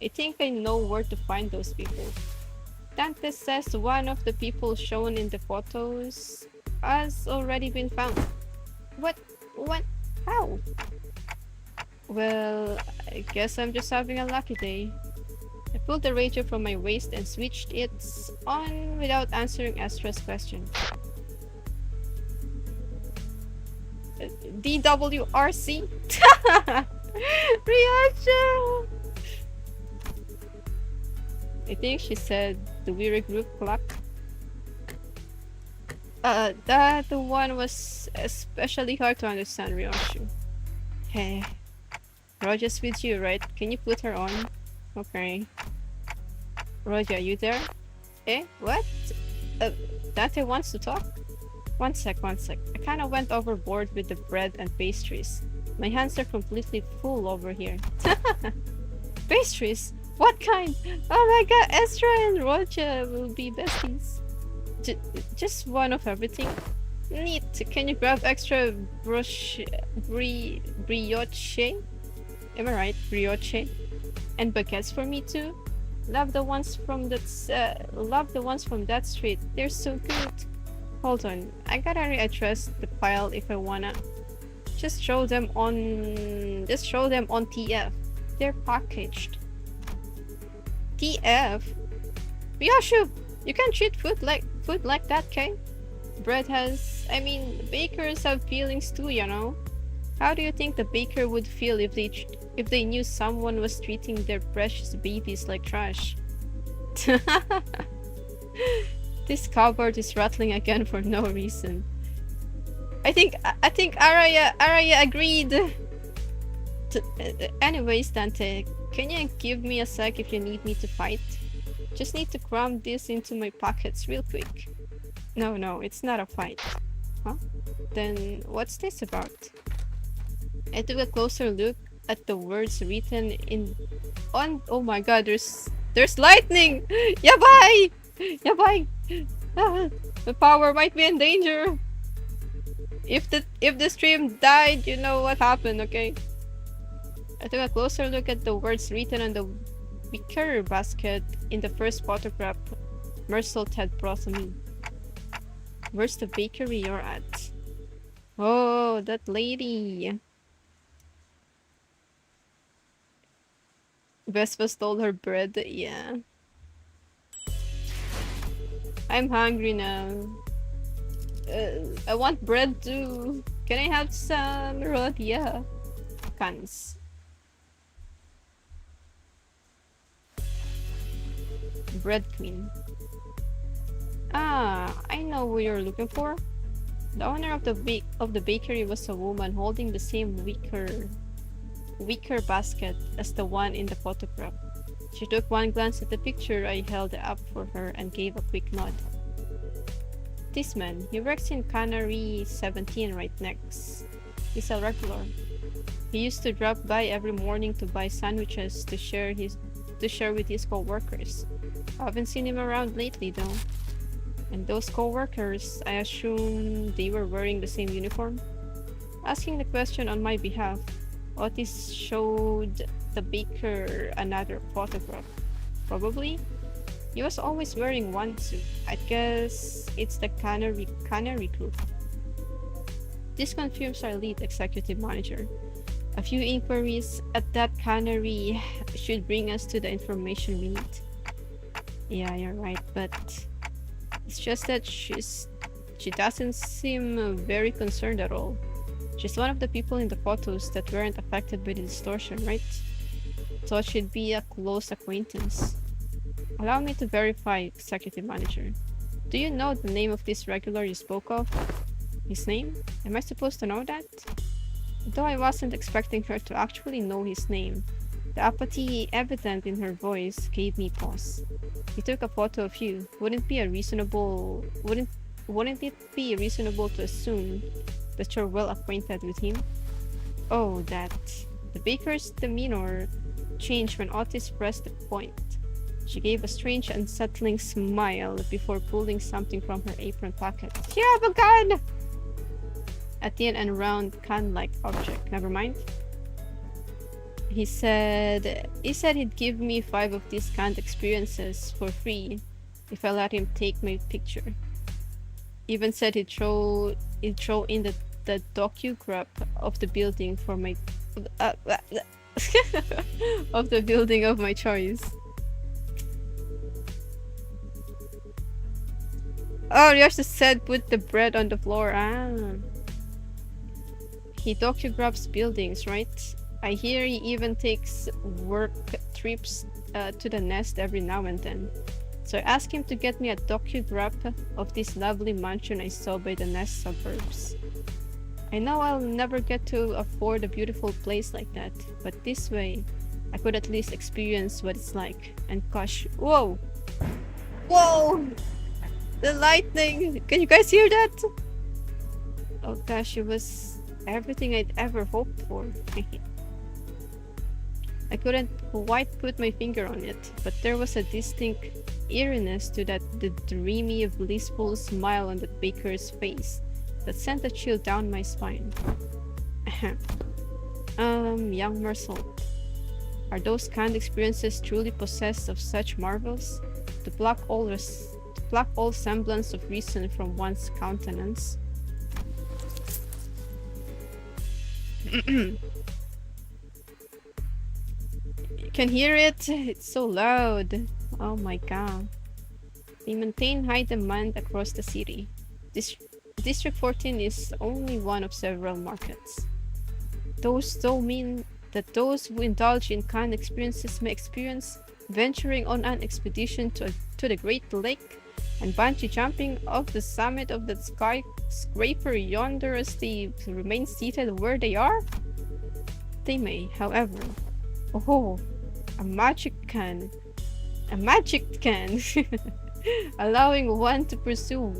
I think I know where to find those people. Dante says one of the people shown in the photos has already been found. What? How? Well, I guess I'm just having a lucky day. I pulled the radio from my waist and switched it on without answering Ezra's question. DWRC? Reaction! I think she said, do we regroup clock? That one was especially hard to understand, Ryoshu. Hey, Roger's with you, right? Can you put her on? Okay. Roger, are you there? Eh? What? Dante wants to talk? One sec. I kinda went overboard with the bread and pastries. My hands are completely full over here. Pastries? What kind? Oh my god, Ezra and Roger will be besties. Just one of everything. Neat. Can you grab extra brioche? Am I right? Brioche? And baguettes for me too? Love the ones from that street. They're so good. Hold on. I gotta readdress the pile if I wanna. Just show them on TF. They're packaged. TF? Ryoshu! You can't treat food like that, okay? Bakers have feelings too, you know? How do you think the baker would feel if they knew someone was treating their precious babies like trash? This cupboard is rattling again for no reason. I think Araya agreed. Anyways, Dante, can you give me a sec if you need me to fight? Just need to cram this into my pockets real quick. No, it's not a fight. Huh? Then what's this about? I took a closer look at the words written on. Oh my god, there's lightning! Yabai! The power might be in danger. If the stream died, you know what happened, okay? I took a closer look at the words written on the wicker basket in the first photograph Mercel had brought to me. Where's the bakery you're at? Oh, that lady. Vespa stole her bread, yeah. I'm hungry now. I want bread too. Can I have some rodia? Cans. Bread queen. Ah, I know who you're looking for. The owner of the bakery was a woman holding the same wicker basket as the one in the photograph. She took one glance at the picture I held up for her and gave a quick nod. This man, he works in Cannery 17 right next. He's a regular. He used to drop by every morning to buy sandwiches to share with his co-workers. I haven't seen him around lately though. And those co-workers, I assume they were wearing the same uniform? Asking the question on my behalf, Otis showed the baker another photograph. Probably. He was always wearing one suit. I guess it's the cannery crew. This confirms our lead executive manager. A few inquiries at that cannery should bring us to the information we need. Yeah, you're right, but it's just that she doesn't seem very concerned at all. She's one of the people in the photos that weren't affected by the distortion, right? Thought she'd be a close acquaintance. Allow me to verify, executive manager. Do you know the name of this regular you spoke of? His name? Am I supposed to know that? Though I wasn't expecting her to actually know his name, the apathy evident in her voice gave me pause. He took a photo of you. Wouldn't wouldn't it be reasonable to assume that you're well acquainted with him? Oh, that. The baker's demeanor changed when Otis pressed the point. She gave a strange, unsettling smile before pulling something from her apron pocket. You have a gun! A thin and round can-like object. Never mind. He said he'd give me 5 of these canned experiences for free if I let him take my picture. Even said he'd throw in the docu-graph of the building for my of the building of my choice. Oh, Ryoshu said put the bread on the floor. Ah. He docu-grabs buildings, right? I hear he even takes work trips to the nest every now and then. So I asked him to get me a docu-graph of this lovely mansion I saw by the nest suburbs. I know I'll never get to afford a beautiful place like that, but this way I could at least experience what it's like. And gosh, whoa! Whoa! The lightning! Can you guys hear that? Oh gosh, it was everything I'd ever hoped for. I couldn't quite put my finger on it, but there was a distinct eeriness to the dreamy, blissful smile on the baker's face that sent a chill down my spine. Young Mersault, are those canned experiences truly possessed of such marvels? To pluck all semblance of reason from one's countenance. You can hear it? It's so loud. Oh my god. They maintain high demand across the city. District 14 is only one of several markets. Those don't mean that those who indulge in canned experiences may experience venturing on an expedition to the Great Lake and bungee jumping off the summit of the skyscraper yonder as they remain seated where they are? They may, however. Oh, a magic can. A magic can! Allowing one to pursue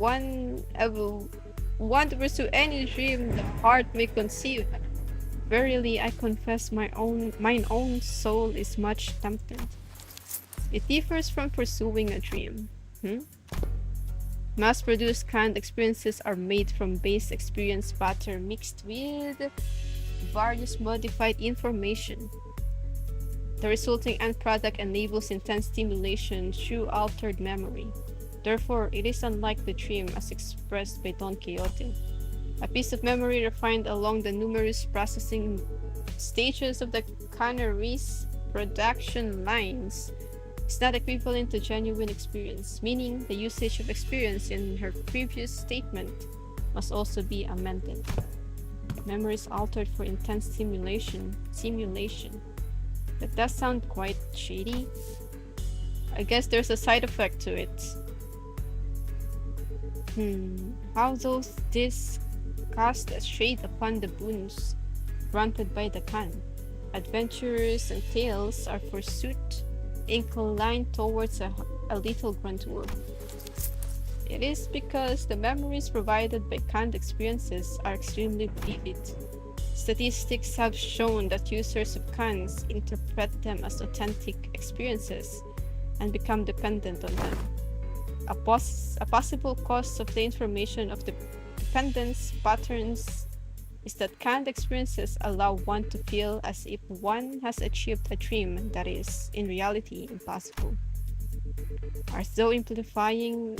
any dream the heart may conceive. Verily, I confess mine own soul is much tempted. It differs from pursuing a dream. Mass-produced canned experiences are made from base experience matter mixed with various modified information. The resulting end product enables intense stimulation through altered memory. Therefore, it is unlike the dream as expressed by Don Quixote. A piece of memory refined along the numerous processing stages of the cannery's production lines is not equivalent to genuine experience, meaning the usage of experience in her previous statement must also be amended. Memory is altered for intense simulation. That does sound quite shady. I guess there's a side effect to it. How does this cast a shade upon the boons granted by the can? Adventures and tales are forsooth inclined towards a little grandeur. It is because the memories provided by canned experiences are extremely vivid. Statistics have shown that users of cans interpret them as authentic experiences and become dependent on them. A possible cause of the information of the dependence patterns is that canned experiences allow one to feel as if one has achieved a dream that is, in reality, impossible. As though implying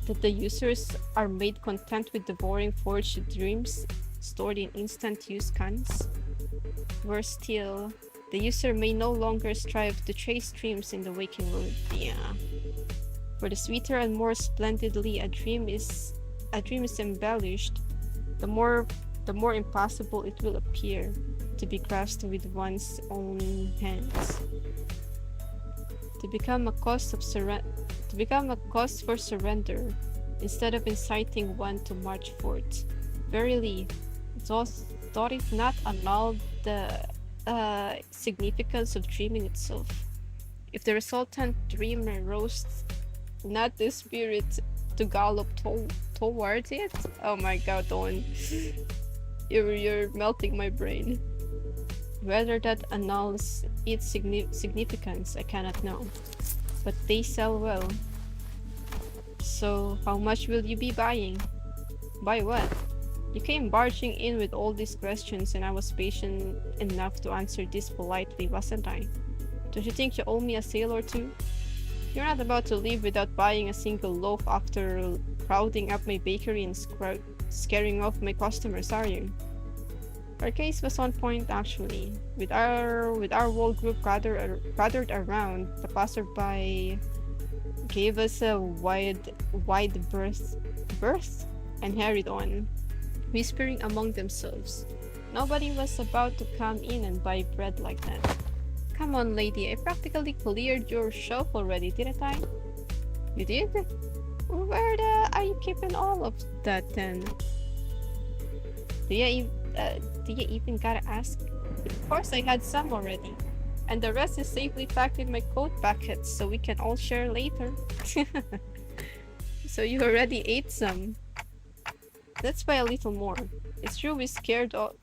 that the users are made content with the boring forged dreams stored in instant-use cans. Worse still, the user may no longer strive to chase dreams in the waking world. Yeah. For the sweeter and more splendidly a dream is embellished, the more impossible it will appear to be grasped with one's own hands. To become a cause for surrender, instead of inciting one to march forth. Verily, thought it not annulled the significance of dreaming itself. If the resultant dream roused not the spirit to gallop towards it? Oh my god, Dawn. You're melting my brain. Whether that annuls its significance, I cannot know. But they sell well. So, how much will you be buying? Buy what? You came barging in with all these questions and I was patient enough to answer this politely, wasn't I? Don't you think you owe me a sale or two? You're not about to leave without buying a single loaf after crowding up my bakery and scaring off my customers, are you? Our case was on point actually. With our whole group gathered around, the passerby gave us a wide berth and hurried on, whispering among themselves. Nobody was about to come in and buy bread like that. Come on, lady, I practically cleared your shelf already, didn't I? You did? Where the are you keeping all of that then? Do you even gotta ask? Of course I had some already. And the rest is safely packed in my coat pockets so we can all share later. So you already ate some. Let's buy a little more. It's true we scared off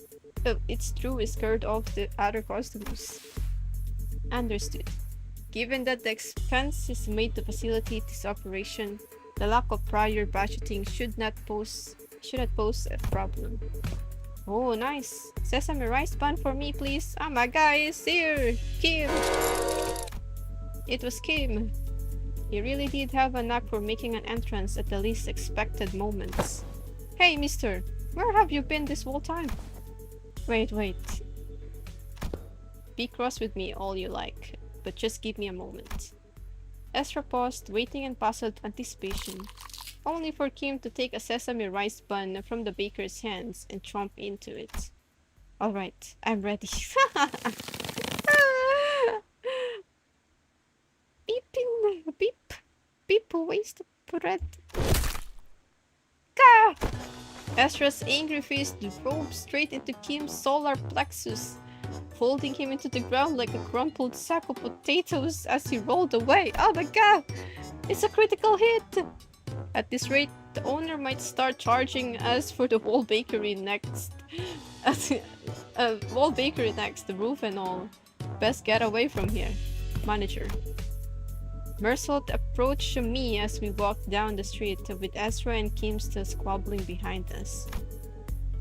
the other customers. Understood. Given that the expenses made to facilitate this operation, the lack of prior budgeting should not pose a problem. Oh, nice. Sesame rice bun for me, please. Oh my guy is here. Kim. It was Kim. He really did have a knack for making an entrance at the least expected moments. Hey, mister. Where have you been this whole time? Wait. Be cross with me all you like, but just give me a moment. Ezra paused, waiting in puzzled anticipation, only for Kim to take a sesame rice bun from the baker's hands and chomp into it. Alright, I'm ready. Beep, waste of bread. Gah! Ezra's angry face drove straight into Kim's solar plexus, folding him into the ground like a crumpled sack of potatoes as he rolled away. Oh my god! It's a critical hit! At this rate, the owner might start charging us for the whole bakery next. Whole bakery next, the roof and all. Best get away from here. Manager. Mersault approached me as we walked down the street, with Ezra and Kim still squabbling behind us.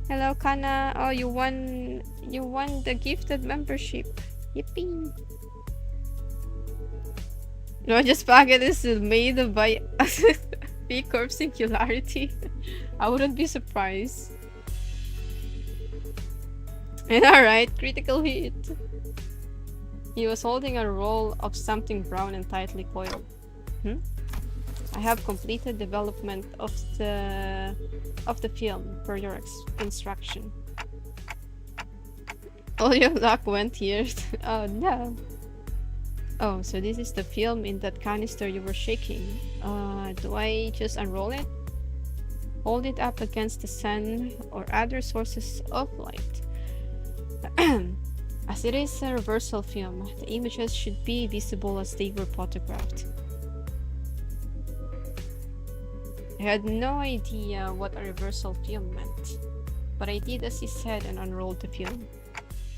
Hello, Kana. Oh, you won the gifted membership. Yippee! Roger's packet is made by B Corp Singularity. I wouldn't be surprised. And alright, critical hit. He was holding a roll of something brown and tightly coiled. I have completed development of the film per your instruction. All your luck went here. Oh no. Oh, so this is the film in that canister you were shaking. Do I just unroll it? Hold it up against the sun or other sources of light. As it is a reversal film, the images should be visible as they were photographed. I had no idea what a reversal film meant, but I did as he said and unrolled the film.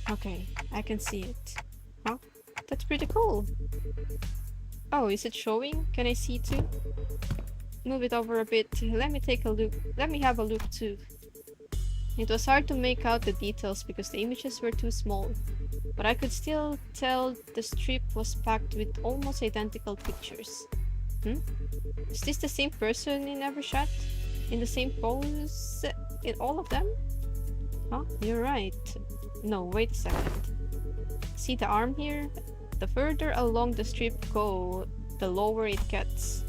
Okay, I can see it. Huh? That's pretty cool. Oh, is it showing? Can I see too? Move it over a bit. Let me take a look. Let me have a look too. It was hard to make out the details because the images were too small, but I could still tell the strip was packed with almost identical pictures. Is this the same person in every shot? In the same pose in all of them? Huh? You're right. No, wait a second. See the arm here? The further along the strip go, the lower it gets.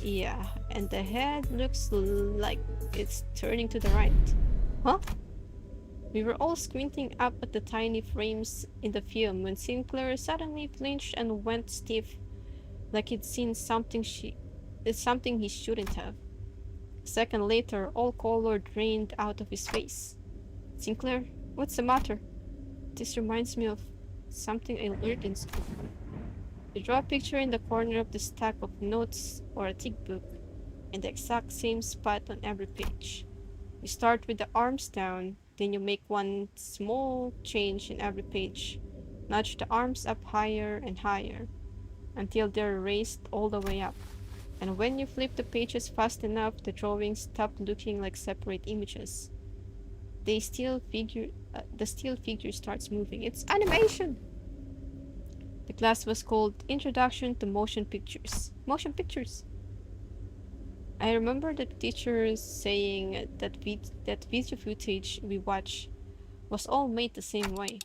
Yeah, and the head looks like it's turning to the right. Huh? We were all squinting up at the tiny frames in the film when Sinclair suddenly flinched and went stiff, like he'd seen something he shouldn't have. A second later, all color drained out of his face. Sinclair, what's the matter? This reminds me of something I learned in school. You draw a picture in the corner of the stack of notes or a thick book. in the exact same spot on every page. You start with the arms down, then you make one small change in every page. Nudge the arms up higher and higher until they're raised all the way up. And when you flip the pages fast enough, the drawings stop looking like separate images. The still figure starts moving. It's animation! The class was called Introduction to Motion Pictures. Motion pictures! I remember the teacher saying that video footage we watch was all made the same way.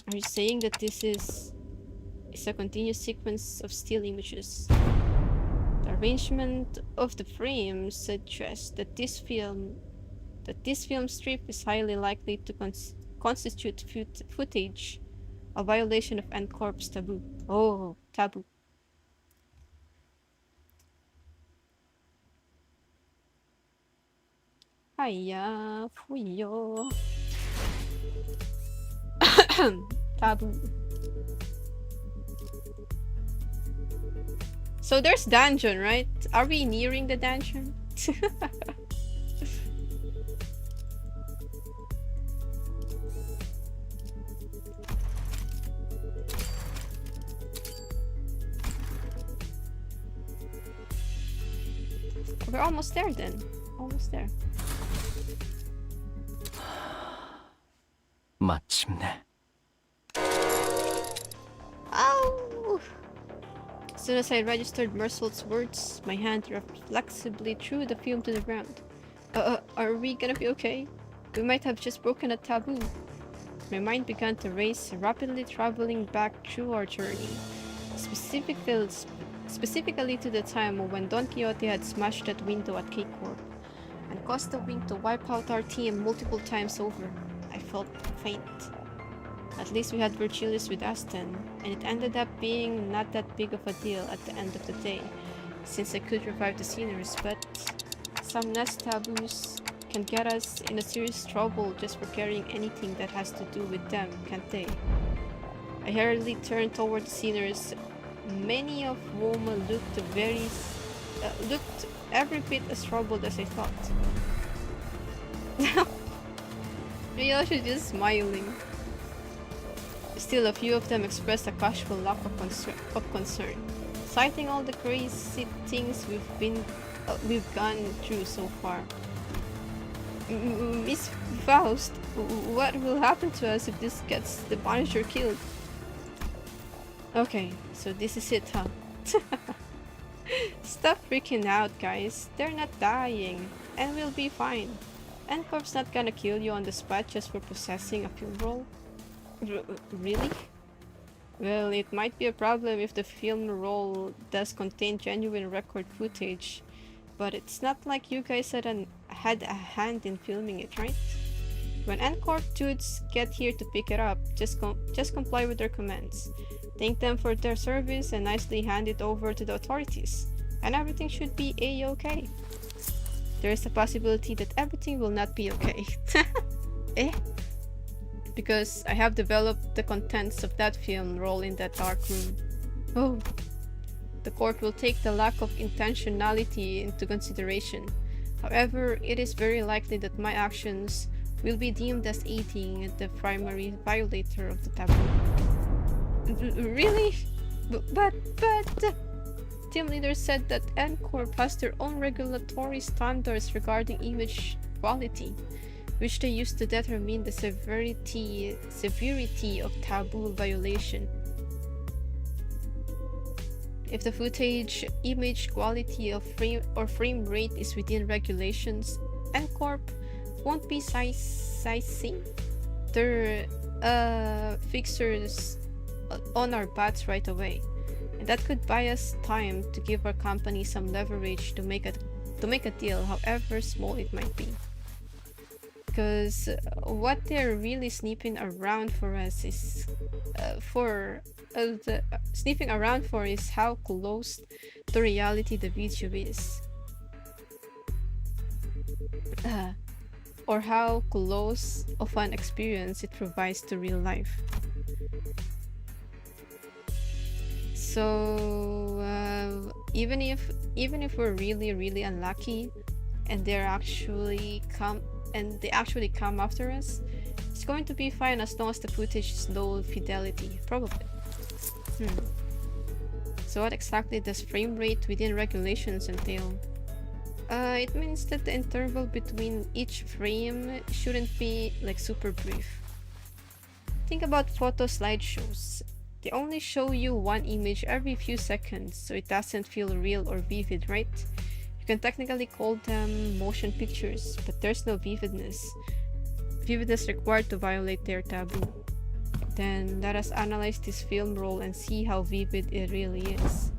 Are you saying that this is a continuous sequence of still images? The arrangement of the frames suggests that this film strip is highly likely to constitute footage, a violation of NCorp's taboo. Oh, taboo. Hiya, fuyo. Taboo. So there's dungeon, right? Are we nearing the dungeon? We're almost there then. Almost there. 마침내. Oh! As soon as I registered Mersel's words, my hand reflexively threw the film to the ground. Are we gonna be okay? We might have just broken a taboo. My mind began to race, rapidly traveling back through our journey. Specifically to the time when Don Quixote had smashed that window at K-Corp and caused the wing to wipe out our team multiple times over. I felt faint. At least we had Virgilius with us then, and it ended up being not that big of a deal at the end of the day, since I could revive the seniors, but some nest taboos can get us in a serious trouble just for carrying anything that has to do with them, can't they? I hurriedly turned toward the seniors. Many of whom looked every bit as troubled as I thought. Ryoshi is just smiling. Still, a few of them expressed a casual lack of concern, citing all the crazy things we've gone through so far. Miss Faust, what will happen to us if this gets the Punisher killed? Okay, so this is it, huh? Stop freaking out, guys. They're not dying, and we'll be fine. NCorp's not gonna kill you on the spot just for possessing a film roll. Really? Well, it might be a problem if the film roll does contain genuine record footage, but it's not like you guys had a hand in filming it, right? When NCorp dudes get here to pick it up, just comply with their commands. Thank them for their service and nicely hand it over to the authorities, and everything should be a-okay. There is a possibility that everything will not be okay. Eh? Because I have developed the contents of that film roll in that dark room. Oh. The court will take the lack of intentionality into consideration. However, it is very likely that my actions will be deemed as aiding the primary violator of the taboo. Really? But team leader said that NCorp has their own regulatory standards regarding image quality, which they use to determine the severity of taboo violation. If the footage image quality of frame rate is within regulations, NCorp won't be sizing their fixers on our butts right away, and that could buy us time to give our company some leverage to make a deal, however small it might be. Because what they're really sniffing around for us is how close to reality the video is, or how close of an experience it provides to real life. So even if we're really unlucky and they actually come after us, it's going to be fine as long as the footage is low fidelity, probably. So what exactly does frame rate within regulations entail? It means that the interval between each frame shouldn't be like super brief. Think about photo slideshows. They only show you one image every few seconds, so it doesn't feel real or vivid, right? You can technically call them motion pictures, but there's no vividness required to violate their taboo. Then let us analyze this film roll and see how vivid it really is.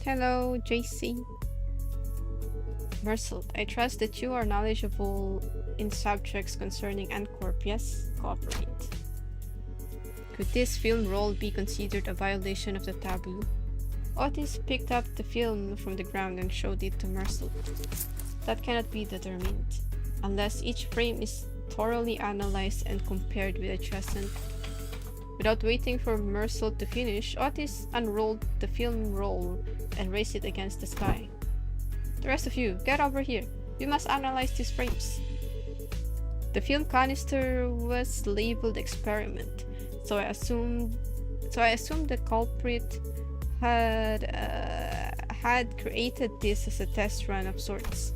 Hello, JC. Mercelt, I trust that you are knowledgeable in subjects concerning NCorp. Yes, cooperate. Could this film roll be considered a violation of the taboo? Otis picked up the film from the ground and showed it to Mercelt. That cannot be determined, unless each frame is thoroughly analyzed and compared with adjacent. Without waiting for Mercelt to finish, Otis unrolled the film roll and raised it against the sky. The rest of you, get over here. We must analyze these frames. The film canister was labeled experiment, so I assumed the culprit had created this as a test run of sorts.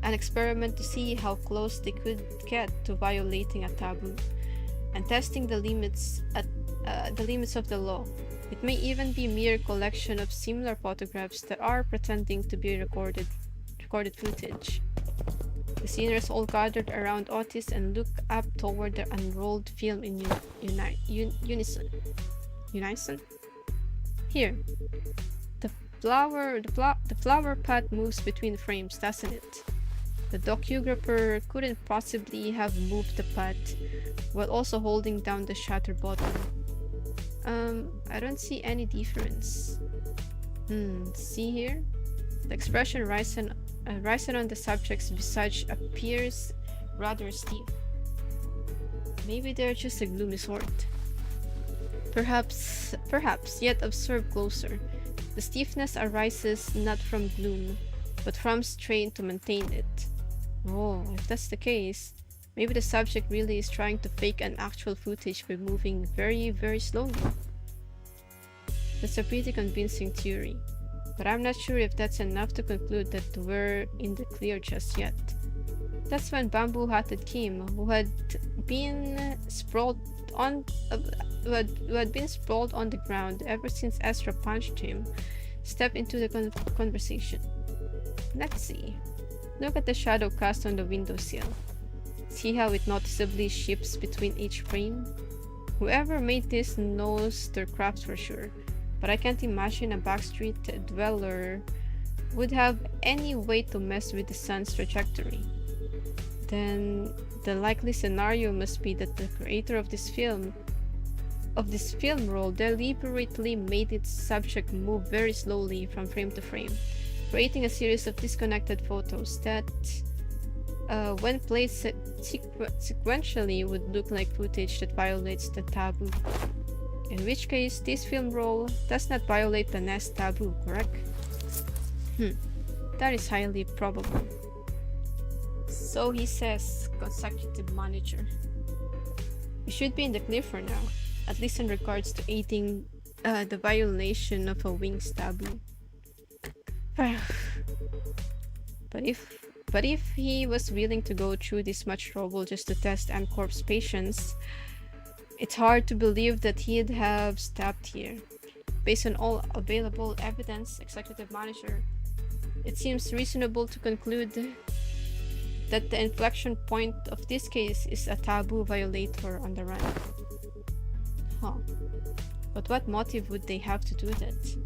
An experiment to see how close they could get to violating a taboo and testing the limits of the law. It may even be mere collection of similar photographs that are pretending to be recorded footage. The seniors all gathered around Otis and looked up toward the unrolled film in unison. Unison? Here. The flower pot moves between frames, doesn't it? The docugrapher couldn't possibly have moved the pot while also holding down the shutter button. I don't see any difference. See here? The expression rising on the subject's visage appears rather stiff. Maybe they're just a gloomy sort. Perhaps, yet observe closer. The stiffness arises not from gloom, but from strain to maintain it. Oh, if that's the case, maybe the subject really is trying to fake an actual footage by moving very slowly. That's a pretty convincing theory, but I'm not sure if that's enough to conclude that we're in the clear just yet. That's when Bamboo-Hatted Kim, who had been sprawled on the ground ever since Ezra punched him, stepped into the conversation. Let's see. Look at the shadow cast on the windowsill. See how it noticeably shifts between each frame? Whoever made this knows their craft for sure, but I can't imagine a backstreet dweller would have any way to mess with the sun's trajectory. Then the likely scenario must be that the creator of this film roll deliberately made its subject move very slowly from frame to frame, creating a series of disconnected photos that, when played sequentially, would look like footage that violates the taboo. In which case, this film roll does not violate the Nest taboo, correct? That is highly probable. So he says, consecutive manager. We should be in the clear for now, at least in regards to aiding the violation of a wings taboo. But if he was willing to go through this much trouble just to test NCorp's patience, it's hard to believe that he'd have stopped here. Based on all available evidence, Executive Manager, it seems reasonable to conclude that the inflection point of this case is a taboo violator on the run. But what motive would they have to do that?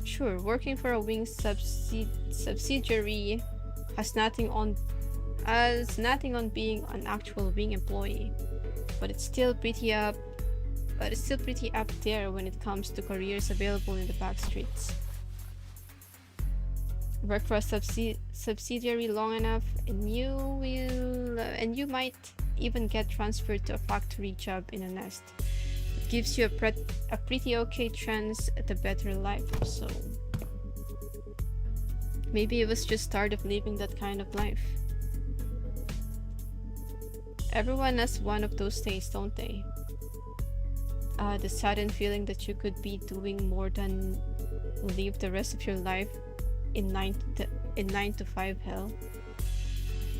Sure, working for a wing subsidiary has nothing on being an actual wing employee, but it's still pretty up there when it comes to careers available in the back streets. Work for a subsidiary long enough and you might even get transferred to a factory job in a Nest. gives you a pretty okay chance at a better life or so. Maybe it was just tired of living that kind of life. Everyone has one of those days, don't they? The sudden feeling that you could be doing more than live the rest of your life in 9 to 5 hell.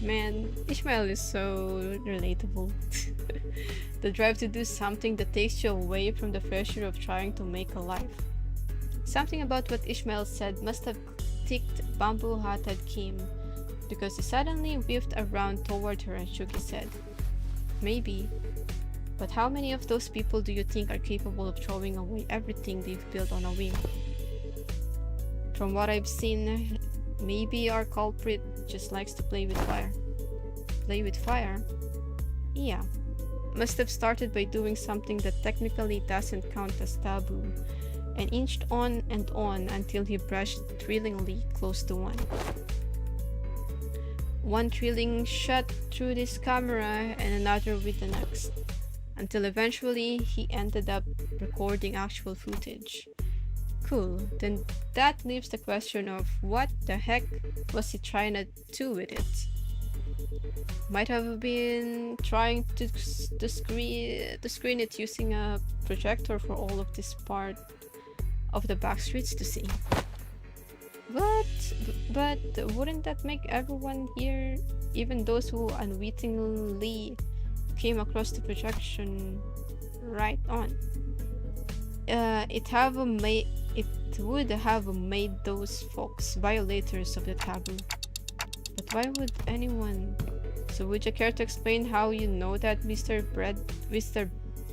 Man, Ishmael is so relatable. The drive to do something that takes you away from the pressure of trying to make a life. Something about what Ishmael said must have ticked bamboo-hatted Kim, because he suddenly whiffed around toward her and shook his head. Maybe. But how many of those people do you think are capable of throwing away everything they've built on a whim? From what I've seen, maybe our culprit just likes to play with fire. Play with fire? Yeah. Must have started by doing something that technically doesn't count as taboo, and inched on and on until he brushed thrillingly close to one. One thrilling shot through this camera and another with the next, until eventually he ended up recording actual footage. Cool, then that leaves the question of what the heck was he trying to do with it? Might have been trying to screen it using a projector for all of this part of the back streets to see. But wouldn't that make everyone here, even those who unwittingly came across the projection, right on? It would have made those folks violators of the taboo. But why would anyone? So would you care to explain how you know that, Mr.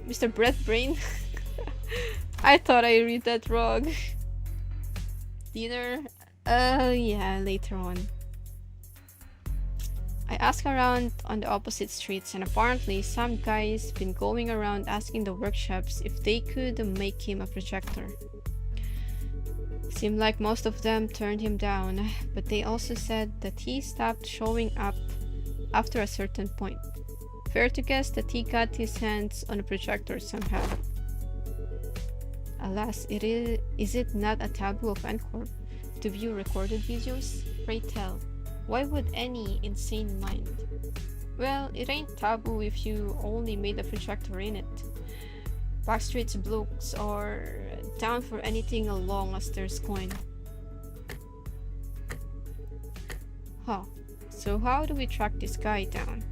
Breadbrain? I thought I read that wrong. Dinner? Yeah, later on. I asked around on the opposite streets, and apparently some guy's been going around asking the workshops if they could make him a projector. Seemed like most of them turned him down, but they also said that he stopped showing up after a certain point. Fair to guess that he got his hands on a projector somehow. Alas, is it not a taboo of Encore to view recorded videos? Pray tell, why would any insane mind? Well, it ain't taboo if you only made a projector in it. Backstreet's blokes are down for anything as long as there's coin. Huh. So how do we track this guy down?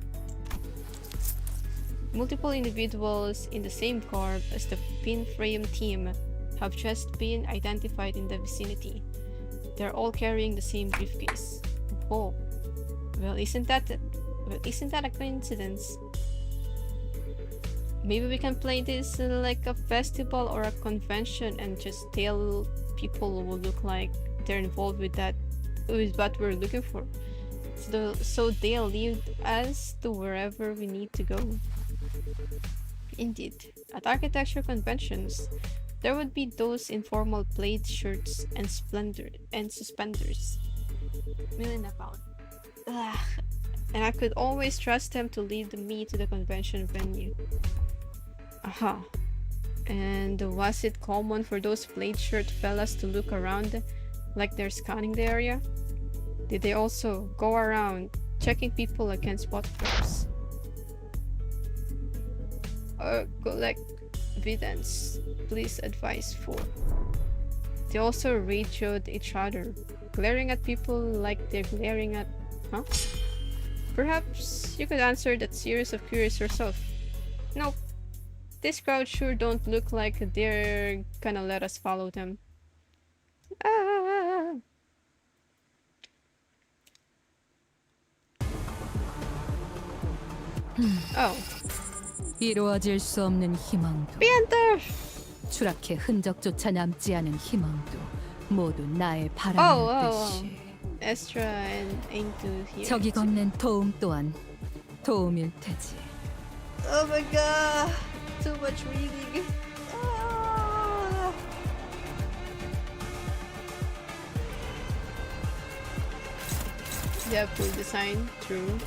Multiple individuals in the same garb as the pin frame team have just been identified in the vicinity. They're all carrying the same briefcase. Oh, well, isn't that a coincidence? Maybe we can play this like a festival or a convention and just tell people who look like they're involved with what we're looking for. So they'll lead us to wherever we need to go. Indeed, at architecture conventions, there would be those informal plaid shirts and suspenders milling about. Ugh. And I could always trust them to lead me to the convention venue. Aha. And was it common for those plaid shirt fellas to look around like they're scanning the area? Did they also go around checking people against photographs? Or collect evidence? Please advise for. They also radioed each other, glaring at people like they're glaring at... Huh? Perhaps you could answer that series of queries yourself. Nope. This crowd sure don't look like they're gonna let us follow them. Ah. Oh. 이루어질 수 없는 희망도 Panther! 추락해 흔적조차 남지 않은 희망도 모두 나의 Oh, 바람이듯이 Estra and Aintu here. 저기 건넨 도움 또한 도움일 테지. Oh my god! Too much reading. Ah. Yeah, full design, true.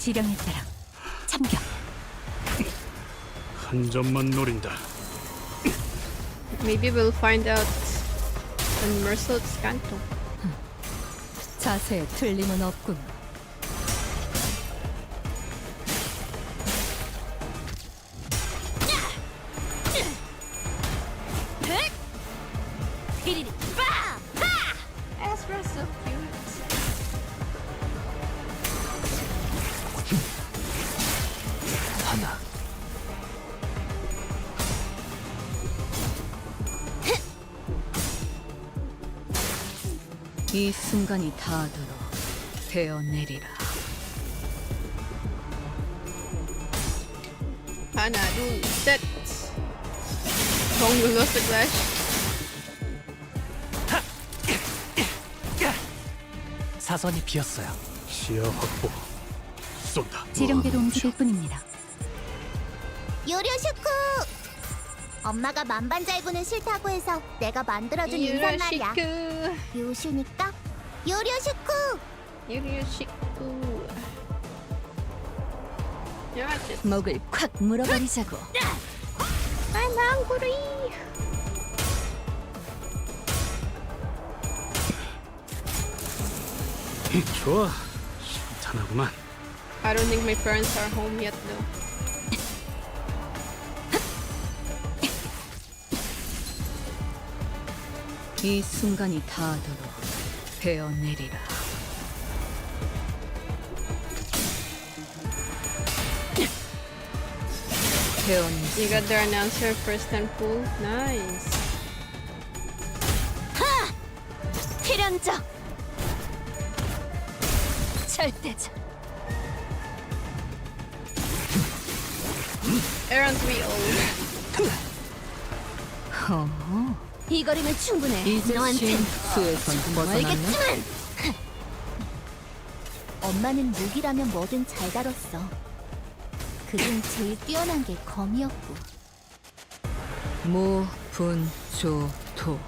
지령에 따라 참격. 한 점만 노린다. Maybe we'll find out in Merciless Canto. 자세에 틀림은 없군. Ezra's so cute. 하나. 이 순간이 닿도록 베어내리라. 하나, 둘, 셋. Kung lost the clash. 사선이 비었어요. 시야 확보. 쏜다. 지령대로 움직일 뿐입니다. 요료슈쿠! 엄마가 만반잘부는 싫다고 해서 내가 만들어준 인사말이야. Yuroshiku. 요슈니까 요료슈쿠! Yuroshiku. You're just... 목을 콱 물어버리자고. I'm hungry. 좋아. 신탄하구만. I don't think my parents are home yet though. 이 순간이 닿도록 베어내리라. 베어내. You got their announcer first time pool. Nice. 필연적. 절대적. Aaron's we old. 이 거리면 충분해. 이제 수에선 벗어났나? 알겠지만! 엄마는 무기라면 뭐든 잘 다뤘어. 그중 제일 뛰어난 게 검이었고. 모, 분, 조, 토.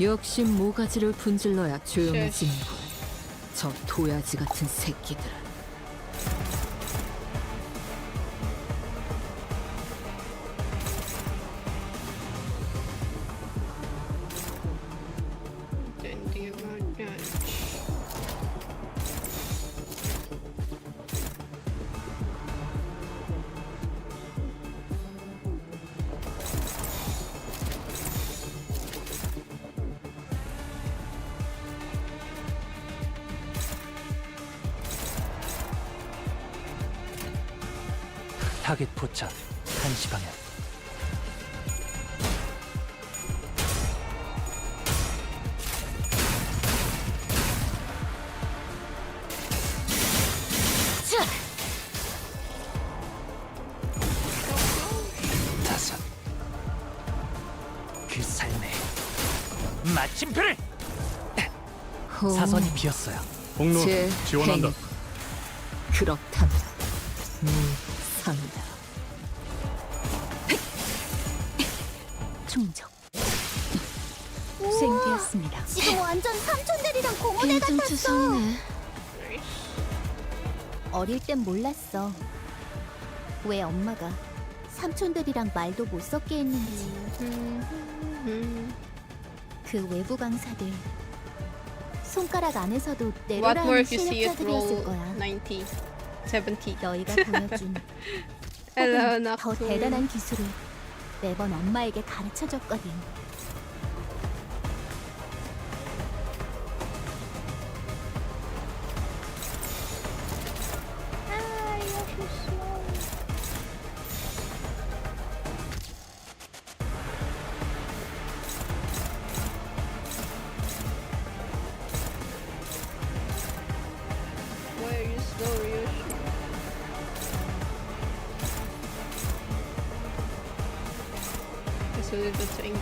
역시 모가지를 분질러야 조용해지는군. 저 도야지 같은 새끼들은. Then do you want that? 타겟 포착. 1시 방향. 다섯. 그 삶에 마침표를. 호, 사선이 비었어요. 공로 제 지원한다. 행. 그렇다면 무상이다. 충족. 수행되었습니다. 지금 완전 삼촌들이랑 공원에 같았어. 어릴 땐 몰랐어. 왜 엄마가 삼촌들이랑 말도 못 섞게 했는지. 그 외부 강사들 손가락 안에서도 What more 내로라는 if you see it 실력자들이었을 roll 거야. 90, 70? 너희가 보여준 Hello, 혹은 더 Nocturne. 대단한 기술을 매번 엄마에게 가르쳐줬거든. Why are you slow, Ryoshi? Guess we'll leave that to Inky.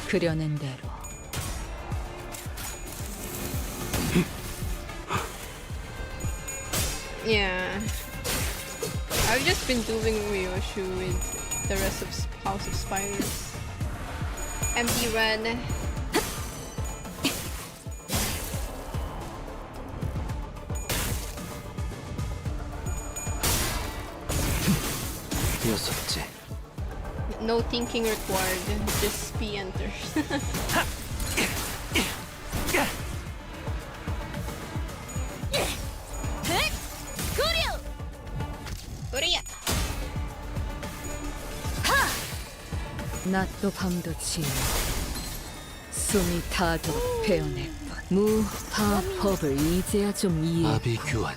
그려낸 대로 Yeah. I've just been doing Ryoshu with the rest of House of Spiders. Empty run. 여섯째. No thinking required, just P enter. 우리야. 낮도 밤도 지나 숨이 닿도록 베어낼 것. 무파법을 이제야 좀 이해. 아비규환.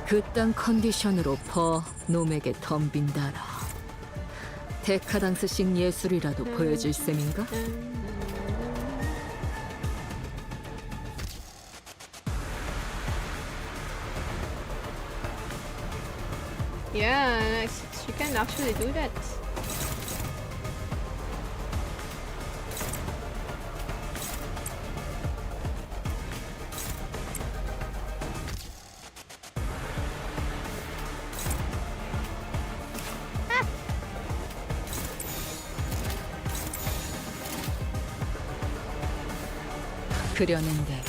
그딴 컨디션으로 놈에게 덤빈다라. 데카당스식 예술이라도 보여줄 셈인가? Yeah, she can actually do that. 그려낸 대로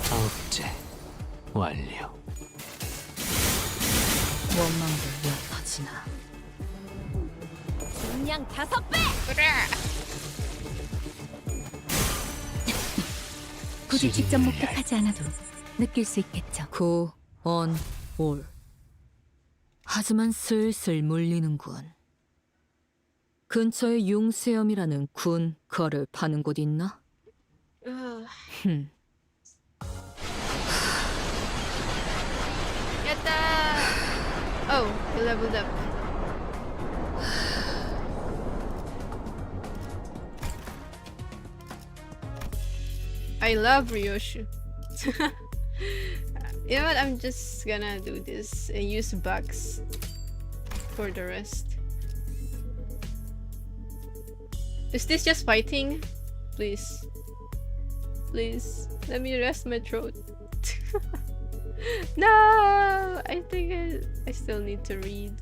아홉째. 완료. 원망도 옅어지나. 그냥 5배! 굳이 직접 목격하지 않아도 느낄 수 있겠죠. 올. 하지만 슬슬 물리는군. 근처에 융수염이라는 군 거를 파는 곳 있나? 흠. 야tta! Oh, he leveled up. I love Ryoshu. You know what? I'm just gonna do this and use bugs for the rest. Is this just fighting? Please. Please. Let me rest my throat. No! I think I still need to read.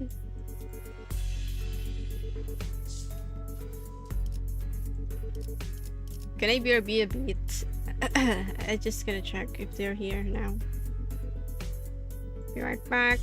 Can I be a bit? I'm just gonna check if they're here now. Be right back.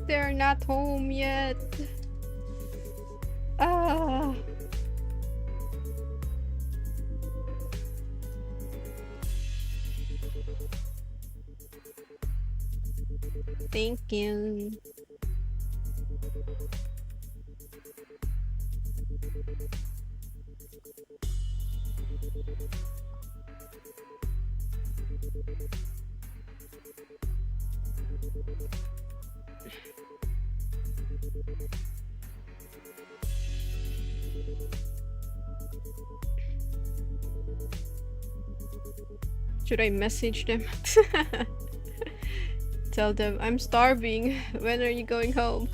They're not home yet. Ah. Thank you. Should I message them? Tell them I'm starving. When are you going home?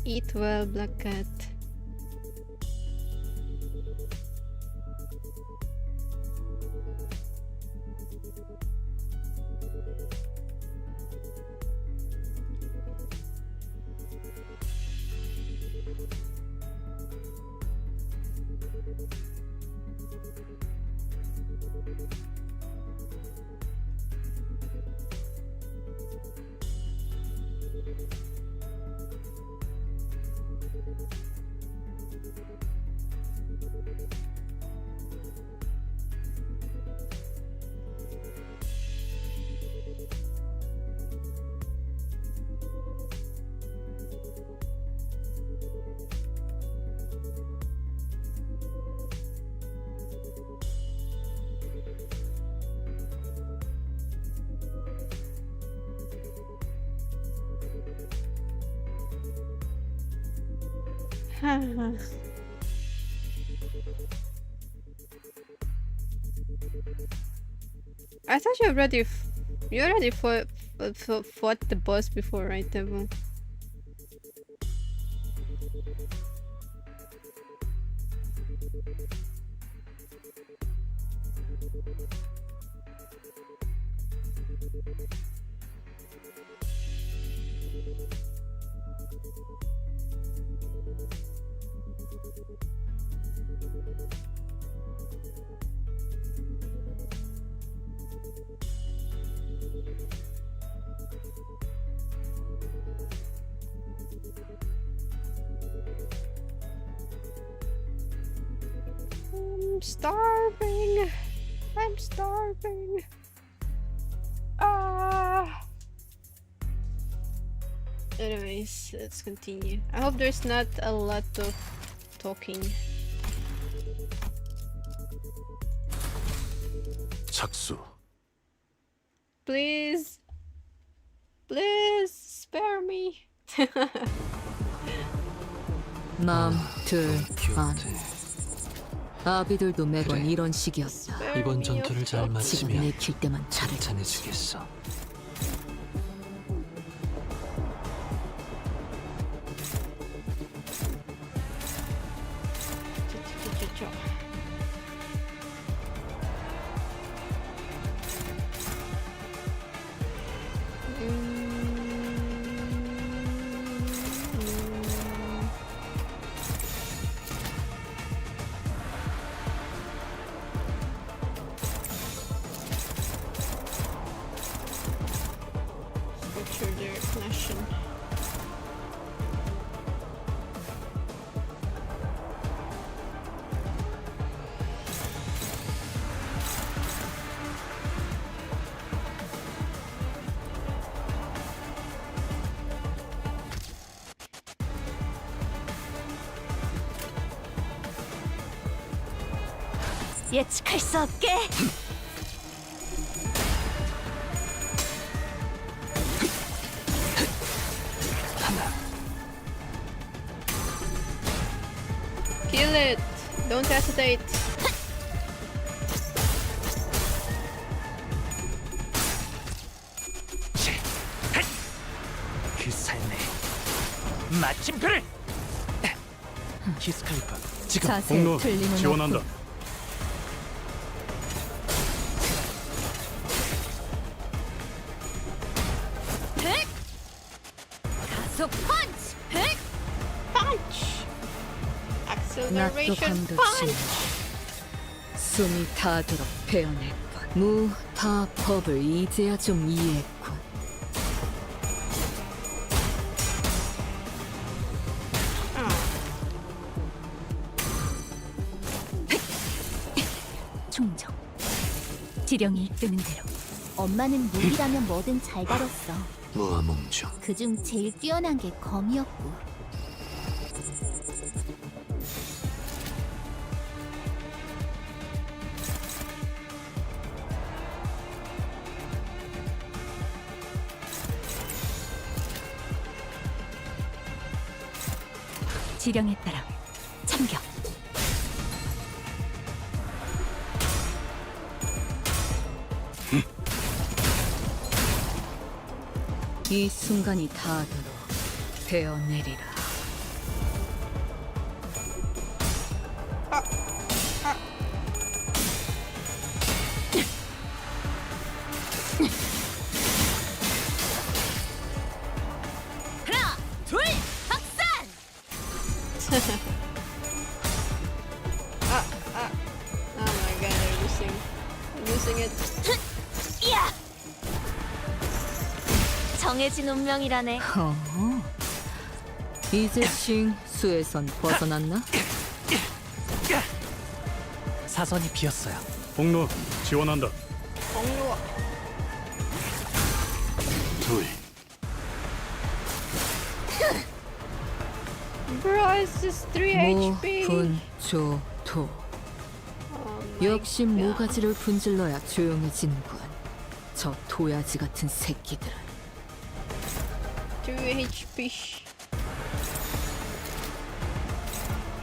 Eat well, Black Cat. I thought you already fought the boss before, right, Devil? I'm starving. Ah. Anyways, let's continue. I hope there's not a lot of talking. 착수. Please spare me. 남, 둘, 안. 아비들도 매번 이런 식이었다. 이번 전투를 잘 지금 마치면 내킬 때만 차를 괜찮아지겠어. 예측할 수 없게. Kill it. Don't hesitate. 그 삶의 마침표를! 히스칼리파 지금 자세히 공로 틀림은 지원한다. 없군. 가속 펀치. Punch. 낫도 Acceleration 감도 punch. 치 숨이 닿도록 베어냈군. 무타 법을 이제야 좀 이해했군. 충정. 지령이 이끄는 대로. 엄마는 무기라면 뭐든 잘 다뤘어. 무아몽중 그중 제일 뛰어난 게 검이었고. 지령에 따라 참격. 이 순간이 닿도록 베어내리라. 하나, 둘, 확산. Oh my god, they're losing it. 이야. 정해진 운명이라네. 이제 싱수에선 벗어났나? 사선이 비었어요. 공로 지원한다. 공로. 둘 Bro, it's just 3 HP. 무분조토. Oh my 역시 god. 모가지를 분질러야 조용해지는군. 저 도야지 같은 새끼들은. 2 HP.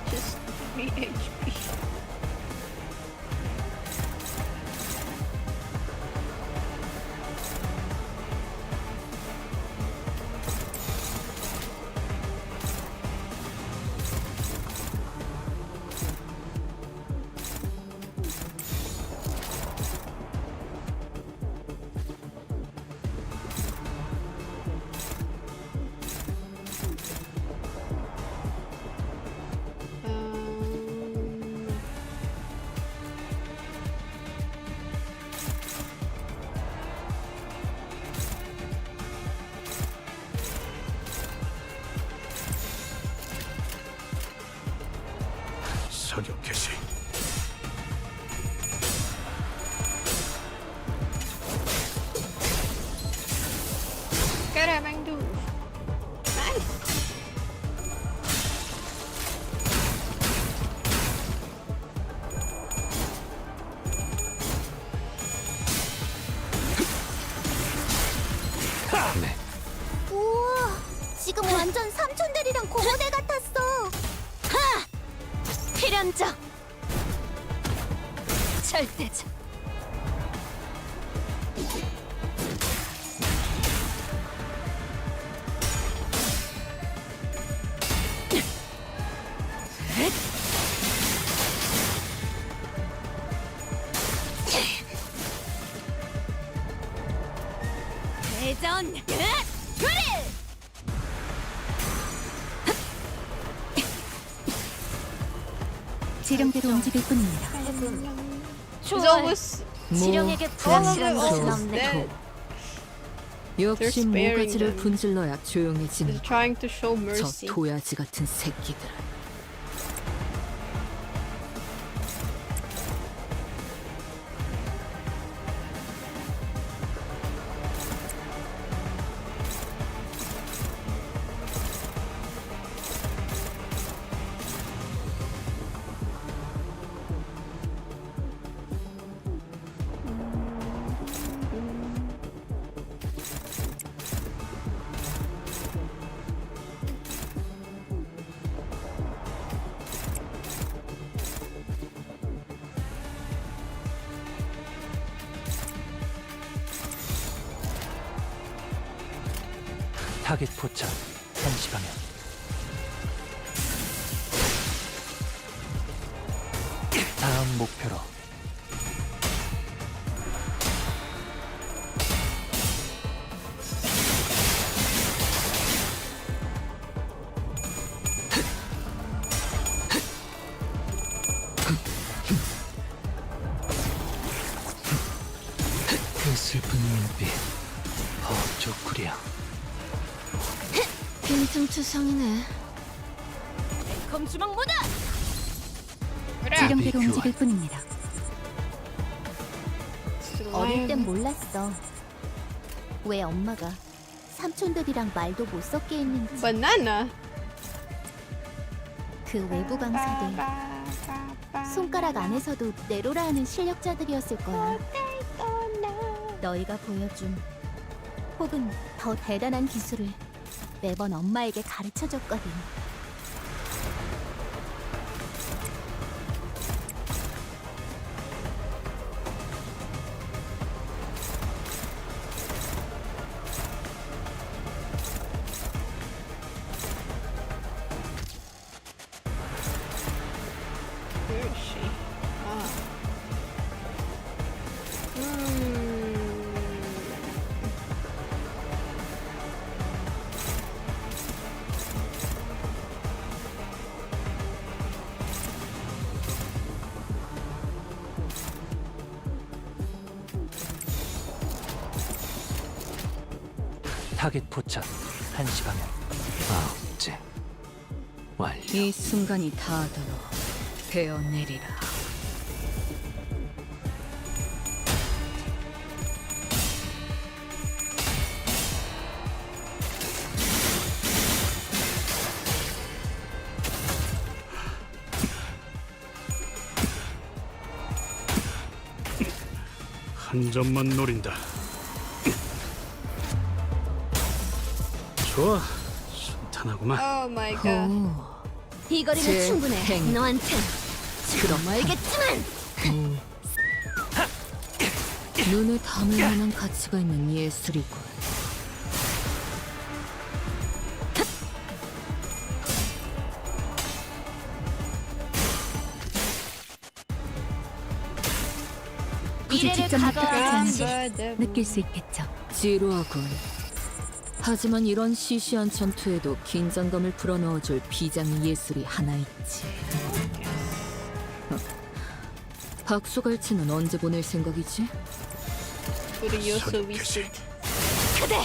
Just 3 HP. 사격 개시. Carabang Nice. 네 우와, 지금 완전 삼촌들이랑 고모대 같았어. 필연적. 절대적. 대전. 그래. 지령대로 움직일 뿐입니다. It's almost 지령에게 불확실한 것은 없네. 역시 They're sparing 모가지를 them. 분질러야 They're 조용해지는 trying to show 저 mercy. 도야지 같은 새끼들은. 타겟 포착. 한시 방향. 다음 목표로. 그 슬픈 눈빛. 좋구려. 빈틈투성이네. 검주먹 모드! 그래. 지령대로 움직일 뿐입니다. 어릴 땐 몰랐어. 왜 엄마가 삼촌들이랑 말도 못 섞게 했는지. Banana. 그 외부 강사들 손가락 안에서도 내로라 하는 실력자들이었을 거야. 너희가 보여준 혹은 더 대단한 기술을 매번 엄마에게 가르쳐줬거든. Where is she? Ah. 타겟 포착. 한시 방향. 아홉째 완료. 이 순간이 닿아도록 베어내리라. 한 점만 노린다. 좋아, 순탄하구만. Oh my god. 이 거리는 제 충분해. 행. 너한텐 지금 멀겠지만. 눈에 담을 만한 가치가 있는 예술이군. 굳이 미래를 직접 목격하지 각오하지. 않아도 느낄 수 있겠죠. 지루하군. 하지만 이런 시시한 전투에도 긴장감을 불어넣어줄 비장의 예술이 하나 있지. 박수갈치는 언제 보낼 생각이지? Furioso Wizard. 그대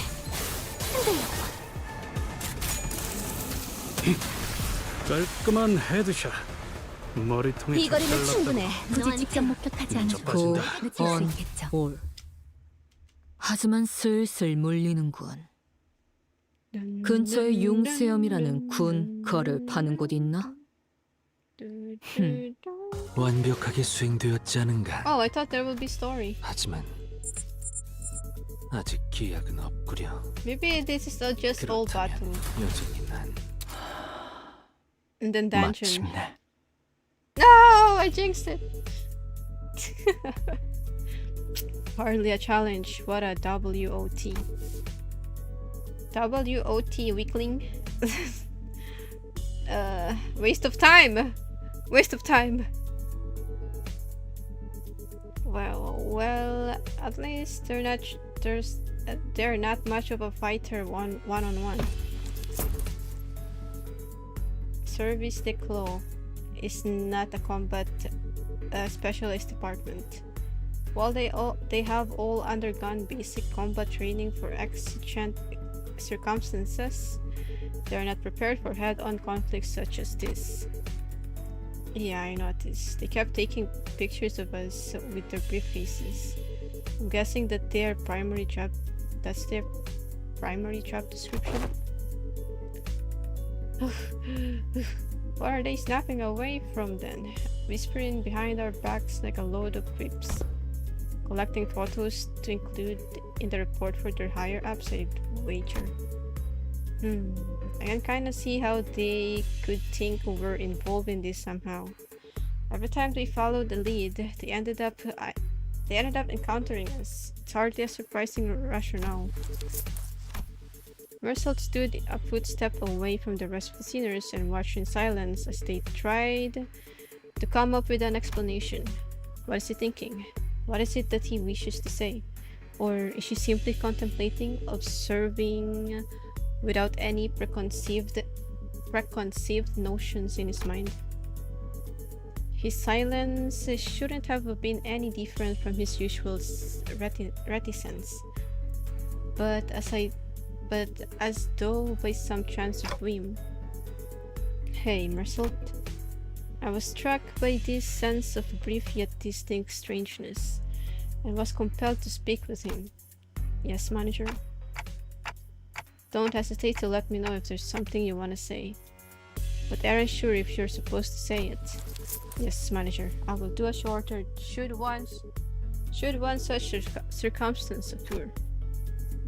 깔끔한 헤드샷. 머리통에 이 거리는 충분해. 굳이 직접 목격하지 않아도 고, 느낄 수 언, 있겠죠. 올. 하지만 슬슬 물리는군. 근처에 융수염이라는 군 거를 파는 곳 있나? 완벽하게 수행되었지 않은가. Oh, I thought there would be story. 하지만 아직 기약은 없구려. Maybe this is just all 그렇다면 battle. 여전히 난 And then dungeon. 마침내 No, I jinxed it. Hardly a challenge. What a WOT. WOT weakling. Waste of time. Waste of time. Well, at least they're not much of a fighter one on one. Service the Claw is not a combat specialist department. While they have all undergone basic combat training for exigent circumstances, they are not prepared for head-on conflicts such as this. Yeah, I noticed. They kept taking pictures of us with their brief faces. I'm guessing that that's their primary job description. What are they snapping away from then? Whispering behind our backs like a load of creeps. Collecting photos to include in the report for their higher ups, I'd wager. I can kinda see how they could think we're involved in this somehow. Every time they followed the lead, they ended up encountering us. It's hardly a surprising rationale. Mersault stood a footstep away from the rest of the sinners and watched in silence as they tried to come up with an explanation. What is he thinking? What is it that he wishes to say? Or is she simply contemplating, observing without any preconceived notions in his mind? His silence shouldn't have been any different from his usual reticence. But as though by some chance of whim. Hey, Mersault. I was struck by this sense of brief yet distinct strangeness, and was compelled to speak with him. Yes, manager? Don't hesitate to let me know if there's something you want to say. But aren't sure if you're supposed to say it. Yes, manager. I will do as you ordered should one such circumstance occur.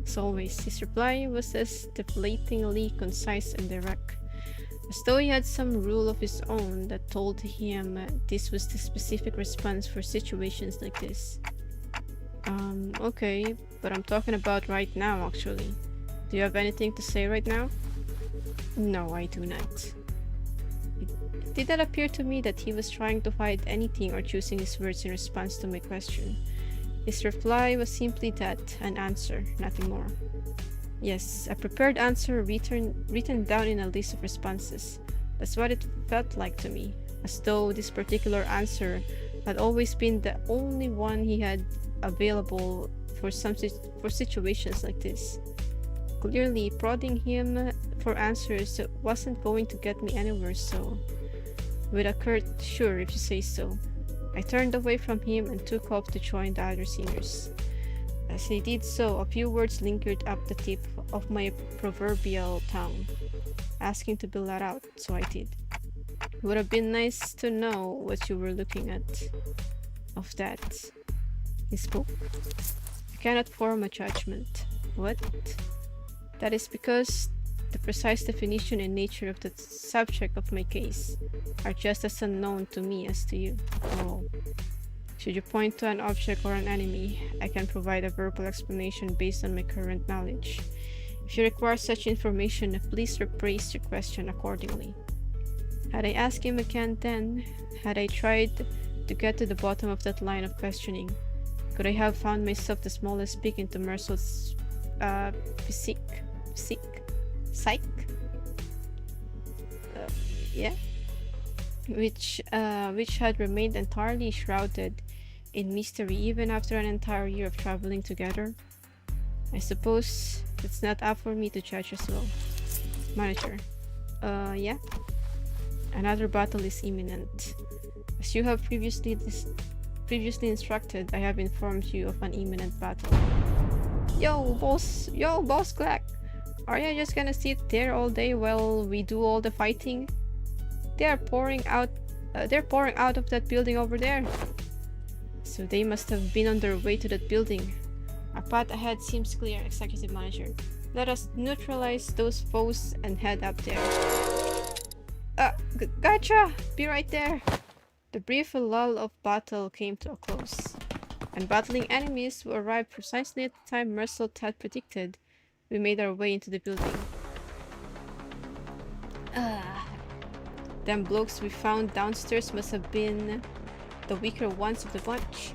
As always, his reply was as deflatingly concise and direct, as though he had some rule of his own that told him this was the specific response for situations like this. Okay, but I'm talking about right now, actually. Do you have anything to say right now? No, I do not. It did not appear to me that he was trying to hide anything or choosing his words in response to my question. His reply was simply that, an answer, nothing more. Yes, a prepared answer written down in a list of responses. That's what it felt like to me, as though this particular answer had always been the only one he had available for situations like this. Clearly, prodding him for answers wasn't going to get me anywhere, so with a curt "sure if you say so," I turned away from him and took off to join the other singers. As I did so, a few words lingered up the tip of my proverbial tongue, asking to be let out, so I did. It would have been nice to know what you were looking at. Of that, he spoke. I cannot form a judgment. What? That is because the precise definition and nature of the subject of my case are just as unknown to me as to you. Oh. Should you point to an object or an enemy, I can provide a verbal explanation based on my current knowledge. If you require such information, please rephrase your question accordingly. Had I asked him again then, had I tried to get to the bottom of that line of questioning, could I have found myself the smallest peek into Mersault's psyche? Yeah? Which had remained entirely shrouded in mystery even after an entire year of traveling together? I suppose it's not up for me to judge as well. Manager. Yeah? Another battle is imminent. As you have previously instructed, I have informed you of an imminent battle. Yo, boss Clack! Are you just gonna sit there all day while we do all the fighting? They're pouring out of that building over there. So they must have been on their way to that building. Our path ahead seems clear, Executive Manager. Let us neutralize those foes and head up there. Gotcha! Be right there! The brief lull of battle came to a close, and battling enemies who arrived precisely at the time Mersault had predicted. We made our way into the building. Them blokes we found downstairs must have been the weaker ones of the bunch.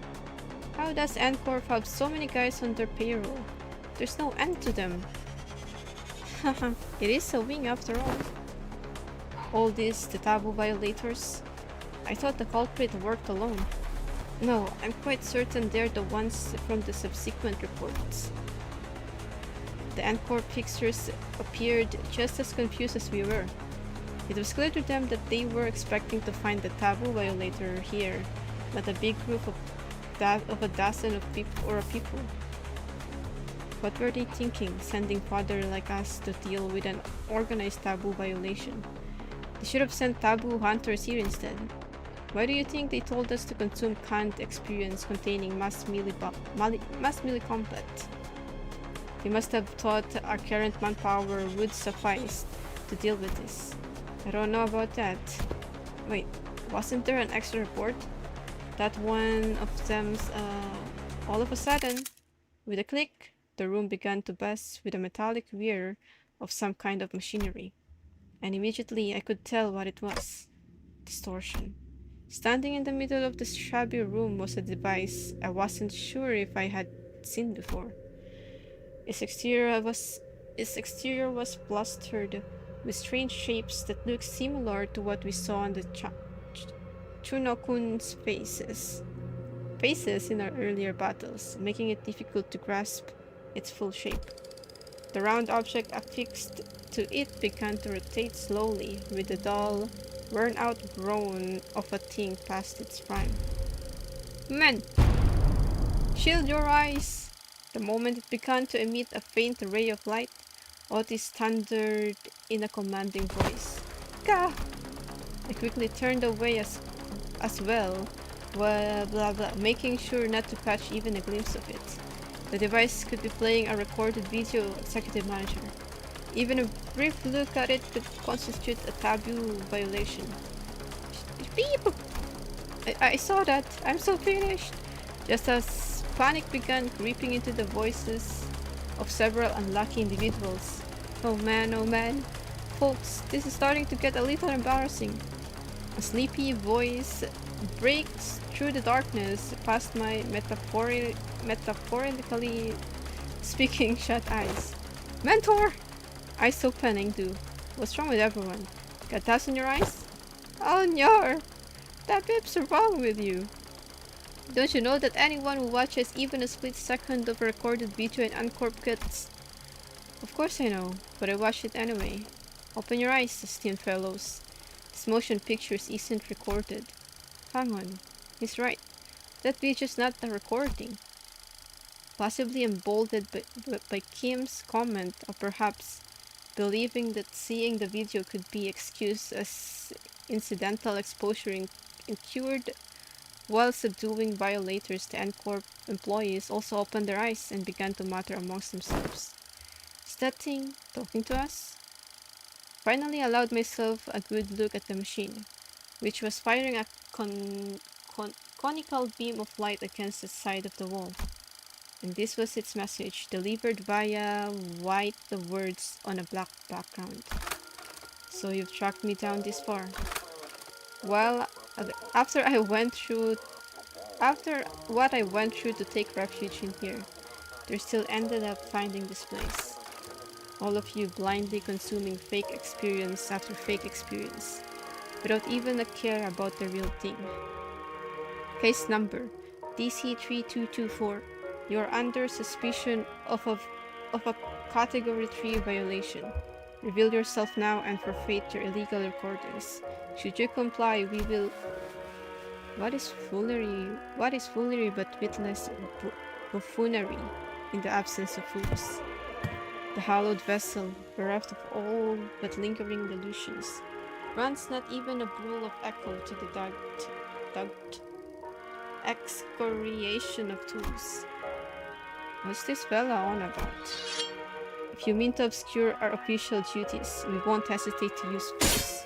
How does Encore have so many guys on their payroll? There's no end to them. Haha, it is a wing after all. All these the taboo violators? I thought the culprit worked alone. No, I'm quite certain they're the ones from the subsequent reports. The Encore fixers appeared just as confused as we were. It was clear to them that they were expecting to find the taboo violator here, not a big group of a dozen of people. What were they thinking, sending fodder like us to deal with an organized taboo violation? They should have sent taboo hunters here instead. Why do you think they told us to consume canned experience containing mass melee combat? They must have thought our current manpower would suffice to deal with this. I don't know about that. Wait, wasn't there an extra report? That one of them's, all of a sudden, with a click, the room began to buzz with a metallic whir of some kind of machinery. And immediately I could tell what it was. Distortion. Standing in the middle of this shabby room was a device I wasn't sure if I had seen before. Its exterior was plastered with strange shapes that looked similar to what we saw on the Chunokun's faces in our earlier battles, making it difficult to grasp its full shape. The round object affixed to it began to rotate slowly, with a dull, worn-out groan of a thing past its prime. Men! Shield your eyes! The moment it began to emit a faint ray of light, Otis thundered in a commanding voice. Gah! I quickly turned away as well, making sure not to catch even a glimpse of it. The device could be playing a recorded video, Executive Manager. Even a brief look at it could constitute a taboo violation. Beep! I saw that. I'm so finished. Just as panic began creeping into the voices of several unlucky individuals. Oh man. Folks, this is starting to get a little embarrassing. A sleepy voice breaks through the darkness past my metaphorically speaking shut eyes. Mentor! I saw Penning do. What's wrong with everyone? Got dust in your eyes? Oh no! That bip's wrong with you. Don't you know that anyone who watches even a split second of a recorded video in Uncorp gets... Of course I know, but I watched it anyway. Open your eyes, esteemed fellows. This motion pictures isn't recorded. Hang on, he's right. That video's not a recording. Possibly emboldened by Kim's comment, or perhaps believing that seeing the video could be excused as incidental exposure incurred while subduing violators, the NCorp employees also opened their eyes and began to mutter amongst themselves. Is that thing talking to us? Finally, I allowed myself a good look at the machine, which was firing a conical beam of light against the side of the wall. And this was its message, delivered via white words on a black background. So you've tracked me down this far. Well, after what I went through to take refuge in here, they still ended up finding this place. All of you blindly consuming fake experience after fake experience, without even a care about the real thing. Case number DC-3224. You're under suspicion of a Category 3 violation. Reveal yourself now and forfeit your illegal recordings. Should you comply, we will... What is foolery but witless buffoonery in the absence of fools? The hallowed vessel, bereft of all but lingering delusions, runs not even a brool of echo to the dugged excoriation of tools. What's this fella on about? If you mean to obscure our official duties, we won't hesitate to use force.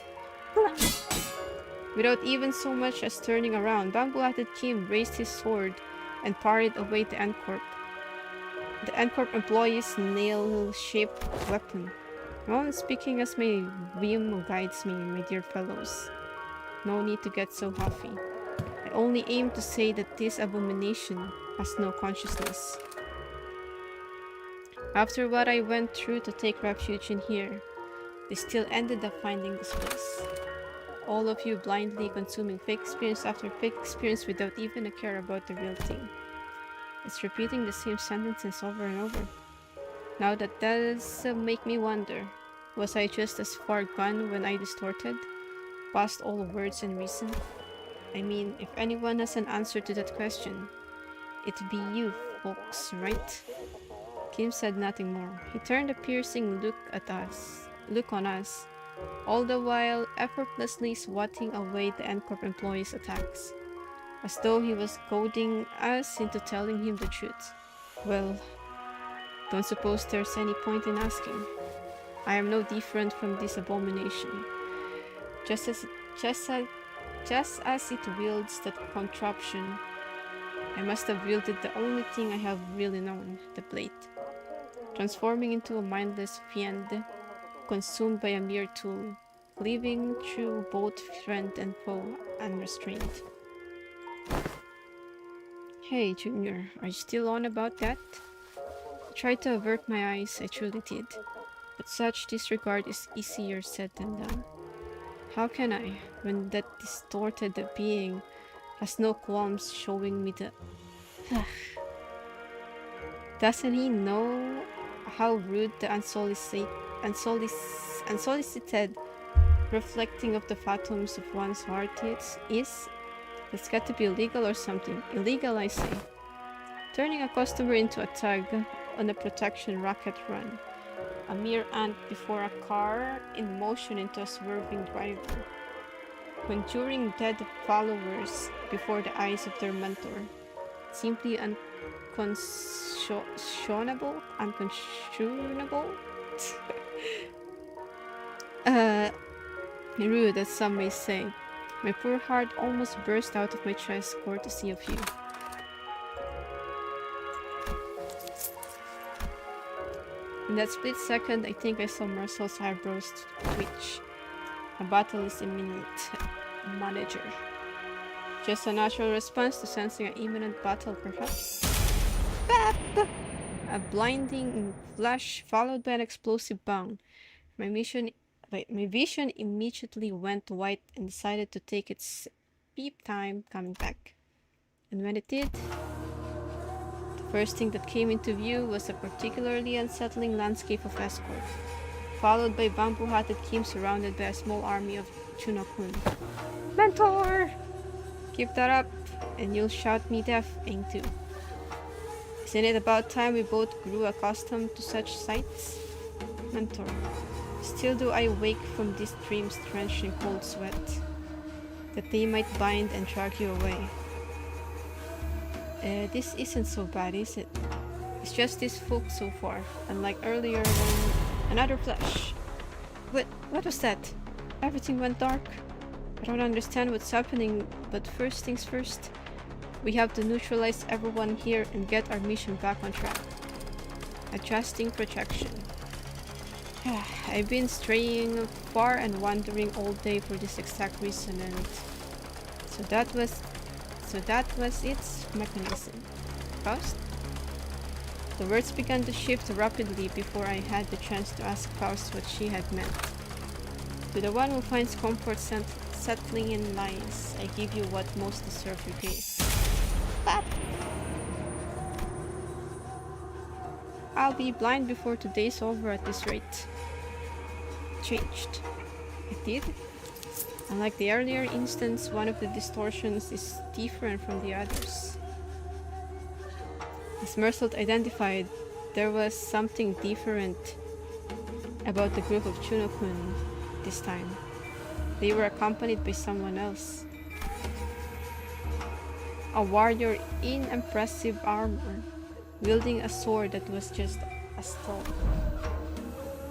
Without even so much as turning around, Bamboo-Hatted Kim raised his sword and parried away the NCorp. The NCorp employee's nail-shaped weapon. Well, speaking as my whim guides me, my dear fellows. No need to get so huffy. I only aim to say that this abomination has no consciousness. After what I went through to take refuge in here, they still ended up finding this place. All of you blindly consuming fake experience after fake experience without even a care about the real thing. It's repeating the same sentences over and over. Now that does make me wonder, was I just as far gone when I distorted, past all words and reason? I mean, if anyone has an answer to that question, it'd be you folks, right? Kim said nothing more. He turned a piercing look on us, all the while effortlessly swatting away the NCorp employees' attacks, as though he was goading us into telling him the truth. Well, don't suppose there's any point in asking. I am no different from this abomination. Just as it wields that contraption, I must have wielded the only thing I have really known, the blade. Transforming into a mindless fiend, consumed by a mere tool, cleaving through both friend and foe unrestrained. Hey, Junior, are you still on about that? I tried to avert my eyes, I truly did. But such disregard is easier said than done. How can I, when that distorted being has no qualms showing me the... Doesn't he know how rude the unsolicited reflecting of the phantoms of one's heart is? It's got to be illegal or something. Illegal, I say. Turning a customer into a tug on a protection rocket run. A mere ant before a car in motion into a swerving driver. Conjuring dead followers before the eyes of their mentor. Simply unconscionable? Rude, as some may say. My poor heart almost burst out of my chest courtesy of you. In that split second, I think I saw Marcel's eyebrows twitch. A battle is imminent, manager. Just a natural response to sensing an imminent battle, perhaps? Bap! A blinding flash followed by an explosive bang. My vision immediately went white and decided to take its peep time coming back. And when it did, the first thing that came into view was a particularly unsettling landscape of escort, followed by bamboo-hatted Kim surrounded by a small army of Chunokun. Mentor! Keep that up, and you'll shout me deaf, ain't you? Isn't it about time we both grew accustomed to such sights? Mentor. Still do I wake from these dreams drenched in cold sweat, that they might bind and drag you away. This isn't so bad, is it? It's just this folk so far, unlike earlier when another flash. What was that? Everything went dark. I don't understand what's happening, but first things first. We have to neutralize everyone here and get our mission back on track. Adjusting projection. I've been straying far and wandering all day for this exact reason, and so that was its mechanism. Faust? The words began to shift rapidly before I had the chance to ask Faust what she had meant. To the one who finds comfort settling in lies, I give you what most deserve your gaze. Bap! I'll be blind before today's over at this rate. Changed. It did? Unlike the earlier instance, one of the distortions is different from the others. As Mersault identified, there was something different about the group of Chunokun this time. They were accompanied by someone else. A warrior in impressive armor, wielding a sword that was just a stone.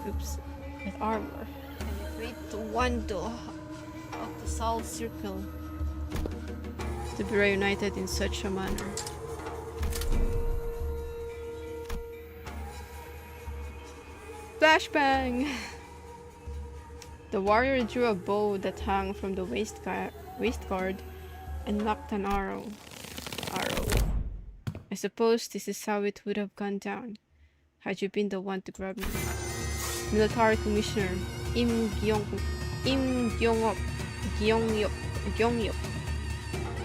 Oops. With armor and a great wando of the Soul Circle to be reunited in such a manner. Flashbang! The warrior drew a bow that hung from the waist guard and knocked an arrow. I suppose this is how it would have gone down, had you been the one to grab me. Military Commissioner Im Gyeongyop.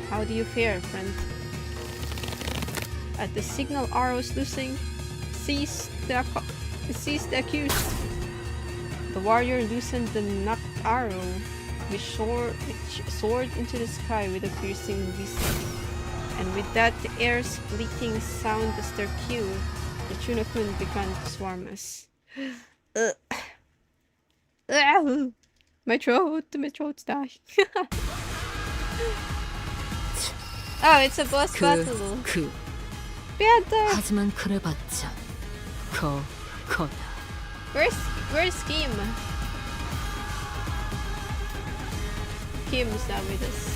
How do you fare, friend? At the signal arrows loosing, seize the accused. The warrior loosened the knocked arrow, which soared into the sky with a piercing whistle. And with that, the air splitting sound as their cue, the Chunokun began to swarm us. My throat's dying. Oh, it's a boss battle. Better. 하지만 그래봤자 거다. Where's Kim? Kim's not with us.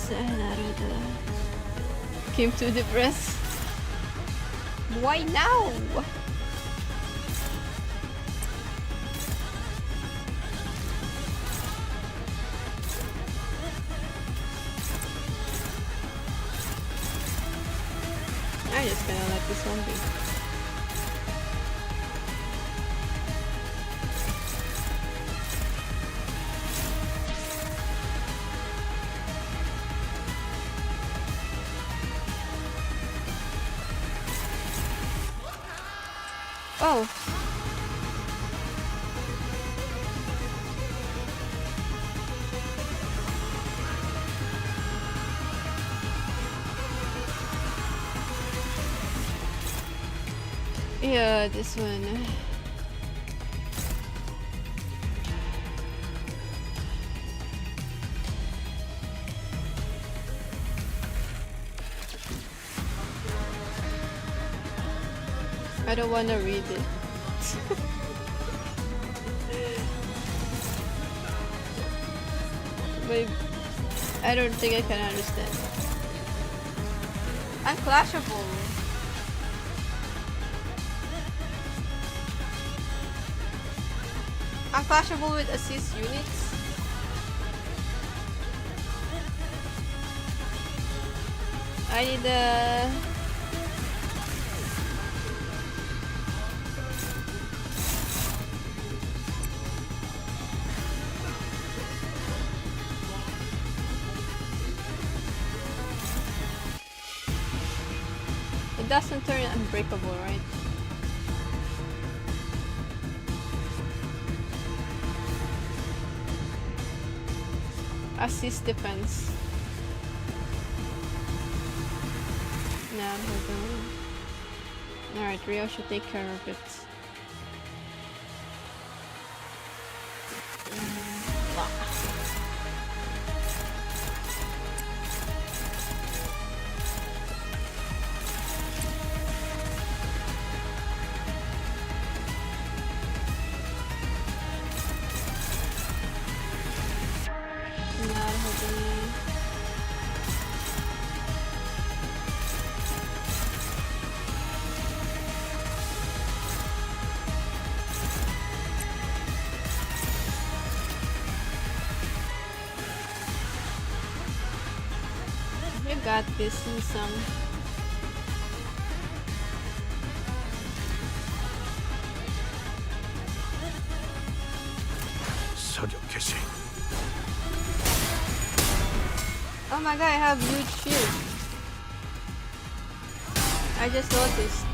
Naruto came to depressed. Why now? I'm just gonna let this one be. Oh. Yeah, this one. I don't want to read it. But I don't think I can understand. Unclashable. Unclashable with assist units. I need a... It doesn't turn unbreakable, right? Assist defense. Nah, hold on. Alright, Rio should take care of it. You got this in some. Oh my god, I have huge shield. I just noticed.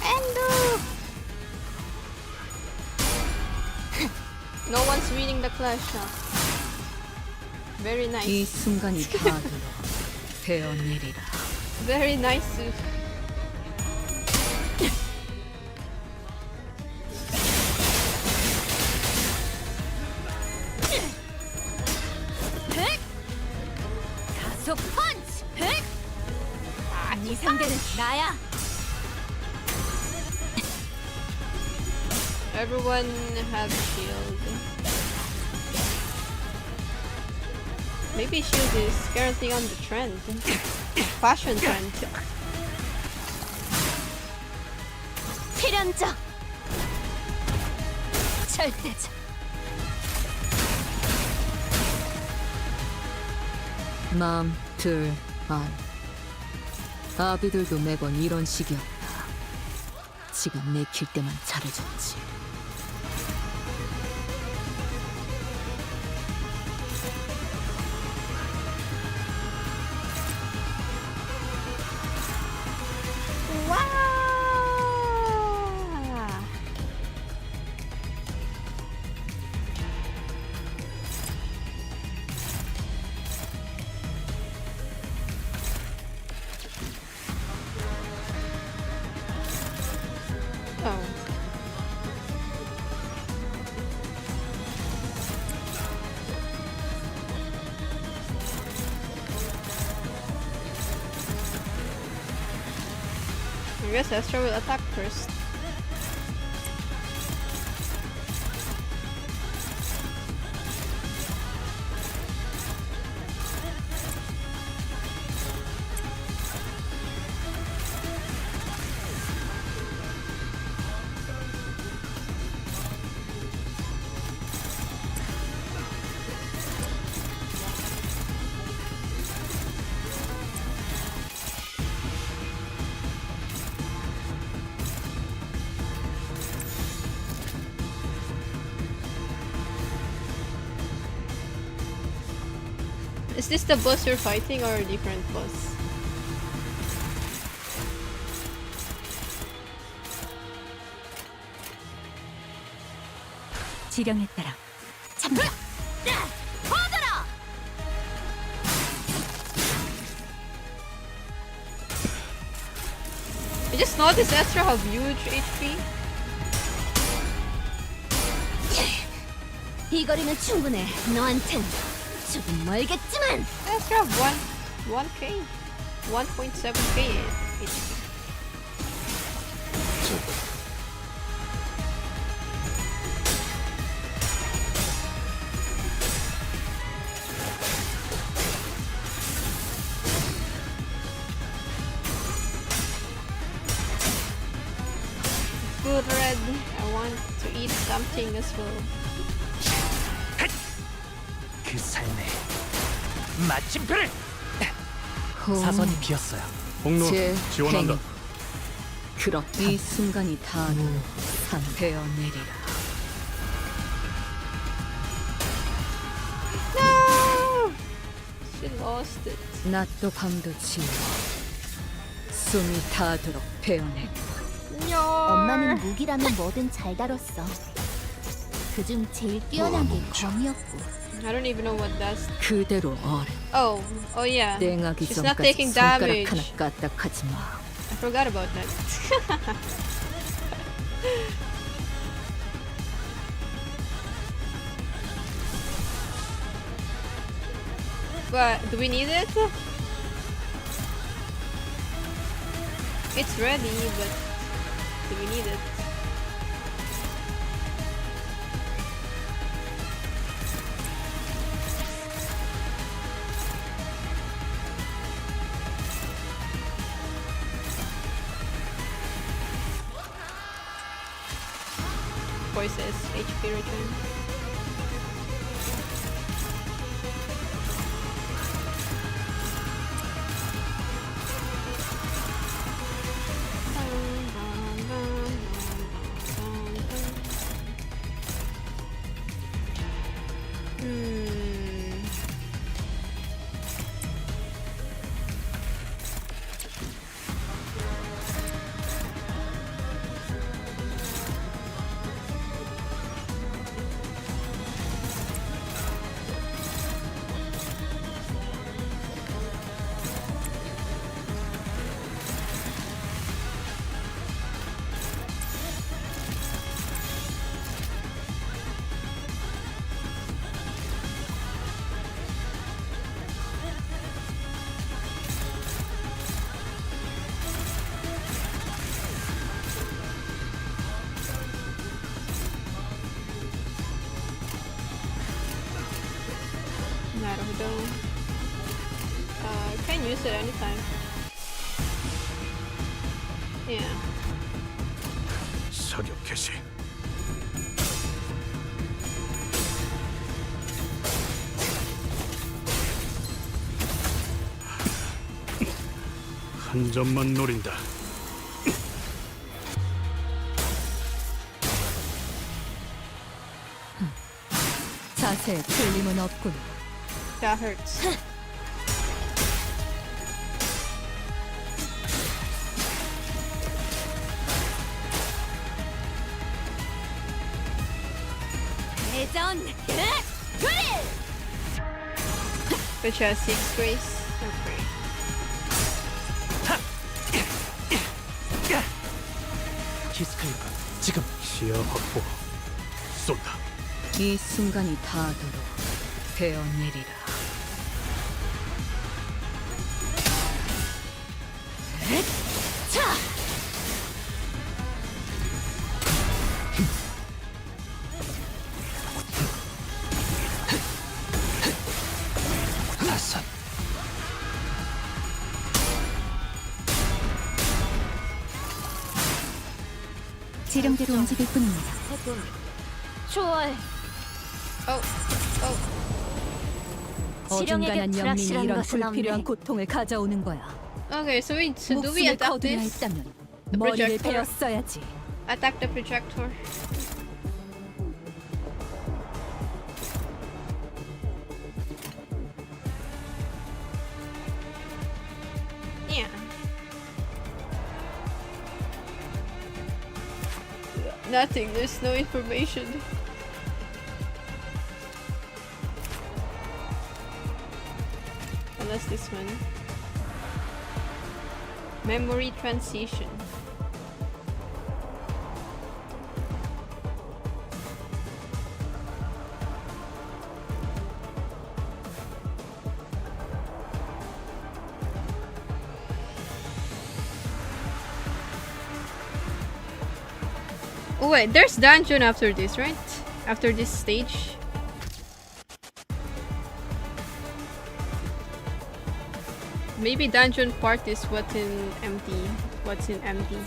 Endo! No one's reading the clash, huh? Very 이 nice. 순간이 다 되어내리라. Very nice. 가속 펀치! 네 상대는 나야! Everyone have shield. Maybe shield is currently on the trend. Fashion trend. 필연적! 절대적! 마음 둘 안. 아비들도 매번 이런 식이었다. 지가 내킬 때만 잘해줬지. Wow! Oh. I guess Astra will attack first. Is this the boss you're fighting or a different boss? 지령에 따라 참여. I just noticed Astra have huge HP. 이 거리면 충분해. 너한텐 조금 멀겠지만. Astra have 1k, 1.7k HP. Food red. I want to eat something as well. 그 삶의 마침표를 사선이 비었어요. 공로 지원한다. 그렇다. 이 순간이 다 상대어내리라. No! She lost it. 낮도 밤도 지워 숨이 닿도록 베어내. No. 엄마는 무기라면 뭐든 잘 다뤘어. 그중 제일 뛰어난 게 검이었고. I don't even know what does. 그대로 어뢰. Oh yeah. 땡하기 She's not 전까지 taking 손가락 damage. 하나 까딱하지 마. I forgot about that. But do we need it? It's ready, but do we need it? Voices, HP return. Can use it anytime. Yeah. 사격 개시. 한 점만 노린다. 자세에 틀림은 없군. That hurts. Which has 6 grace. Okay. 키스크리프 지금 시야 확보. 쏜다. 이 순간이 닿도록 베어내리라. 사선 지령대로 움직일 뿐입니다. 좋아해. 어중간한 지령에게 영민이 불확실한 이런 것은 불필요한 없네. 고통을 가져오는 거야. Okay, so do we 목숨을 attack 거두려 this? 했다면 The 머리를 projector. 베었어야지. Attack the projector. Nothing, there's no information. Unless this one. Memory transition. Oh wait, there's dungeon after this, right? After this stage. Maybe dungeon part is what's in empty. What's in empty.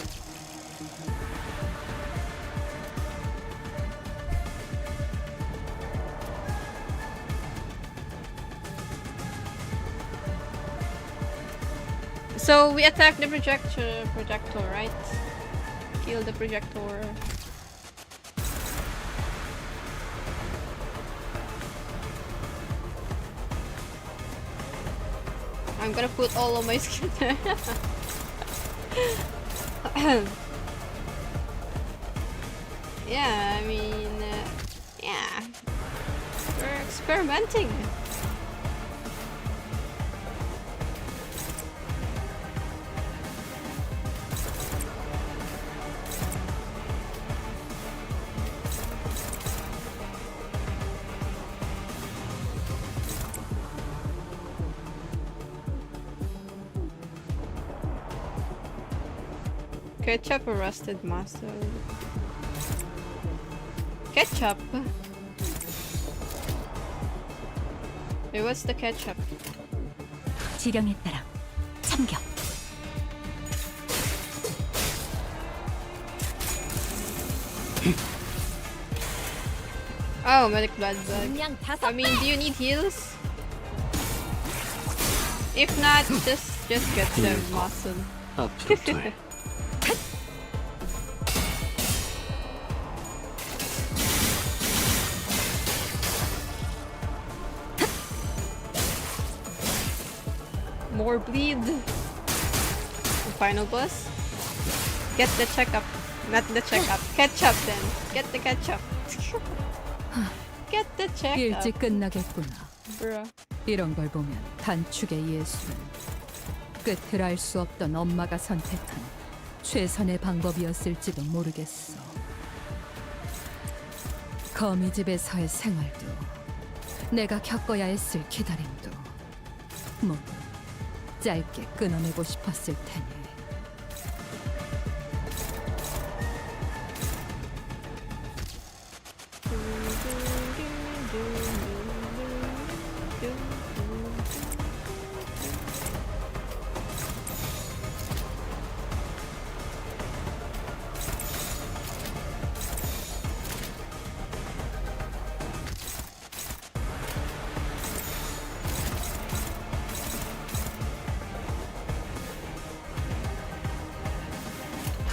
So we attack the projector, right? Kill the projector. I'm gonna put all of my skin there. Yeah, I mean, yeah. We're experimenting. Ketchup or rusted mustard? Ketchup? Wait, what's the ketchup? 지령에 따라 참격. Oh, medic blood bag. I mean, do you need heals? If not, just get the muscle. 앞으로 둘. More bleed. The final boss. Get the checkup. Not the checkup. Ketchup then. Get the ketchup. Get the checkup. 일찍 끝나겠구나. Bruh. 이런 걸 보면 단축의 예술은 끝을 알 수 없던 엄마가 선택한 최선의 방법이었을지도 모르겠어. 거미집에서의 생활도 내가 겪어야 했을 기다림도 모두 짧게 끊어내고 싶었을 테니.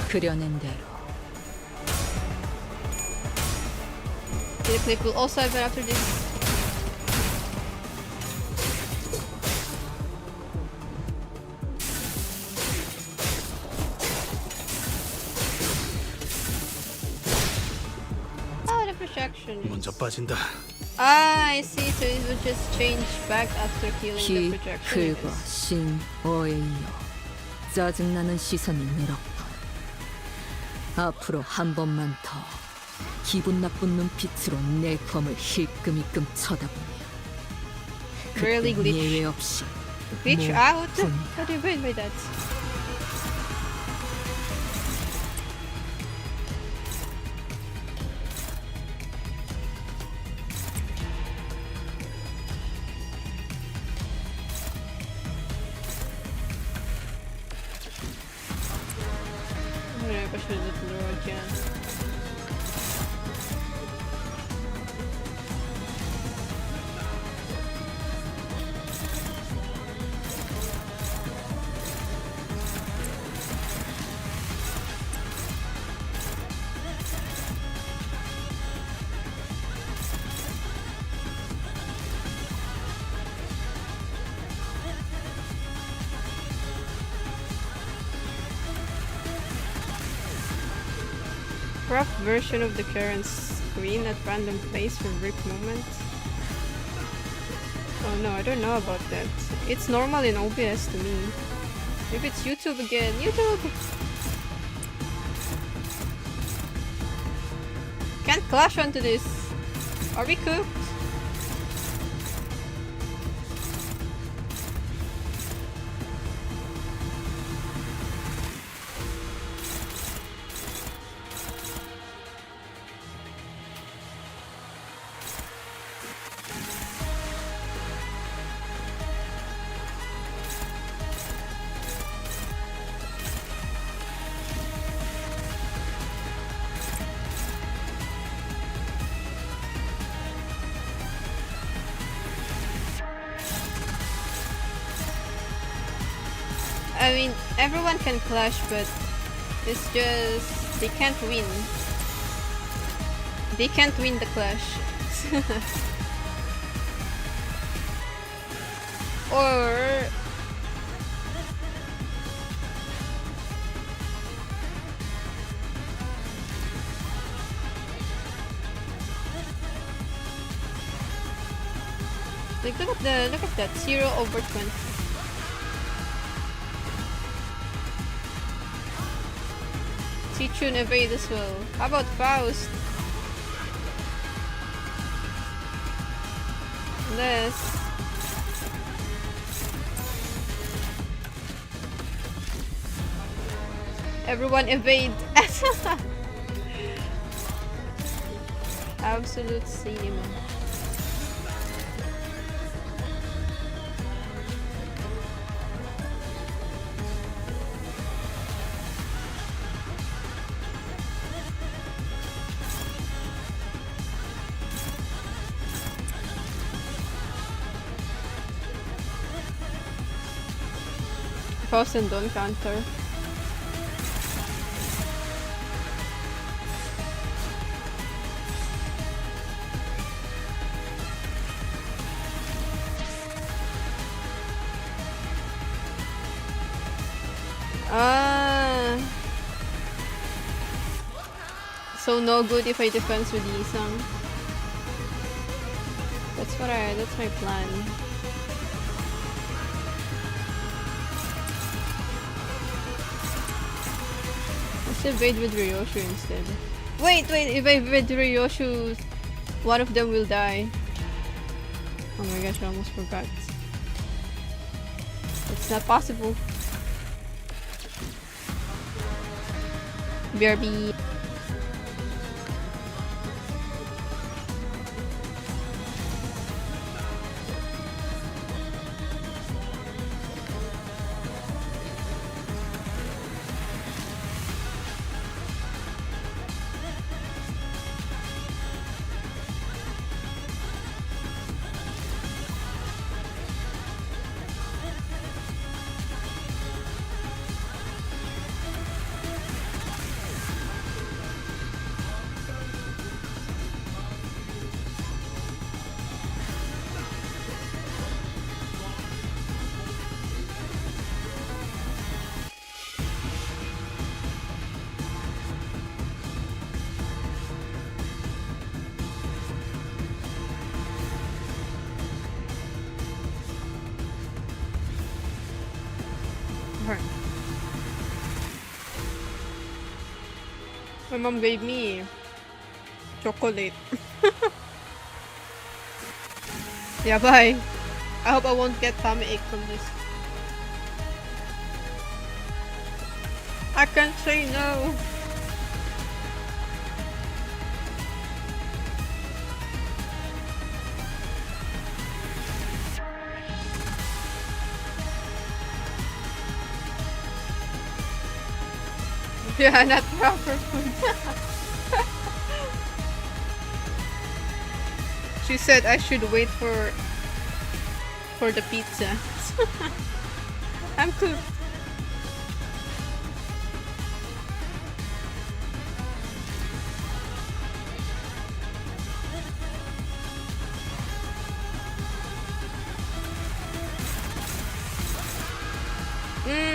그려낸 대로. The clip will also happen after this. Oh, the projection. 먼저 빠진다. Ah, I see. So it will just change back after killing the 히, projection. 클과 신, 어에 이어 짜증나는 시선이 늘었다. 앞으로 한 번만 더 기분 나쁜 눈빛으로 내 검을 힐끔힐끔 쳐다보며 Really 그때 glitch. 예외 없이 Glitch 뭐 out? 분- What do you mean by that? I should have done it again. Rough version of the current screen at random place for brief moment. Oh no, I don't know about that. It's normal in OBS to me. Maybe it's YouTube again. YouTube! Can't clash onto this. Are we cooked? I mean, everyone can clash, but it's just they can't win. They can't win the clash. Or like look at that 0/20. Tune evade as well. How about Faust? This. Everyone evade. Absolute cinema. Faust and don't counter. So no good if I defense with Yisang. That's my plan. Evade with Ryoshu instead. Wait, if I evade Ryoshu, one of them will die. Oh my gosh, I almost forgot. It's not possible. BRB. My mom gave me chocolate. Yeah, bye. I hope I won't get tummy ache from this. I can't say no. Yeah, not proper food. She said I should wait for the pizza. I'm cooked.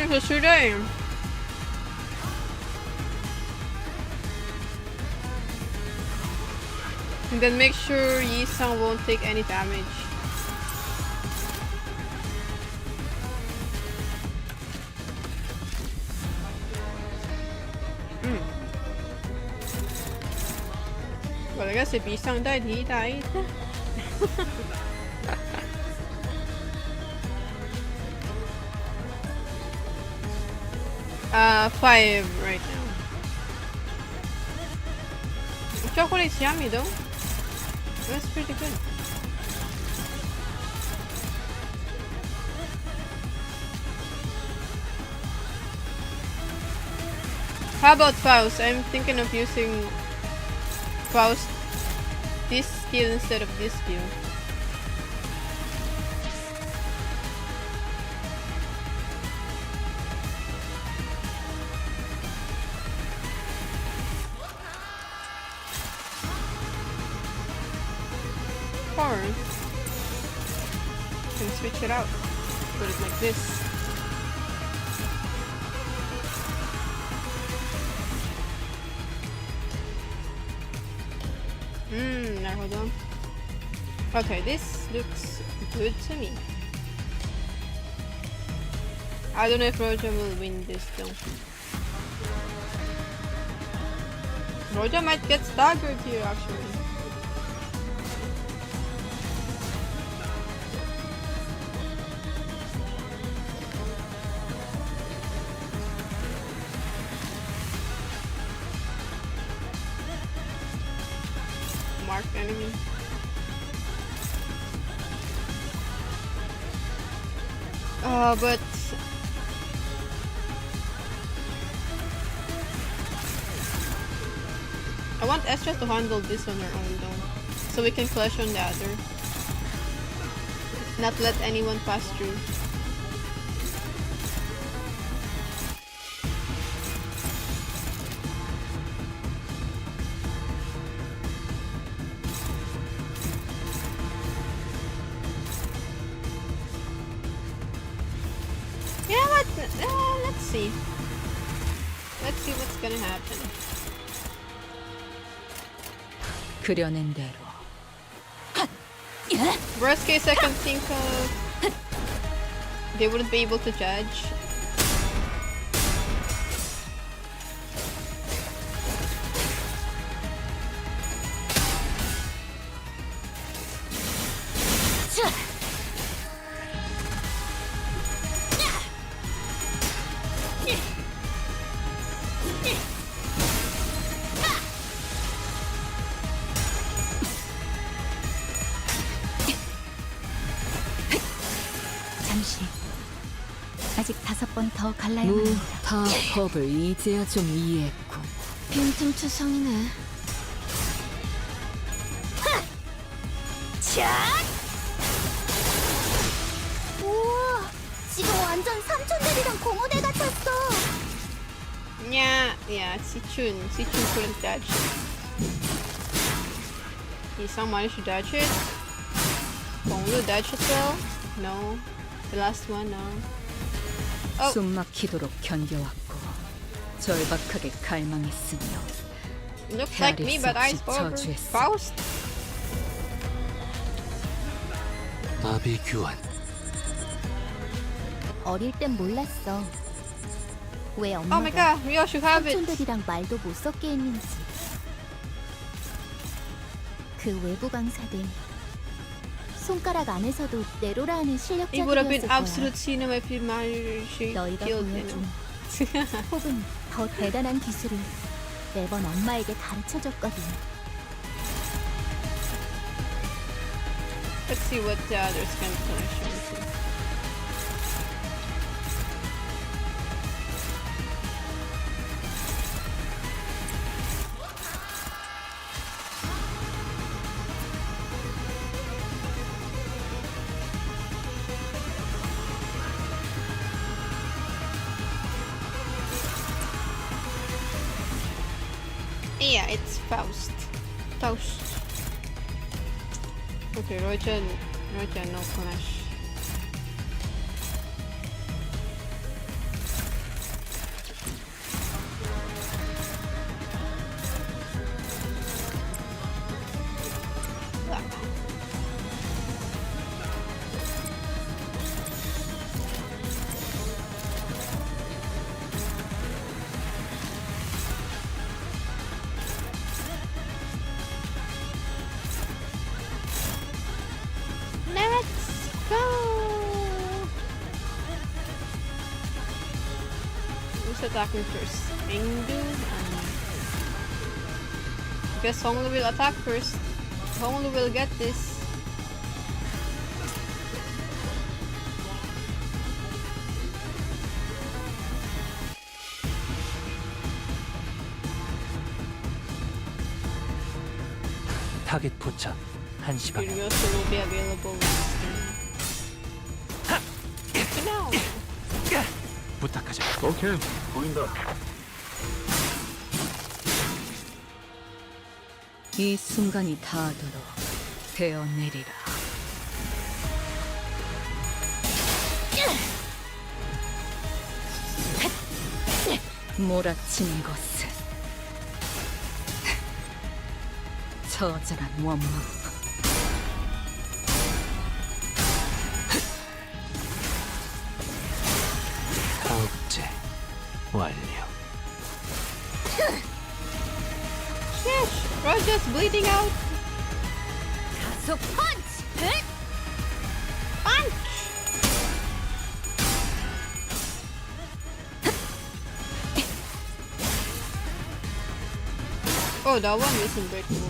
So should I? And then make sure Yi-sang won't take any damage. Well, I guess if Yi-sang died, he died. 5 right now. Chocolate's yummy though. That's pretty good. How about Faust? I'm thinking of using Faust this skill instead of this skill. Or you can switch it out. Put it like this. Now hold on. Okay, this looks good to me. I don't know if Roja will win this though. Roja might get staggered here actually. Mark enemy. But I want Estra to handle this on her own though, so we can clash on the other. Not let anyone pass through. You know what? Let's see. Let's see what's gonna happen. 그려낸 대로. Worst case I can think of, they wouldn't be able to judge. 잠시. 아직 5번 더 갈라야만 합니다. 무타법을 이제야 좀 이해했군. 빈틈투성이네. 우와, 지금 완전 삼촌들이랑 공호대 같았어. Yeah, Sichun couldn't dodge it. Yi-sang managed to dodge it. Gonglu dodged it well. No. The last one, no. Oh. 숨 막히도록 견뎌왔고 절박하게 갈망했으며 Looks like me, but I spoke Faust. 나비 교환. 어릴 땐 몰랐어. 왜 Oh my 엄마가 god, Ryo should have it. 삼촌들이랑 말도 못 섞게 했는지. 그 외부 강사들 손가락 안에서도 내로라 하는 It would have been 실력자들이었을 거야. absolute cinema if you managed to 너희가 kill 보여준 them. 혹은 더 대단한 기술을 매번 엄마에게 가르쳐줬거든. Let's see what the others can finish into. Yeah, it's Faust. Okay, Roja no clash. attacking first? Engdu? Guess Honglu will attack first. Honglu will get this. 타겟 포착 1시 방향. Furiosa will be available. No. 부탁하자. 오케이, 보인다. 이 순간이 닿도록 베어내리라. 몰아치는 것은 처절한 원망. 가업제 완료. Sheesh, Roger's bleeding out. 가속 펀치! Punch! Oh, that one isn't breakable.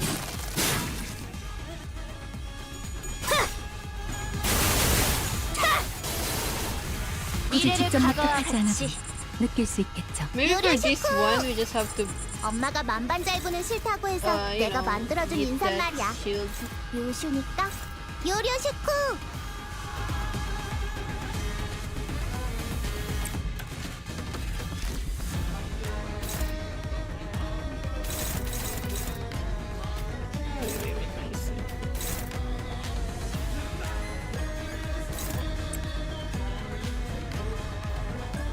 굳이 직접 목격하지 않아도 느낄 수 있겠죠. Maybe for this one, we just have to, 엄마가 만반잘부는 싫다고 해서 you 내가 know, 만들어준 get that 인사말이야. shield. 요슈니까 요료시쿠.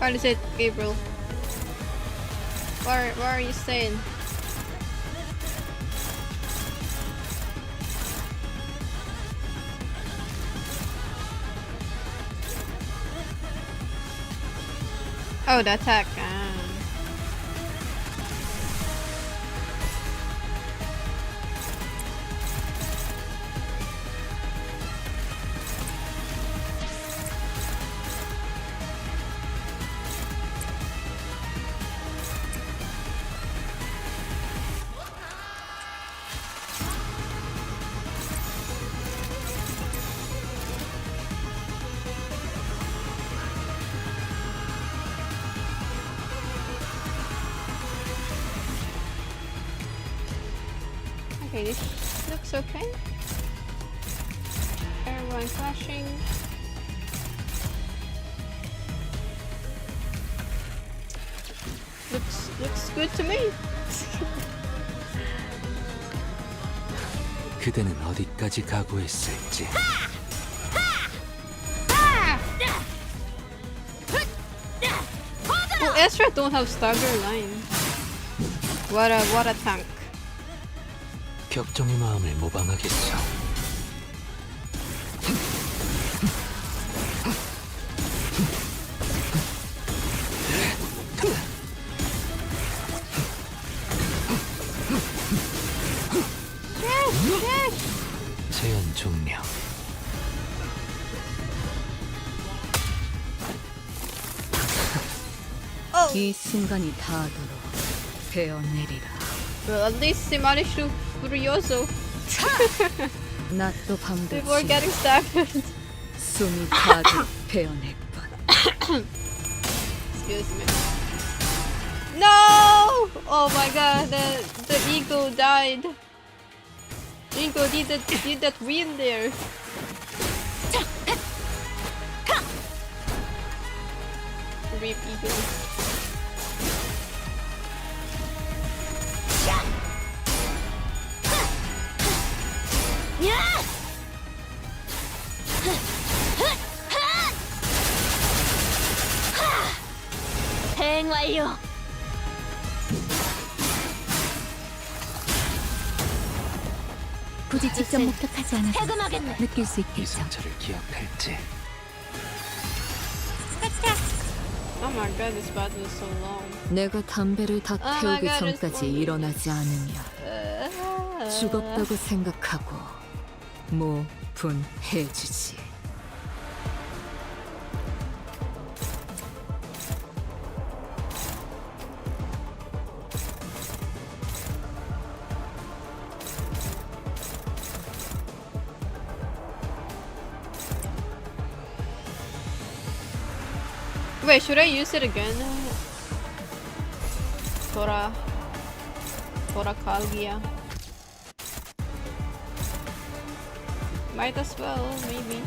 What is it, Gabriel? Where are you staying? Oh, the attack. Okay, this looks okay. Everyone flashing. Looks good to me. 그대는 어디까지 각오했을지. Oh, Ezra don't have stagger line. What a tank. 격정의 마음을 모방하겠어. 제한 종료. 이 순간이 닿도록 베어내리라. Well, at least he managed to Furioso 낮도 밤도 before getting staggered. 숨이 가득 베어낼 뿐. Excuse me. No! Oh my god, the eagle died. Eagle did that win there. Rip eagle. 대응 완료. 굳이 직접 목격하지 않아도 해금하겠네. 느낄 수 이 있겠죠. 상처를 기억할지. Oh my god, this battle is so long. 내가 담배를 다 my 태우기 God, it's 전까지 funny. 일어나지 않으면 죽었다고 생각하고 모분해주지. Wait, should I use it again? Tora Kalgia. Might as well, maybe.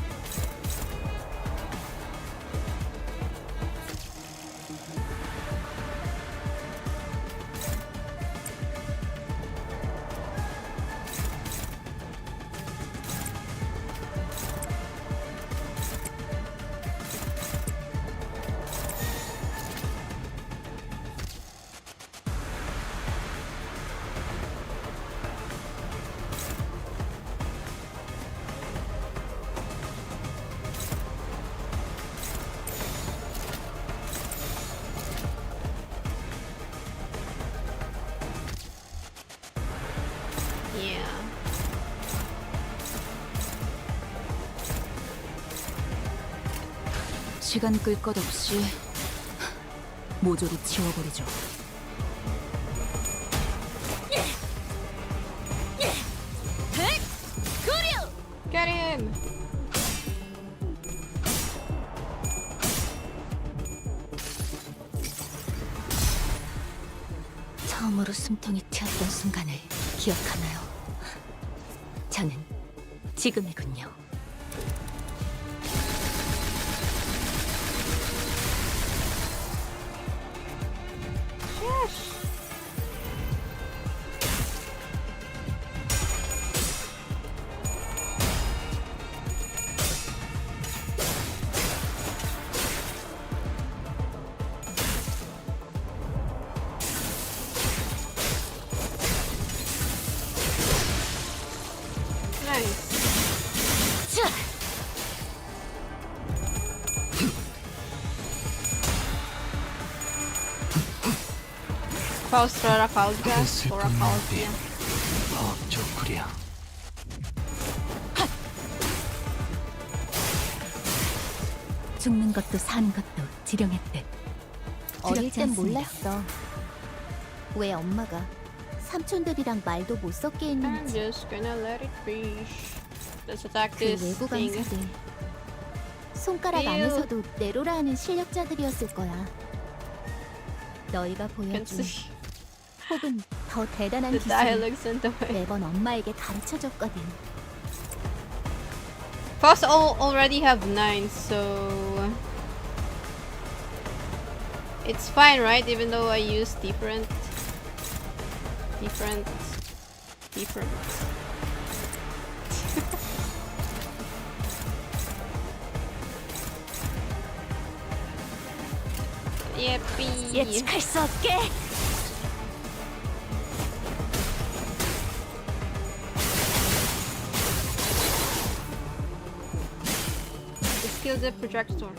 시간 끌 것 없이 모조리 치워버리죠. Get him! 처음으로 숨통이 튀었던 순간을 기억하나요? 저는 지금이군요. 그랬을 Kalgia. 좋구려. 죽는 것도 사는 것도 지령했듯. 어릴 두렵지 땐 않습니다. 몰랐어. 왜 엄마가 삼촌들이랑 말도 못 섞게 I'm 했는지. just gonna let it be. Let's attack 그 this 외부 thing. 강사들 손가락 에휴. 안에서도 내로라 하는 실력자들이었을 거야. 너희가 Can 보여준 see 혹은 더 대단한 the 기술을 dialogues in the way. 매번 엄마에게 가르쳐줬거든. Plus, already have 9, so it's fine, right? Even though I use different. Yippee! 예측할 수 없게. Let's kill the projector.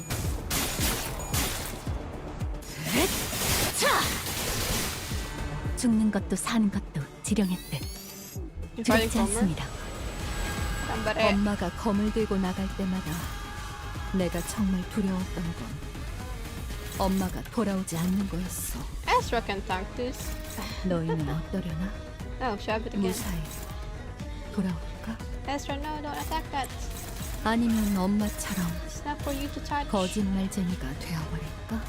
죽는 것도 사는 것도 지령했듯. Inviting 두렵지 Homer. 않습니다. Somebody. 엄마가 검을 들고 나갈 때마다 내가 정말 두려웠던 건 엄마가 돌아오지 않는 거였어. Ezra can tank this. 너희는 어떠려나? Oh, shove it again. 무사히 돌아올까? Ezra, no, don't attack that. 아니면 엄마처럼 It's not for you to touch. 거짓말쟁이가 되어버릴까?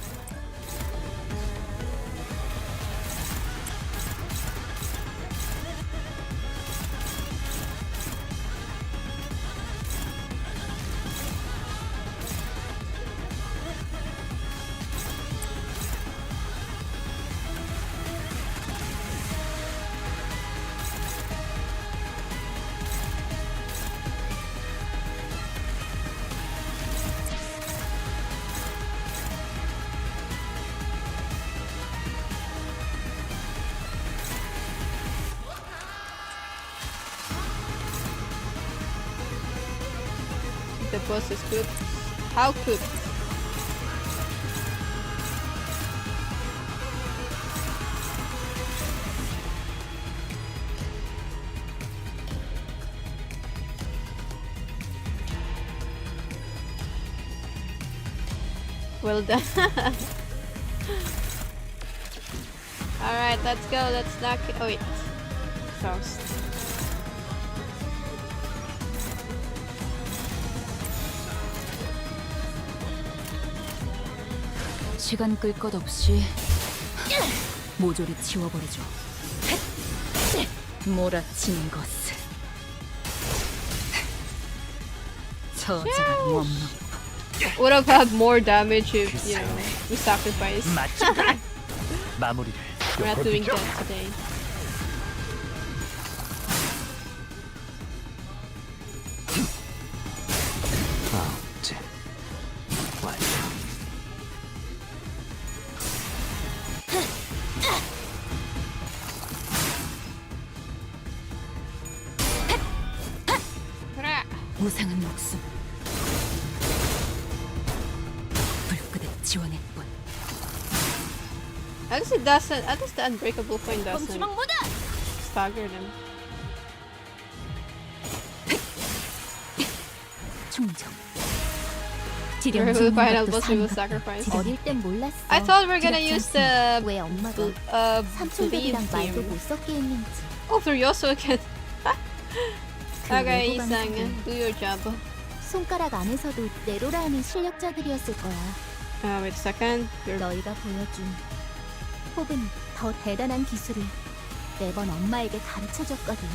The boss is cooked. How cooked? Well done. Alright, let's go. Let's knock it. Oh, wait. Frost. 시간 끌 것 없이 모조리 치워버리죠. 몰아치는 것을 저자가 원망. Would have had more damage if, you know, we sacrificed. 맞지? 마무리를. We're not doing that today. 아홉째 완료. 무상한 목숨. 불끝에 지원의 뿐. At least it doesn't. At least the unbreakable point doesn't stagger them. 충정. We're the final boss we will sacrifice. 어릴 땐 몰랐어. I thought we were gonna use the 왜 엄마가 bleed 삼촌들이랑 말도 team. 못 섞게 했는지. Oh, for Yosu again. 그 Okay, 외부 Isang, 방식은 do your job. 손가락 안에서도 네로라 하는 실력자들이었을 거야. Wait a second. You're 너희가 보여준 혹은 더 대단한 기술을 매번 엄마에게 가르쳐줬거든.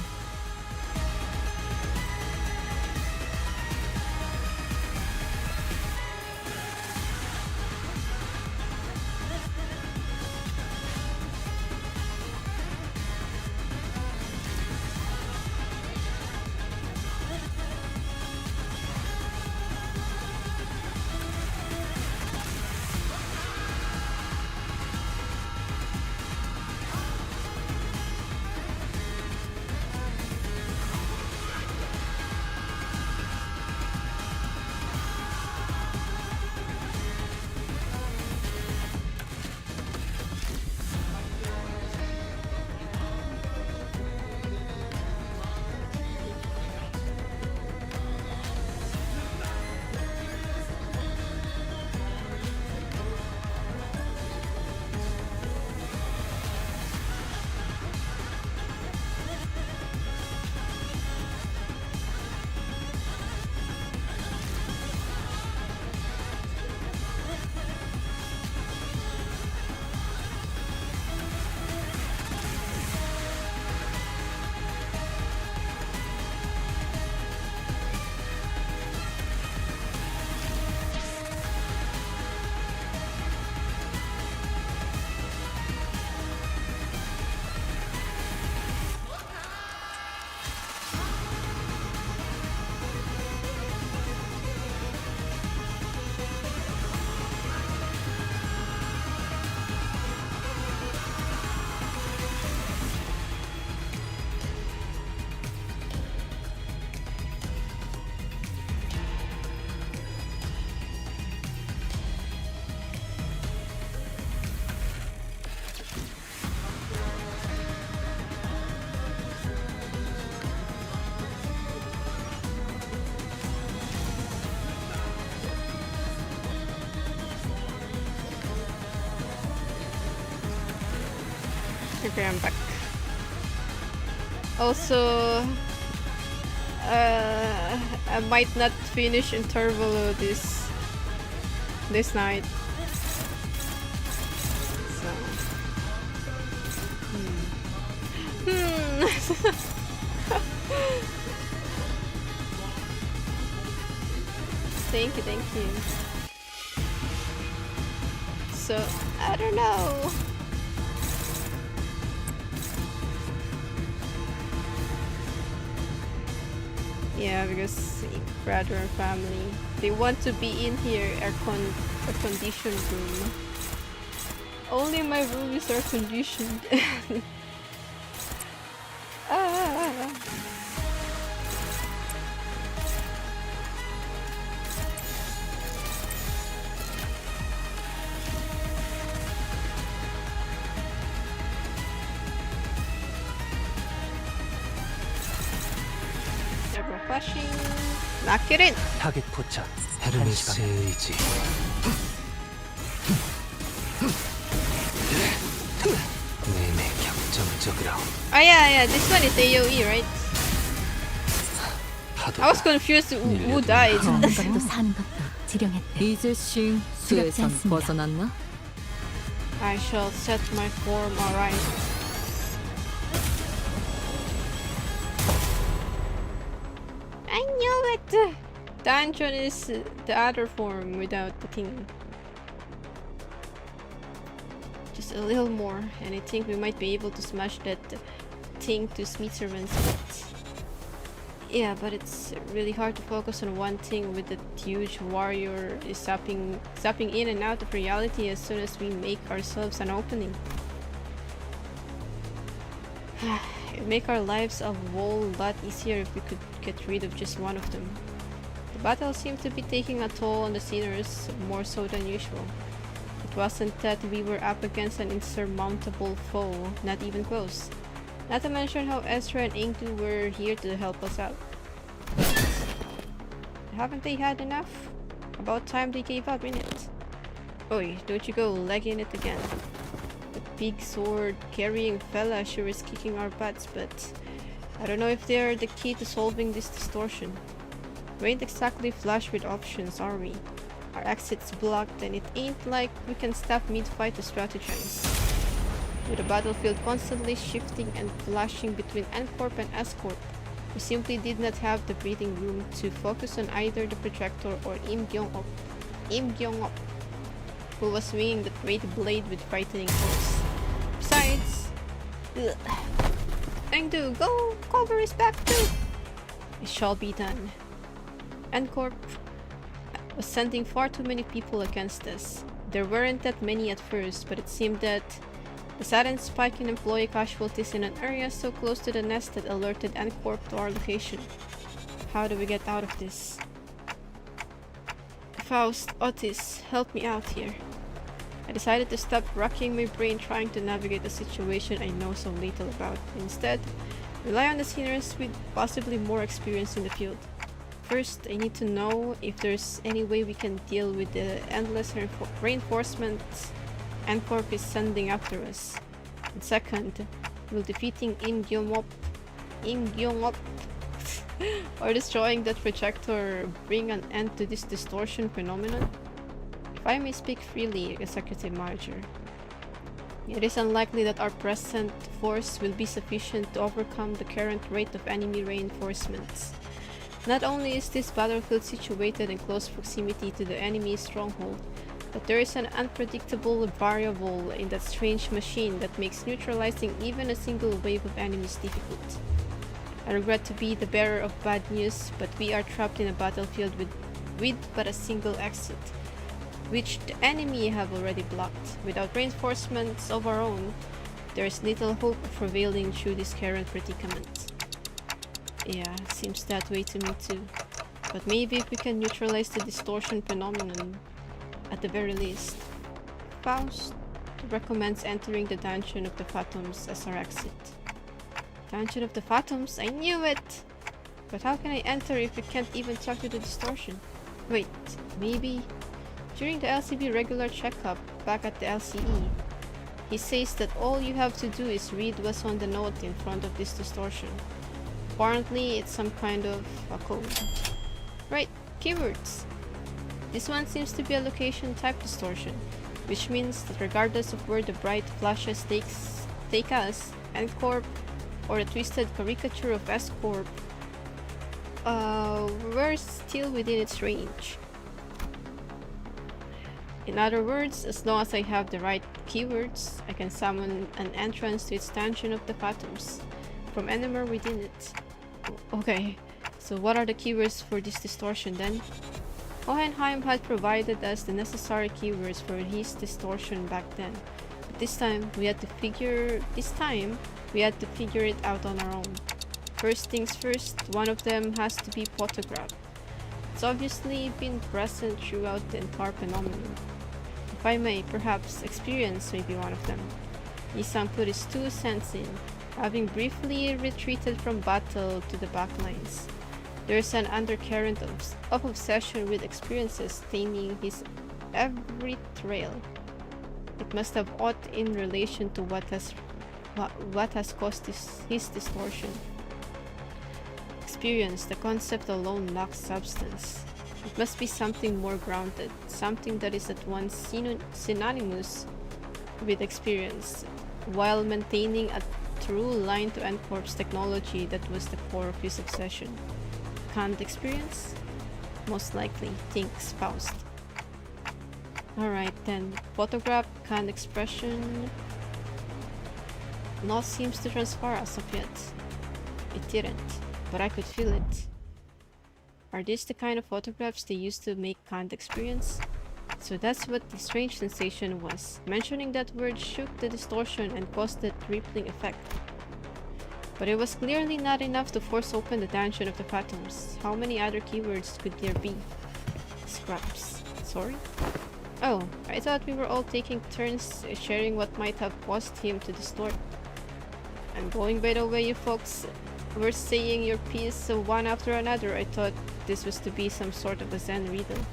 okay, I'm back. Also, I might not finish Intervallo this night. So, Thank you. So, I don't know. Yeah, because brother and family, they want to be in here, air conditioned room. Only my room is air conditioned. Ah. Never flashing. Lock it in. 타겟 포착. 헤르메스의 의지. 내내 격정적으로. Oh yeah. This one is AOE, right? 파도. I was confused. Who died? 죽는 것도 사는 것도 지령했대. 이제 싱 두렵지 수에선 않습니다. 벗어났나? I shall set my form aright. I knew it! Dungeon is the other form without the thing. Just a little more, and I think we might be able to smash that thing to smithereens. Yeah, but it's really hard to focus on one thing with that huge warrior is zapping in and out of reality as soon as we make ourselves an opening. It'd make our lives a whole lot easier if we could get rid of just one of them. The battle seemed to be taking a toll on the sinners, more so than usual. It wasn't that we were up against an insurmountable foe, not even close. Not to mention how Ezra and Ingdu were here to help us out. Haven't they had enough? About time they gave up, innit? Oi, don't you go legging it again. The big sword carrying fella sure is kicking our butts, but I don't know if they're the key to solving this distortion. We ain't exactly flush with options, are we? Our exit's blocked and it ain't like we can stop mid-fight to strategize. With the battlefield constantly shifting and flashing between N-Corp and S-Corp, we simply did not have the breathing room to focus on either the projector or Im Gyeong-up, who was swinging the great blade with frightening force. Besides, Engdu, go cover his back too! It shall be done. N-Corp was sending far too many people against us. There weren't that many at first, but it seemed that the sudden spike in employee casualties in an area so close to the nest that alerted N-Corp to our location. How do we get out of this? Faust, Otis, help me out here. I decided to stop racking my brain trying to navigate a situation I know so little about. Instead, rely on the seniors with possibly more experience in the field. First, I need to know if there's any way we can deal with the endless reinforcements N-Corp is sending after us. And second, will defeating Im Gyeong-up or destroying that projector bring an end to this distortion phenomenon? If I may speak freely, Executive Manager, it is unlikely that our present force will be sufficient to overcome the current rate of enemy reinforcements. Not only is this battlefield situated in close proximity to the enemy's stronghold, but there is an unpredictable variable in that strange machine that makes neutralizing even a single wave of enemies difficult. I regret to be the bearer of bad news, but we are trapped in a battlefield with but a single exit, which the enemy have already blocked. Without reinforcements of our own, there is little hope of prevailing through this current predicament. Yeah, seems that way to me too. But maybe if we can neutralize the distortion phenomenon, at the very least. Faust recommends entering the Dungeon of the Phantoms as our exit. Dungeon of the Phantoms? I knew it! But how can I enter if we can't even talk to the distortion? Wait, maybe? During the LCB regular checkup back at the LCE, he says that all you have to do is read what's on the note in front of this distortion. Apparently, it's some kind of a code. Right, keywords. This one seems to be a location type distortion, which means that regardless of where the bright flashes take us, N-Corp or the twisted caricature of S-Corp, we're still within its range. In other words, as long as I have the right keywords, I can summon an entrance to its Dungeon of the Phantoms from anywhere within it. Okay, so what are the keywords for this distortion then? Hohenheim had provided us the necessary keywords for his distortion back then, but this time we had to figure it out on our own. First things first, one of them has to be photographed. It's obviously been present throughout the entire phenomenon. If I may, perhaps experience may be one of them. Isan put his 2 cents in, having briefly retreated from battle to the backlines. There is an undercurrent of obsession with experiences staining his every trail. It must have aught in relation to what has caused his distortion. Experience, the concept alone lacks substance. It must be something more grounded, something that is at once synonymous with experience, while maintaining a true line-to-end corpse technology that was the core of his obsession. Can't experience? Most likely, thinks Faust. Alright then, photograph, can't expression. Not seems to transpire as of yet. It didn't, but I could feel it. Are these the kind of photographs they used to make can't experience? So that's what the strange sensation was. Mentioning that word shook the distortion and caused that rippling effect. But it was clearly not enough to force open the dungeon of the phantoms. How many other keywords could there be? Scraps. Sorry? Oh, I thought we were all taking turns sharing what might have caused him to distort. I'm going by the way you folks were saying your piece one after another. I thought this was to be some sort of a Zen riddle.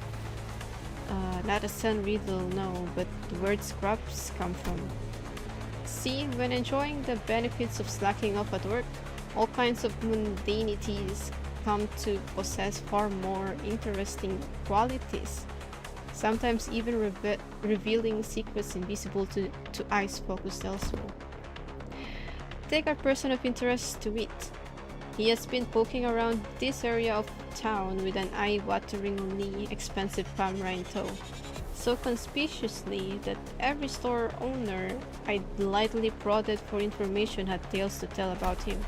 Not a Zen riddle, no, but the word scraps come from. See, when enjoying the benefits of slacking off at work, all kinds of mundanities come to possess far more interesting qualities. Sometimes even revealing secrets invisible to eyes focused elsewhere. Take our person of interest to it. He has been poking around this area of town with an eye-wateringly expensive camera in tow. So conspicuously that every store owner I lightly prodded for information had tales to tell about him.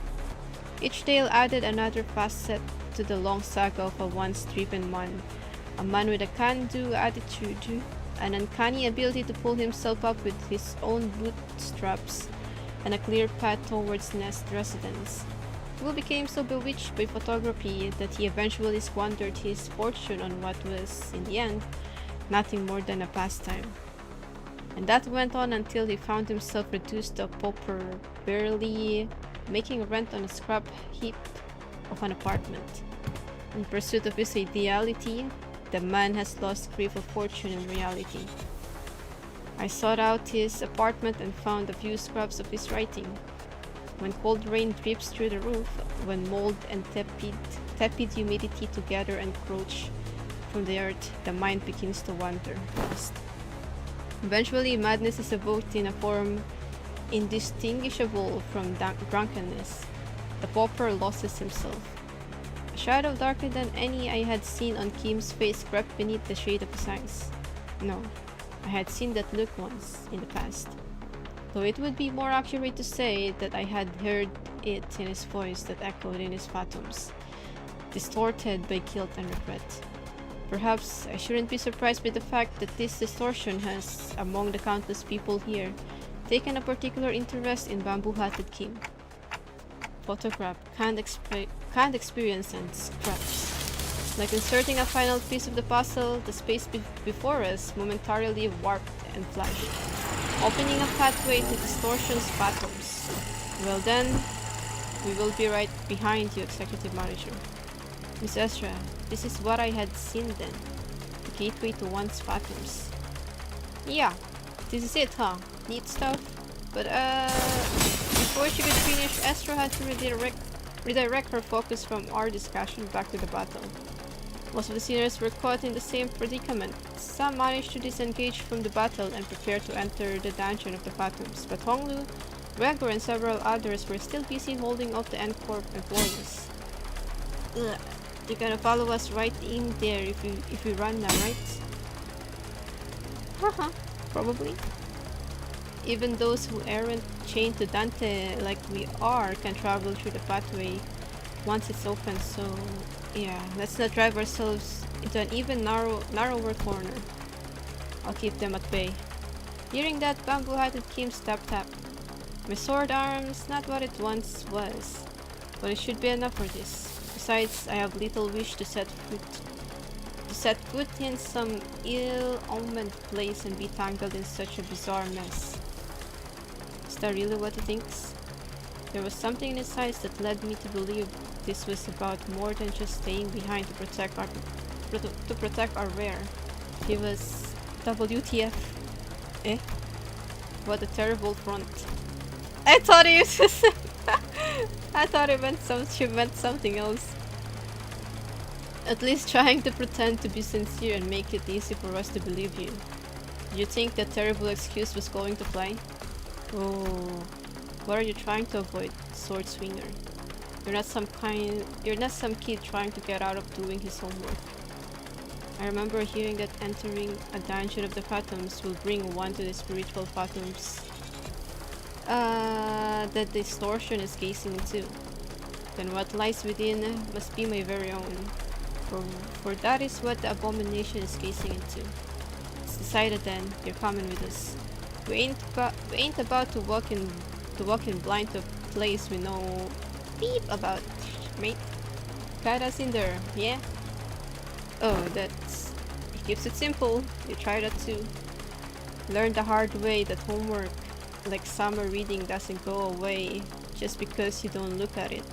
Each tale added another facet to the long saga of a once-driven man. A man with a can-do attitude, an uncanny ability to pull himself up with his own bootstraps, and a clear path towards Nest residence, who became so bewitched by photography that he eventually squandered his fortune on what was, in the end, nothing more than a pastime. And that went on until he found himself reduced to a pauper, barely making rent on a scrap heap of an apartment. In pursuit of his ideality, the man has lost grip of fortune and reality. I sought out his apartment and found a few scraps of his writing. When cold rain drips through the roof, when mold and tepid humidity together encroach from the earth, the mind begins to wander fast. Eventually, madness is evoked in a form indistinguishable from drunkenness. The pauper loses himself. A shadow darker than any I had seen on Kim's face crept beneath the shade of his eyes. No, I had seen that look once, in the past. Though it would be more accurate to say that I had heard it in his voice that echoed in his phantoms, distorted by guilt and regret. Perhaps I shouldn't be surprised by the fact that this distortion has, among the countless people here, taken a particular interest in bamboo-hatted Kim. Photograph, can't experience, and scraps. Like inserting a final piece of the puzzle, the space before us momentarily warped and flashed, opening a pathway to distortion's phantoms. Well then, we will be right behind you, Executive Manager. Miss Ezra, this is what I had seen then. The gateway to one's phantoms. Yeah, this is it, huh? Neat stuff. But before she could finish, Ezra had to redirect her focus from our discussion back to the battle. Most of the sinners were caught in the same predicament. Some managed to disengage from the battle and prepare to enter the dungeon of the phantoms, but Honglu, Gregor, and several others were still busy holding off the N-Corp employees. Ugh. You're gonna follow us right in there if we run now, right? Haha, probably. Even those who aren't chained to Dante like we are can travel through the pathway once it's open, so yeah, let's not drive ourselves into an even narrower corner. I'll keep them at bay. Hearing that, bamboo-hatted Kim's tap-tap. My sword arm's not what it once was, but it should be enough for this. Besides, I have little wish to set foot in some ill-omened place and be tangled in such a bizarre mess. Is that really what he thinks? There was something in his eyes that led me to believe this was about more than just staying behind to protect our rear. He was WTF. Eh? What a terrible front. I thought he was I thought she meant something else. At least trying to pretend to be sincere and make it easy for us to believe you. You think that terrible excuse was going to fly? Oh, what are you trying to avoid, sword swinger? You're not some kid trying to get out of doing his homework. I remember hearing that entering a dungeon of the Phantoms will bring one to the spiritual Phantoms that distortion is gazing into. Then what lies within must be my very own. For that is what the abomination is gazing into. It's decided then, you're coming with us. We ain't about to walk in blind to a place we know beep about, mate. Got us in there, yeah? Oh, it keeps it simple. You try that too. Learn the hard way that homework, like summer reading, doesn't go away just because you don't look at it.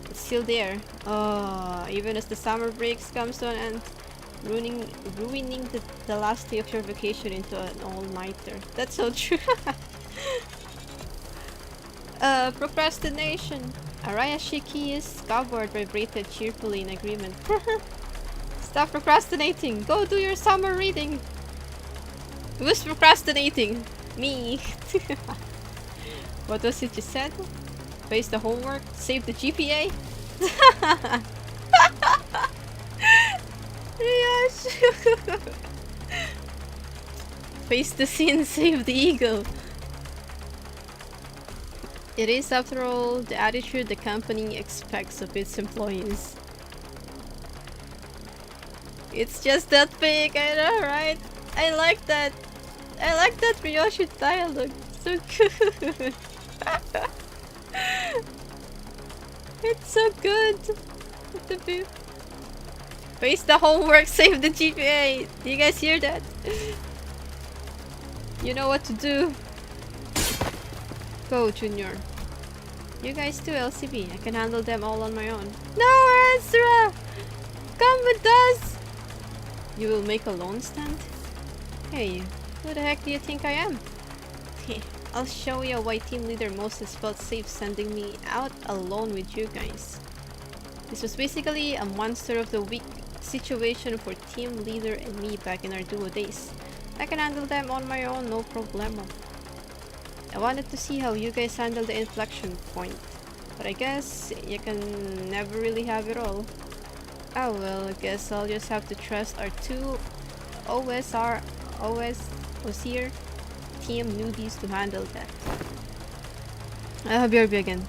It's still there. Oh, even as the summer breaks comes to an end, ruining the last day of your vacation into an all-nighter. That's so true. Procrastination. Araya's keys cupboard vibrated cheerfully in agreement. Stop procrastinating. Go do your summer reading. Who's procrastinating? Me. What was it you said? Face the homework, save the GPA. Yes. Face the sin, save the ego. It is, after all, the attitude the company expects of its employees. It's just that big, I know, right? I like that. I like that Ryoshu dialogue. So good. It's so good. Face the homework, save the GPA. Do you guys hear that? You know what to do. Go, Junior. You guys do LCB. I can handle them all on my own. No, Ezra! Come with us! You will make a lone stand? Hey, who the heck do you think I am? I'll show you why team leader Moses felt safe sending me out alone with you guys. This was basically a monster of the week situation for team leader and me back in our duo days. I can handle them on my own, no problemo. I wanted to see how you guys handle the inflection point, but I guess you can never really have it all. Oh well, I guess I'll just have to trust our two OSR team newbies to handle that. I have BRB again.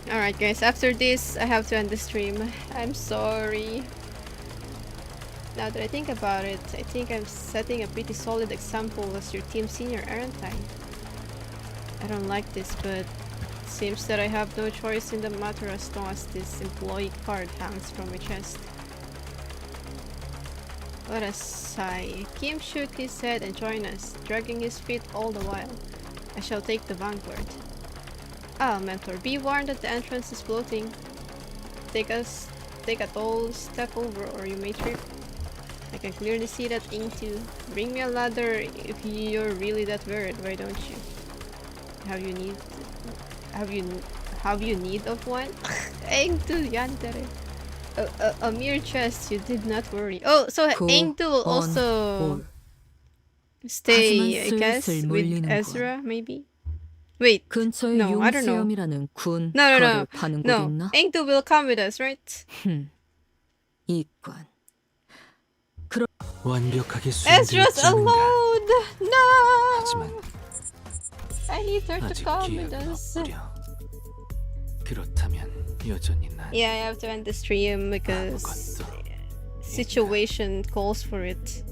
Alright guys, after this I have to end the stream. I'm sorry. Now that I think about it, I think I'm setting a pretty solid example as your team senior, aren't I? I don't like this, but it seems that I have no choice in the matter as long as this employee card hangs from my chest. What a sigh. Kim shook his head and joined us, dragging his feet all the while. I shall take the vanguard. Ah, Mentor, be warned that the entrance is floating. Take a tall step over or you may trip. I can clearly see that ink too. Bring me a ladder if you're really that worried, why don't you? Have you need of one? Engdu yandere. A mere chest, you did not worry. Oh, so Engdu will also stay, I guess, with Ezra, maybe? Wait, no, I don't know. No. Engdu will come with us, right? Ezra's alone! No! I need her to come with us. Yeah, I have to end the stream because situation calls for it.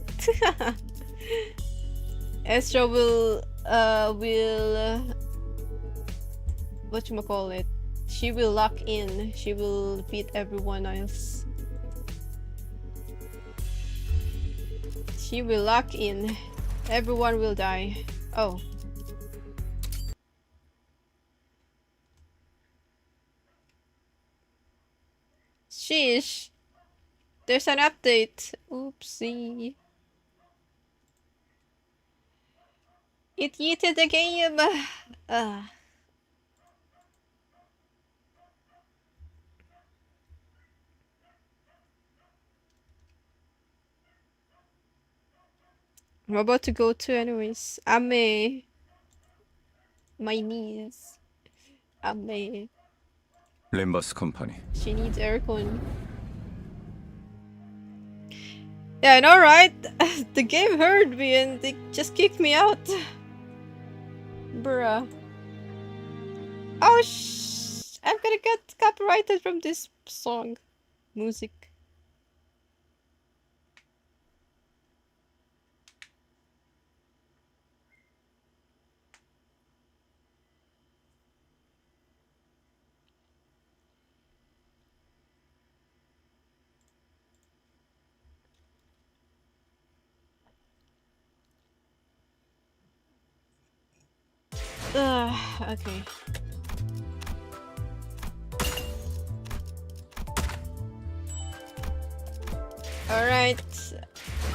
Ezra will whatchamacallit, She will lock in. She will beat everyone else. She will lock in. Everyone will die. Oh. Sheesh. There's an update. Oopsie. It yeeted the game. I'm about to go to anyways. Ame. My knees. Ame. 림버스 컴퍼니. She needs aircon. Yeah, I know, right? The game heard me and they just kicked me out. Bruh. Oh I'm gonna get copyrighted from this song. Music. Okay. Alright.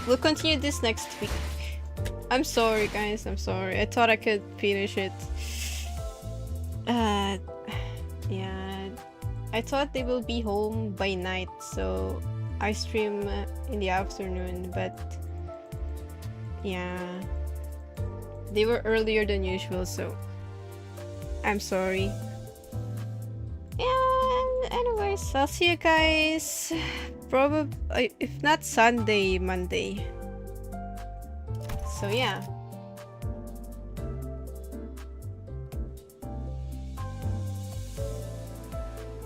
We'll continue this next week. I'm sorry, guys. I'm sorry. I thought I could finish it. Yeah. I thought they will be home by night, so I stream in the afternoon, but yeah. They were earlier than usual, so I'm sorry. And anyways, I'll see you guys probably, if not Sunday, Monday. So yeah.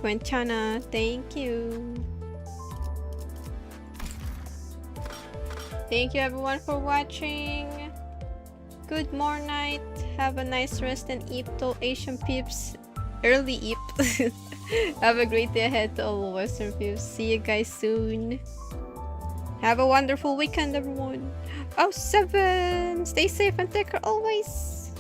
Quenchana, thank you. Thank you everyone for watching. Good morning. Have a nice rest and eat to Asian peeps. Early eat. Have a great day ahead to all Western peeps. See you guys soon. Have a wonderful weekend, everyone. Oh, 7. Stay safe and take care always.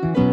bye.